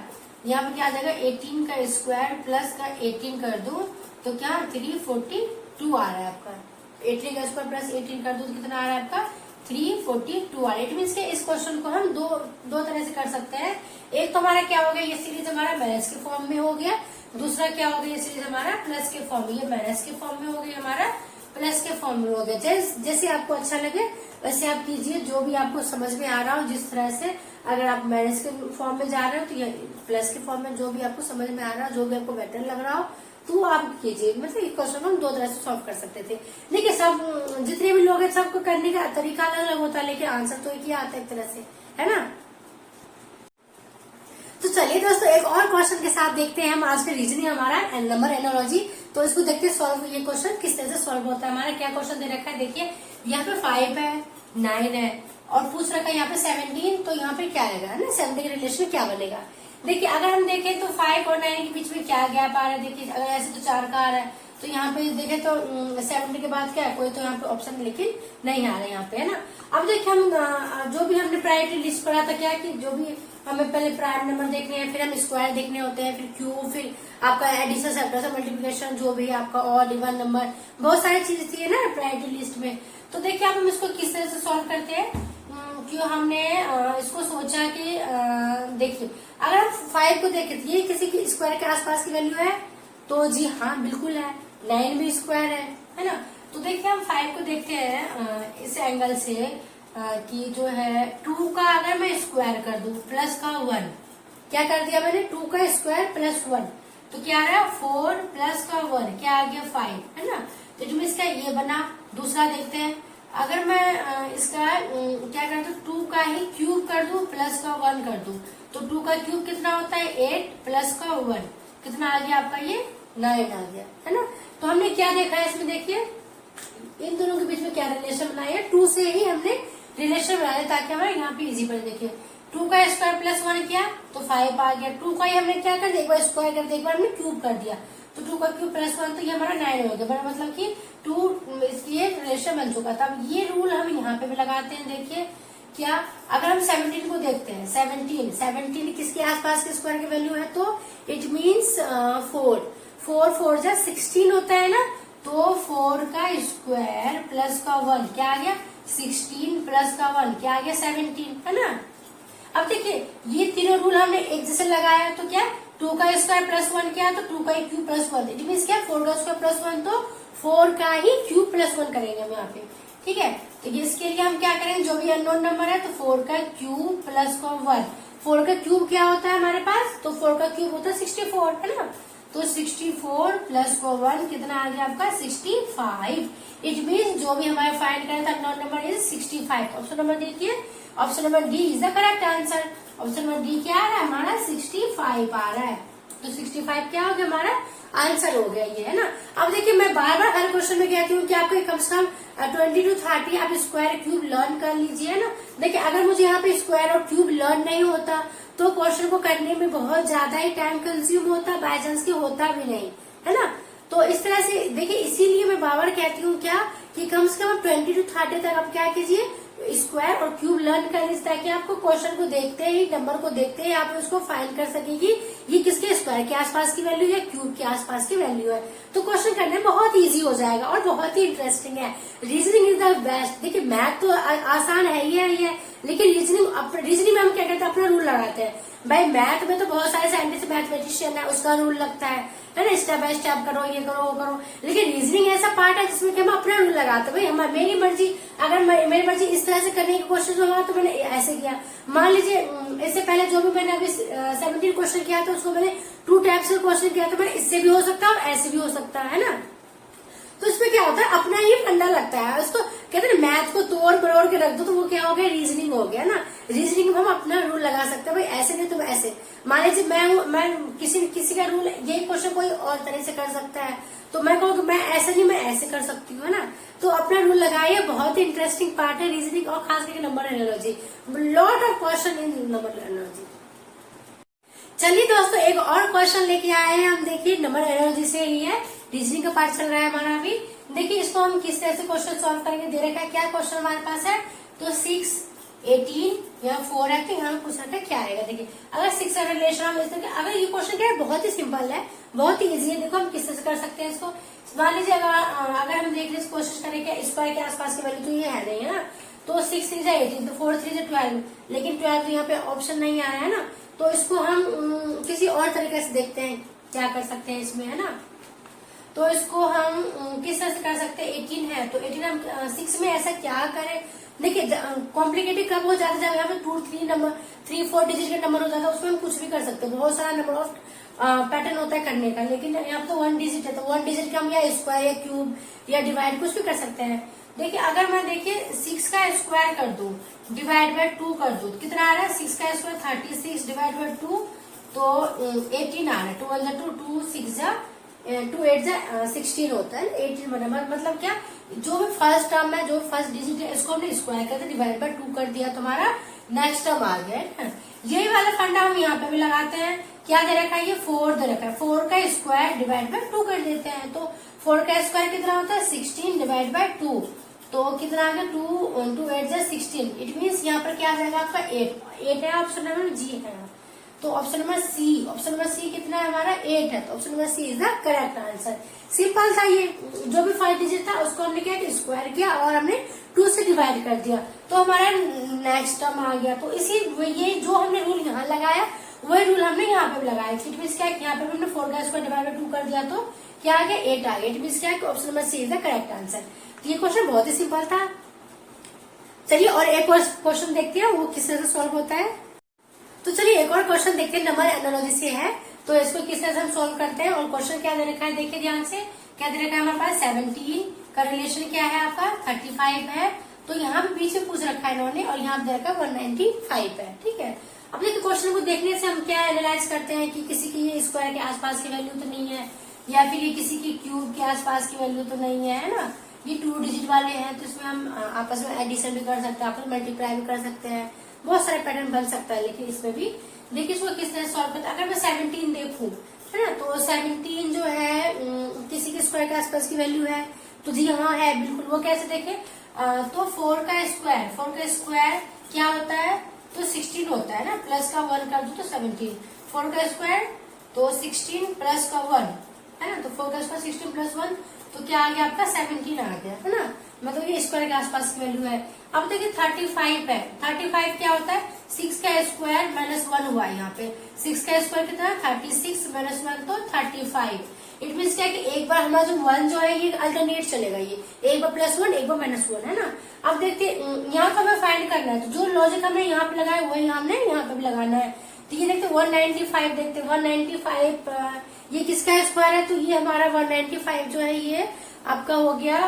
आ जाएगा, 18 का स्क्वायर प्लस का 18 कर दूं तो क्या 342 आ रहा है आपका। 18 का स्क्वायर प्लस 18 कर दूं तो कितना आ रहा है आपका 342 आ रहा है। इट मीन इस क्वेश्चन को हम दो तरह से कर सकते हैं। एक तो हमारा क्या हो गया, ये सीरीज हमारा माइनस के फॉर्म में हो गया। दूसरा क्या हो गया, ये सीरीज हमारा प्लस के फॉर्म में, ये माइनस के फॉर्म में हो गया, हमारा प्लस के फॉर्म में हो गया। जैसे आपको अच्छा लगे वैसे आप कीजिए, जो भी आपको समझ में आ रहा हो जिस तरह से। अगर आप माइनस के फॉर्म में जा रहे हो तो ये प्लस के फॉर्म में, जो भी आपको समझ में आ रहा हो, जो भी आपको बेटर लग रहा हो तो आप कीजिए। मतलब ये क्वेश्चन हम दो तरह से सॉल्व कर सकते थे। देखिए सब जितने भी लोग हैं सबको करने का तरीका अलग अलग होता है, लेकिन आंसर तो एक ही आता है एक तरह से, है ना। तो चलिए दोस्तों एक और क्वेश्चन के साथ देखते हैं हम आज का रीजनिंग हमारा नंबर एनोलॉजी। तो इसको देखते हैं सॉल्व, ये क्वेश्चन किस तरह से सॉल्व होता है। हमारा क्या क्वेश्चन दे रखा है, देखिए यहाँ पे 5 है, 9 है और पूछ रखा है यहाँ पे 17। तो यहाँ पे क्या आएगा ना, 17 के रिलेशन क्या बनेगा। देखिए अगर हम देखें तो 5 और 9 के बीच में क्या गैप आ रहा है। देखिए अगर ऐसे तो 4 का आ रहा है, तो यहाँ पे देखें तो 70 के बाद क्या है, कोई तो यहाँ पे ऑप्शन लेकिन नहीं आ रहा है यहाँ पे, है ना। अब देखिए हम जो भी हमने प्रायोरिटी लिस्ट पढ़ा था क्या, कि जो भी हमें पहले प्राइम नंबर देखने हैं, फिर हम स्क्वायर देखने होते हैं, फिर क्यूब, फिर आपका एडिशन, सब्ट्रैक्शन, मल्टीप्लिकेशन, जो भी आपका ऑड इवन नंबर, बहुत सारी चीजें थी ना प्रायोरिटी लिस्ट में। तो देखिए अब हम इसको किस तरह से सॉल्व करते हैं। क्यों हमने इसको सोचा कि देखिए अगर हम 5 को देखें तो ये किसी की स्क्वायर के आसपास की वैल्यू है, तो जी हाँ बिल्कुल है। 9 भी स्क्वायर है ना। तो देखिए हम 5 को देखते हैं इस एंगल से कि जो है 2 का अगर मैं स्क्वायर कर दूं प्लस का 1, क्या कर दिया मैंने, 2 का स्क्वायर प्लस 1, तो क्या आ रहा है 4 प्लस का 1 क्या आ गया 5, है ना। तो जो इसका ये बना। दूसरा देखते हैं, अगर मैं इसका क्या कर दूं, 2 का ही क्यूब कर दूं प्लस का 1 कर दूं, तो 2 का क्यूब कितना होता है 8 प्लस का 1 कितना आ गया आपका ये 9 आ गया, है ना। तो हमने क्या देखा है इसमें, देखिए इन दोनों के बीच में क्या रिलेशन बनाया है, 2 से ही हमने रिलेशन बनाया ताकि हमारे यहाँ पे इजी पड़े। देखिए 2 का स्क्वायर प्लस 1 किया तो 5 आ गया। 2 का ही हमने क्या कर दिया, एक बार स्क्वायर कर दिया, एक बार हमने क्यूब कर दिया, तो 2 का क्यूब प्लस 1 तो ये हमारा 9 हो गया। बड़ा मतलब कि 2 इसकी एक रिलेशन बन चुका था। अब ये रूल हम यहाँ पे भी लगाते हैं। देखिए क्या, अगर हम 17 को देखते हैं, 17 किसके आसपास के स्क्वायर की वैल्यू है, तो इट मीन्स 4 जा 16 होता है ना। तो 4 का स्क्वायर प्लस का 1 क्या आ गया 16 प्लस का 1 क्या आ गया 17, है ना। अब देखिए ये तीनों रूल हमने एक जैसे लगाया, तो क्या 2 का स्क्वायर प्लस 1 क्या, तो 2 का क्यूब प्लस 1, इट मीन क्या 4 का स्क्वायर प्लस 1, तो 4 का ही क्यूब प्लस 1 करेंगे हम यहाँ पे, ठीक है। तो इसके लिए हम क्या करेंगे, जो भी अननोन नंबर है तो 4 का क्यूब प्लस का 1, 4 का क्यूब क्या होता है हमारे पास, तो 4 का क्यूब होता है 64, है ना। तो 64 प्लस को 1 कितना आ गया आपका 65। इट मीन जो भी हमारे फाइंड करें था non number is 65। Option number देखिए, option number D is the correct answer. Option number D क्या आ रहा है हमारा 65 आ रहा है। तो 65 क्या हो गया हमारा आंसर हो गया ये, है ना। अब देखिए मैं बार बार हर क्वेश्चन में कहती हूँ कि आपको कम से कम 20 to 30 आप स्क्वायर क्यूब लर्न कर लीजिए, है ना। देखिए अगर मुझे यहाँ पे स्क्वायर और क्यूब लर्न नहीं होता तो क्वेश्चन को करने में बहुत ज्यादा ही टाइम कंज्यूम होता, बाय चांस की होता भी नहीं, है ना। तो इस तरह से देखिए, इसीलिए मैं बार बार कहती हूँ क्या कि कम से कम 20 to 30 तक आप क्या कीजिए स्क्वायर और क्यूब लर्न कर लीजिए, ताकि आपको क्वेश्चन को देखते ही, नंबर को देखते ही आप उसको फाइंड कर सकेगी ये किसके स्क्वायर के आसपास की वैल्यू है, क्यूब के आसपास की वैल्यू है। तो क्वेश्चन करने में बहुत इजी हो जाएगा और बहुत ही इंटरेस्टिंग है। Reasoning is the best. देखिए मैथ तो आसान है ही है, लेकिन रीजनिंग में हम क्या करते हैं अपना रूल लगाते हैं। भाई मैथ में तो बहुत सारे साइंटिस्ट मैथमेटिशियन है, उसका रूल लगता है ना, स्टेप बाय स्टेप करो, ये करो वो करो। लेकिन रीजनिंग ऐसा पार्ट है जिसमें कि हम अपना रूल लगाते हैं। भाई हमारी मेरी मर्जी, अगर मेरी मर्जी इस तरह से करने की कोशिश होगा तो मैंने ऐसे किया। मान लीजिए इससे पहले जो भी मैंने अभी 17 क्वेश्चन किया था उसको मैंने 2 टाइप्स का क्वेश्चन किया था। मैंने इससे भी हो सकता है और ऐसे भी हो सकता है ना। तो इसमें क्या होता है अपना ही फंडा लगता है। उसको कहते हैं मैथ को तोड़ मरोड़ के रख दो तो वो क्या हो गया रीजनिंग हो गया ना। रीजनिंग में हम अपना रूल लगा सकते हैं, भाई ऐसे नहीं तो ऐसे। मान लीजिए मैं किसी का रूल ये क्वेश्चन कोई और तरह से कर सकता है, तो मैं कहूँ मैं ऐसे नहीं मैं ऐसे कर सकती हूँ ना। तो अपना रूल लगाइए, बहुत ही इंटरेस्टिंग पार्ट है रीजनिंग और खास करके number analogy. Lot of question in number analogy. चलिए दोस्तों, एक और क्वेश्चन लेके आए हैं हम। देखिए नंबर एनर्जी से ही है, रीजनिंग का पार्ट चल रहा है हमारा अभी। देखिए इसको हम किस तरह से क्वेश्चन सॉल्व करेंगे, दे रखा है क्या क्वेश्चन हमारे पास है। तो 6, 18 या 4 है, तो यहाँ पूछ रखा है क्या आएगा। देखिए अगर 6 का रिलेशन हम इस तरह, अगर ये क्वेश्चन क्या है, बहुत ही सिंपल है, बहुत ही इजी है। देखो हम किस तरह से कर सकते हैं इसको। मान लीजिए अगर हम देख लीजिए कोशिश करें कि स्क्वायर के आसपास की वैल्यू तो ये है नहीं है ना, तो 6 3 18, तो 4 3 12, लेकिन 12 तो यहाँ पे ऑप्शन नहीं आ रहा है ना, तो इसको हम किसी और तरीके से देखते हैं क्या कर सकते हैं इसमें, है ना। तो इसको हम किस तरह से कर सकते हैं। 18 है तो 18 हम 6 में ऐसा क्या करें। देखिए कॉम्प्लिकेटेड कब हो जाता है, जब यहाँ पे 2 3 नंबर 3 4 डिजिट का नंबर हो जाता है, उसमें हम कुछ भी कर सकते हैं। बहुत सारा नंबर ऑफ पैटर्न होता है करने का, लेकिन यहाँ पे तो 1 डिजिट है, तो 1 डिजिट का हम या स्क्वायर या क्यूब या डिवाइड कुछ भी कर सकते हैं। देखिए अगर मैं 6 का स्क्वायर कर दूं डिवाइड बाय 2 कर दूं, कितना आ रहा है। 6 का स्क्वायर 36 डिवाइड बाय 2 तो 18 आ रहा है। 2 1 2 2 6 2 8 16 होता है। 18 बराबर मतलब क्या, जो भी फर्स्ट टर्म है, जो फर्स्ट डिजिट है, इसको हमने स्क्वायर करके डिवाइड बाय 2 कर दिया, तो हमारा नेक्स्ट टर्म आ गया है। यही वाला फंडा हम यहाँ पे भी लगाते हैं। क्या दे रखा है, ये 4 दे रखा है, 4 का स्क्वायर डिवाइड बाय 2 कर देते हैं। तो 4 का स्क्वायर कितना होता है, 16 डिवाइड बाय 2, तो कितना आ गया 2 8 16। इट मीन्स यहाँ पर क्या आ जाएगा आपका 8 है। ऑप्शन नंबर जी है, तो ऑप्शन नंबर सी कितना है हमारा 8 है, तो option number C is the correct answer. Simple था ये, जो भी 5 डिजिट था उसको हमने क्या स्क्वायर किया और हमने 2 से डिवाइड कर दिया, तो हमारा नेक्स्ट टर्म आ गया। तो इसी ये जो हमने रूल यहाँ लगाया वही रूल हमने यहाँ पे भी लगाया। इट मीन्स क्या, यहाँ पे भी हमने 4 का स्क्वायर डिवाइड बाय 2 कर दिया, तो क्या आ गया 8 आ गया। इट मीन्स क्या है, option number C is the correct answer. तो ये क्वेश्चन बहुत ही सिंपल था। चलिए और एक और क्वेश्चन देखते हैं वो किस तरह से सॉल्व होता है। तो चलिए एक और क्वेश्चन देखते हैं, नंबर एनालॉजी से है, तो इसको किस तरह से हम सॉल्व करते हैं। और क्वेश्चन क्या दे रखा है, देखिए ध्यान से, क्या दे रखा है हमारे पास 17 का रिलेशन क्या है आपका 35 है, तो यहाँ पे बीच में पूछ रखा है इन्होंने, और यहाँ पे दे रखा है 195 है। ठीक है, अब देखिए क्वेश्चन को देखने से हम क्या एनालाइज करते हैं कि किसी की ये स्क्वायर के आसपास की वैल्यू तो नहीं है, या फिर ये किसी की क्यूब के आसपास की वैल्यू तो नहीं है ना। ये 2 डिजिट वाले हैं, तो इसमें हम आपस में एडिशन भी कर सकते हैं, आपस में मल्टीप्लाई भी कर सकते हैं, बहुत सारे पैटर्न बन सकता है। लेकिन इसमें भी देखिए इसको किस तरह सॉल्व करते हैं। अगर मैं 17 देखूं, है ना, तो 17 जो है किसी के स्क्वायर के आसपास की वैल्यू है, तो जी हाँ है बिल्कुल। वो कैसे देखें, तो 4 का स्क्वायर क्या होता है, तो 16 होता है ना, प्लस का 1 कर दो तो 17। 4 का स्क्वायर तो 16 प्लस का 1 है ना, तो 4 का स्क्वायर 16 प्लस 1, तो क्या आ गया आपका 17 आ गया, है ना, मतलब ये स्क्वायर के आसपास की वैल्यू है। अब देखिए 35 है, 35 क्या होता है, 6 का स्क्वायर माइनस 1 हुआ है यहाँ पे। 6 का स्क्वायर कितना है 36 माइनस 1 तो 35। इट मीन्स क्या कि एक बार हमारा जो 1 जो है ये अल्टरनेट चलेगा, ये एक बार +1 एक बार -1 है ना। अब देखते यहाँ पर हमें फाइंड करना है, तो जो लॉजिक हमने यहाँ पे लगाया वही हमने यहाँ पे भी लगाना है। तो ये देखते 195 देखते 195 ये किसका स्क्वायर है, तो ये हमारा 195 जो है ये आपका हो गया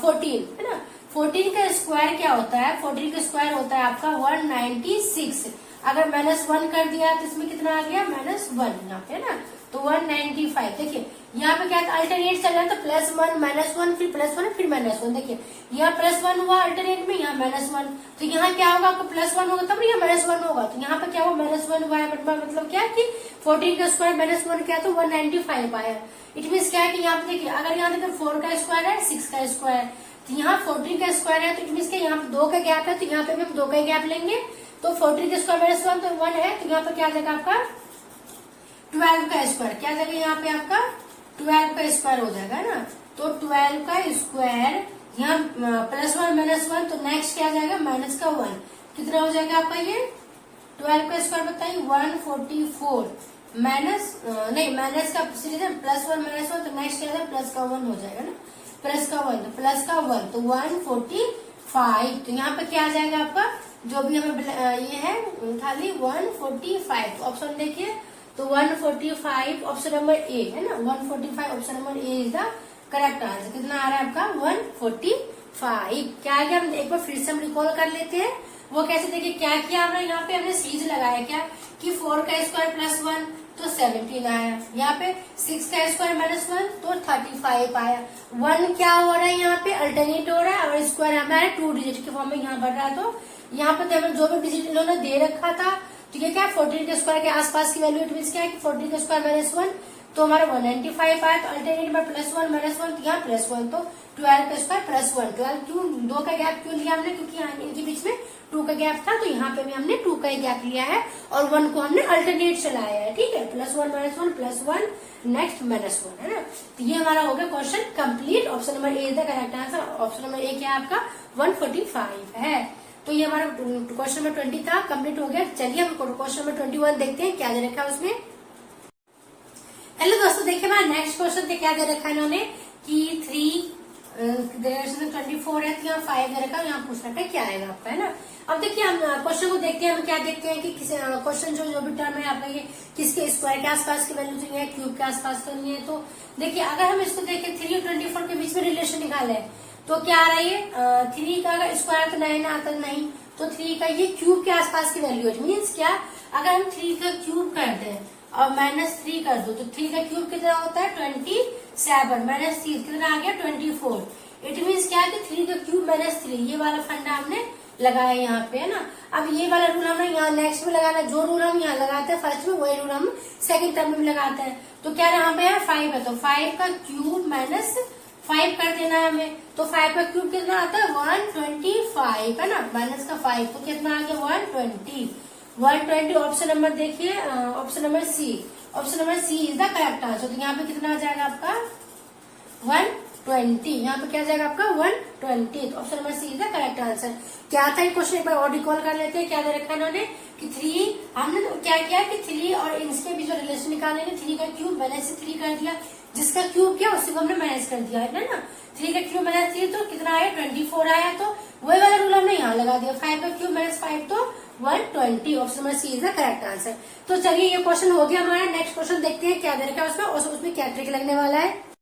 14 है ना। 14 का स्क्वायर क्या होता है, 14 का स्क्वायर होता है आपका 196। अगर -1 कर दिया तो इसमें कितना आ गया -1 यहाँ पे, है ना, तो 195। देखिए यहाँ पे क्या था, अल्टरनेट चल रहा है, तो +1 -1 फिर +1 फिर -1। देखिए यहाँ +1 हुआ अल्टरनेट में, यहाँ -1, तो यहाँ क्या होगा आपका +1 होगा तब यहाँ -1 होगा, तो यहाँ पे क्या हुआ -1 हुआ है, मतलब क्या कि 14 का स्क्वायर -1 क्या, तो 195 आया। इट मीन्स क्या है कि यहाँ पे देखिए, अगर यहाँ देखिए 4 का स्क्वायर है 6 का स्क्वायर, तो यहाँ 14 का स्क्वायर है, तो इट मीन्स यहाँ पे 2 का गैप है, तो यहाँ पे भी हम 2 का गैप लेंगे, तो 14 का स्क्वायर -1 तो 1 है, तो यहाँ पे क्या आ जाएगा आपका 12 का स्क्वायर, क्या आ जाएगा यहाँ पे आपका 12 का स्क्वायर हो जाएगा ना। तो 12 का स्क्वायर यहाँ +1 -1, तो नेक्स्ट क्या आ जाएगा माइनस का 1, कितना हो जाएगा आपका ये 12 का स्क्वायर बताइए 144 माइनस का +1 -1, तो नेक्स्ट क्या है प्लस का 1 हो जाएगा ना, प्लस का 1 तो 145। तो यहाँ पे क्या आ जाएगा आपका, जो भी हमें ये है खाली 145, तो ऑप्शन देखिए, तो 145 ऑप्शन नंबर ए है ना, 145 option number A is the correct answer. कितना आ रहा है आपका 145। क्या आ गया, हम एक बार फिर से हम रिकॉल कर लेते हैं। वो कैसे, देखिए क्या किया हमने, यहाँ पे हमने सीरीज लगाया क्या कि 4 का स्क्वायर +1 तो 17 आया, यहाँ पे 6 का स्क्वायर -1 तो 35 आया। 1 क्या हो रहा है यहाँ पे अल्टरनेट हो रहा है, और स्क्वायर हमारे 2 डिजिट के फॉर्म में यहाँ बढ़ रहा है, तो यहाँ पे जो भी डिजिट इन्होंने दे रखा था तो ये क्या है 14 के स्क्वायर के आसपास की वैल्यू, इट मीन क्या है कि 14 के स्क्वायर माइनस 1 तो हमारा 195 आया। तो अल्टरनेट में +1 -1 तो यहाँ +1 तो 12 का स्क्वायर +1। 12 क्यों 2 का गैप क्यों लिया हमने, क्योंकि यहाँ इनके बीच में 2 का गैप था, तो यहाँ पे भी हमने 2 का ही गैप लिया है और 1 को हमने अल्टरनेट चलाया है, ठीक है। +1 -1 +1 नेक्स्ट -1 है ना। तो ये हमारा हो गया question complete. Option number A is the correct answer. Option number A क्या है आपका 145 है। तो ये हमारा क्वेश्चन नंबर 20 था, कंप्लीट हो गया। चलिए हम क्वेश्चन नंबर 21 देखते हैं क्या दे रखा है उसमें। हेलो दोस्तों, देखिए हमारा नेक्स्ट क्वेश्चन क्या दे रखा है इन्होंने कि 3/24 है, तो यहाँ 5 दे रखा है, यहाँ पूछ रखा है क्या आएगा आपका, है ना। अब देखिए हम क्वेश्चन को देखते हैं, हम क्या देखते हैं कि क्वेश्चन जो भी टर्म है आपका ये किसके स्क्वायर के आसपास की वैल्यू चाहिए, क्यूब के आसपास तो नहीं है। तो देखिए अगर हम इसको देखें 3 और 24 के बीच में रिलेशन निकाले तो क्या आ रहा है, 3 का अगर स्क्वायर तो 9 आता नहीं, तो 3 का ये क्यूब के आसपास की वैल्यू है। मीन्स क्या, अगर हम 3 का क्यूब कर दें और -3 कर दो तो 3 का क्यूब कितना होता है 27, -3 कितना आ गया 24। इट मीन्स क्या है कि 3 का क्यूब -3, ये वाला फंडा हमने लगाया यहाँ पे, है ना। अब ये वाला रूल हमने यहाँ नेक्स्ट में लगाना, जो रूल हम यहाँ लगाते हैं फर्स्ट में वही रूल हम सेकंड टर्म में लगाते हैं। तो क्या यहाँ पे है 5 है, तो 5 का क्यूब -5 कर देना है हमें। तो 5 का क्यूब कितना आता है 125, है ना, माइनस का 5 तो कितना आ गया 120। ऑप्शन नंबर देखिए, option number C. Option number C is the correct answer. तो यहाँ पे कितना आ जाएगा आपका 120, यहाँ पे क्या आ जाएगा आपका 120। तो option number C is the correct answer. क्या था ये क्वेश्चन, एक बार और रिकॉल कर लेते हैं। क्या दे रखा है इन्होंने कि 3, हमने तो क्या किया कि 3 और इसके बीच में रिलेशन निकालने के 3 का क्यूब -3 कर दिया, जिसका क्यूब किया उसी को हमने माइनस कर दिया, है ना। 3 का क्यूब -3 तो कितना आया 24 आया, तो वही वाला रूल हमने यहाँ लगा दिया। 5 का क्यूब -5 तो 120। Option number C is the correct answer. तो चलिए ये क्वेश्चन हो गया हमारा। नेक्स्ट क्वेश्चन देखते हैं क्या दे रखा है उसमें और उसमें क्या ट्रिक लगने वाला है।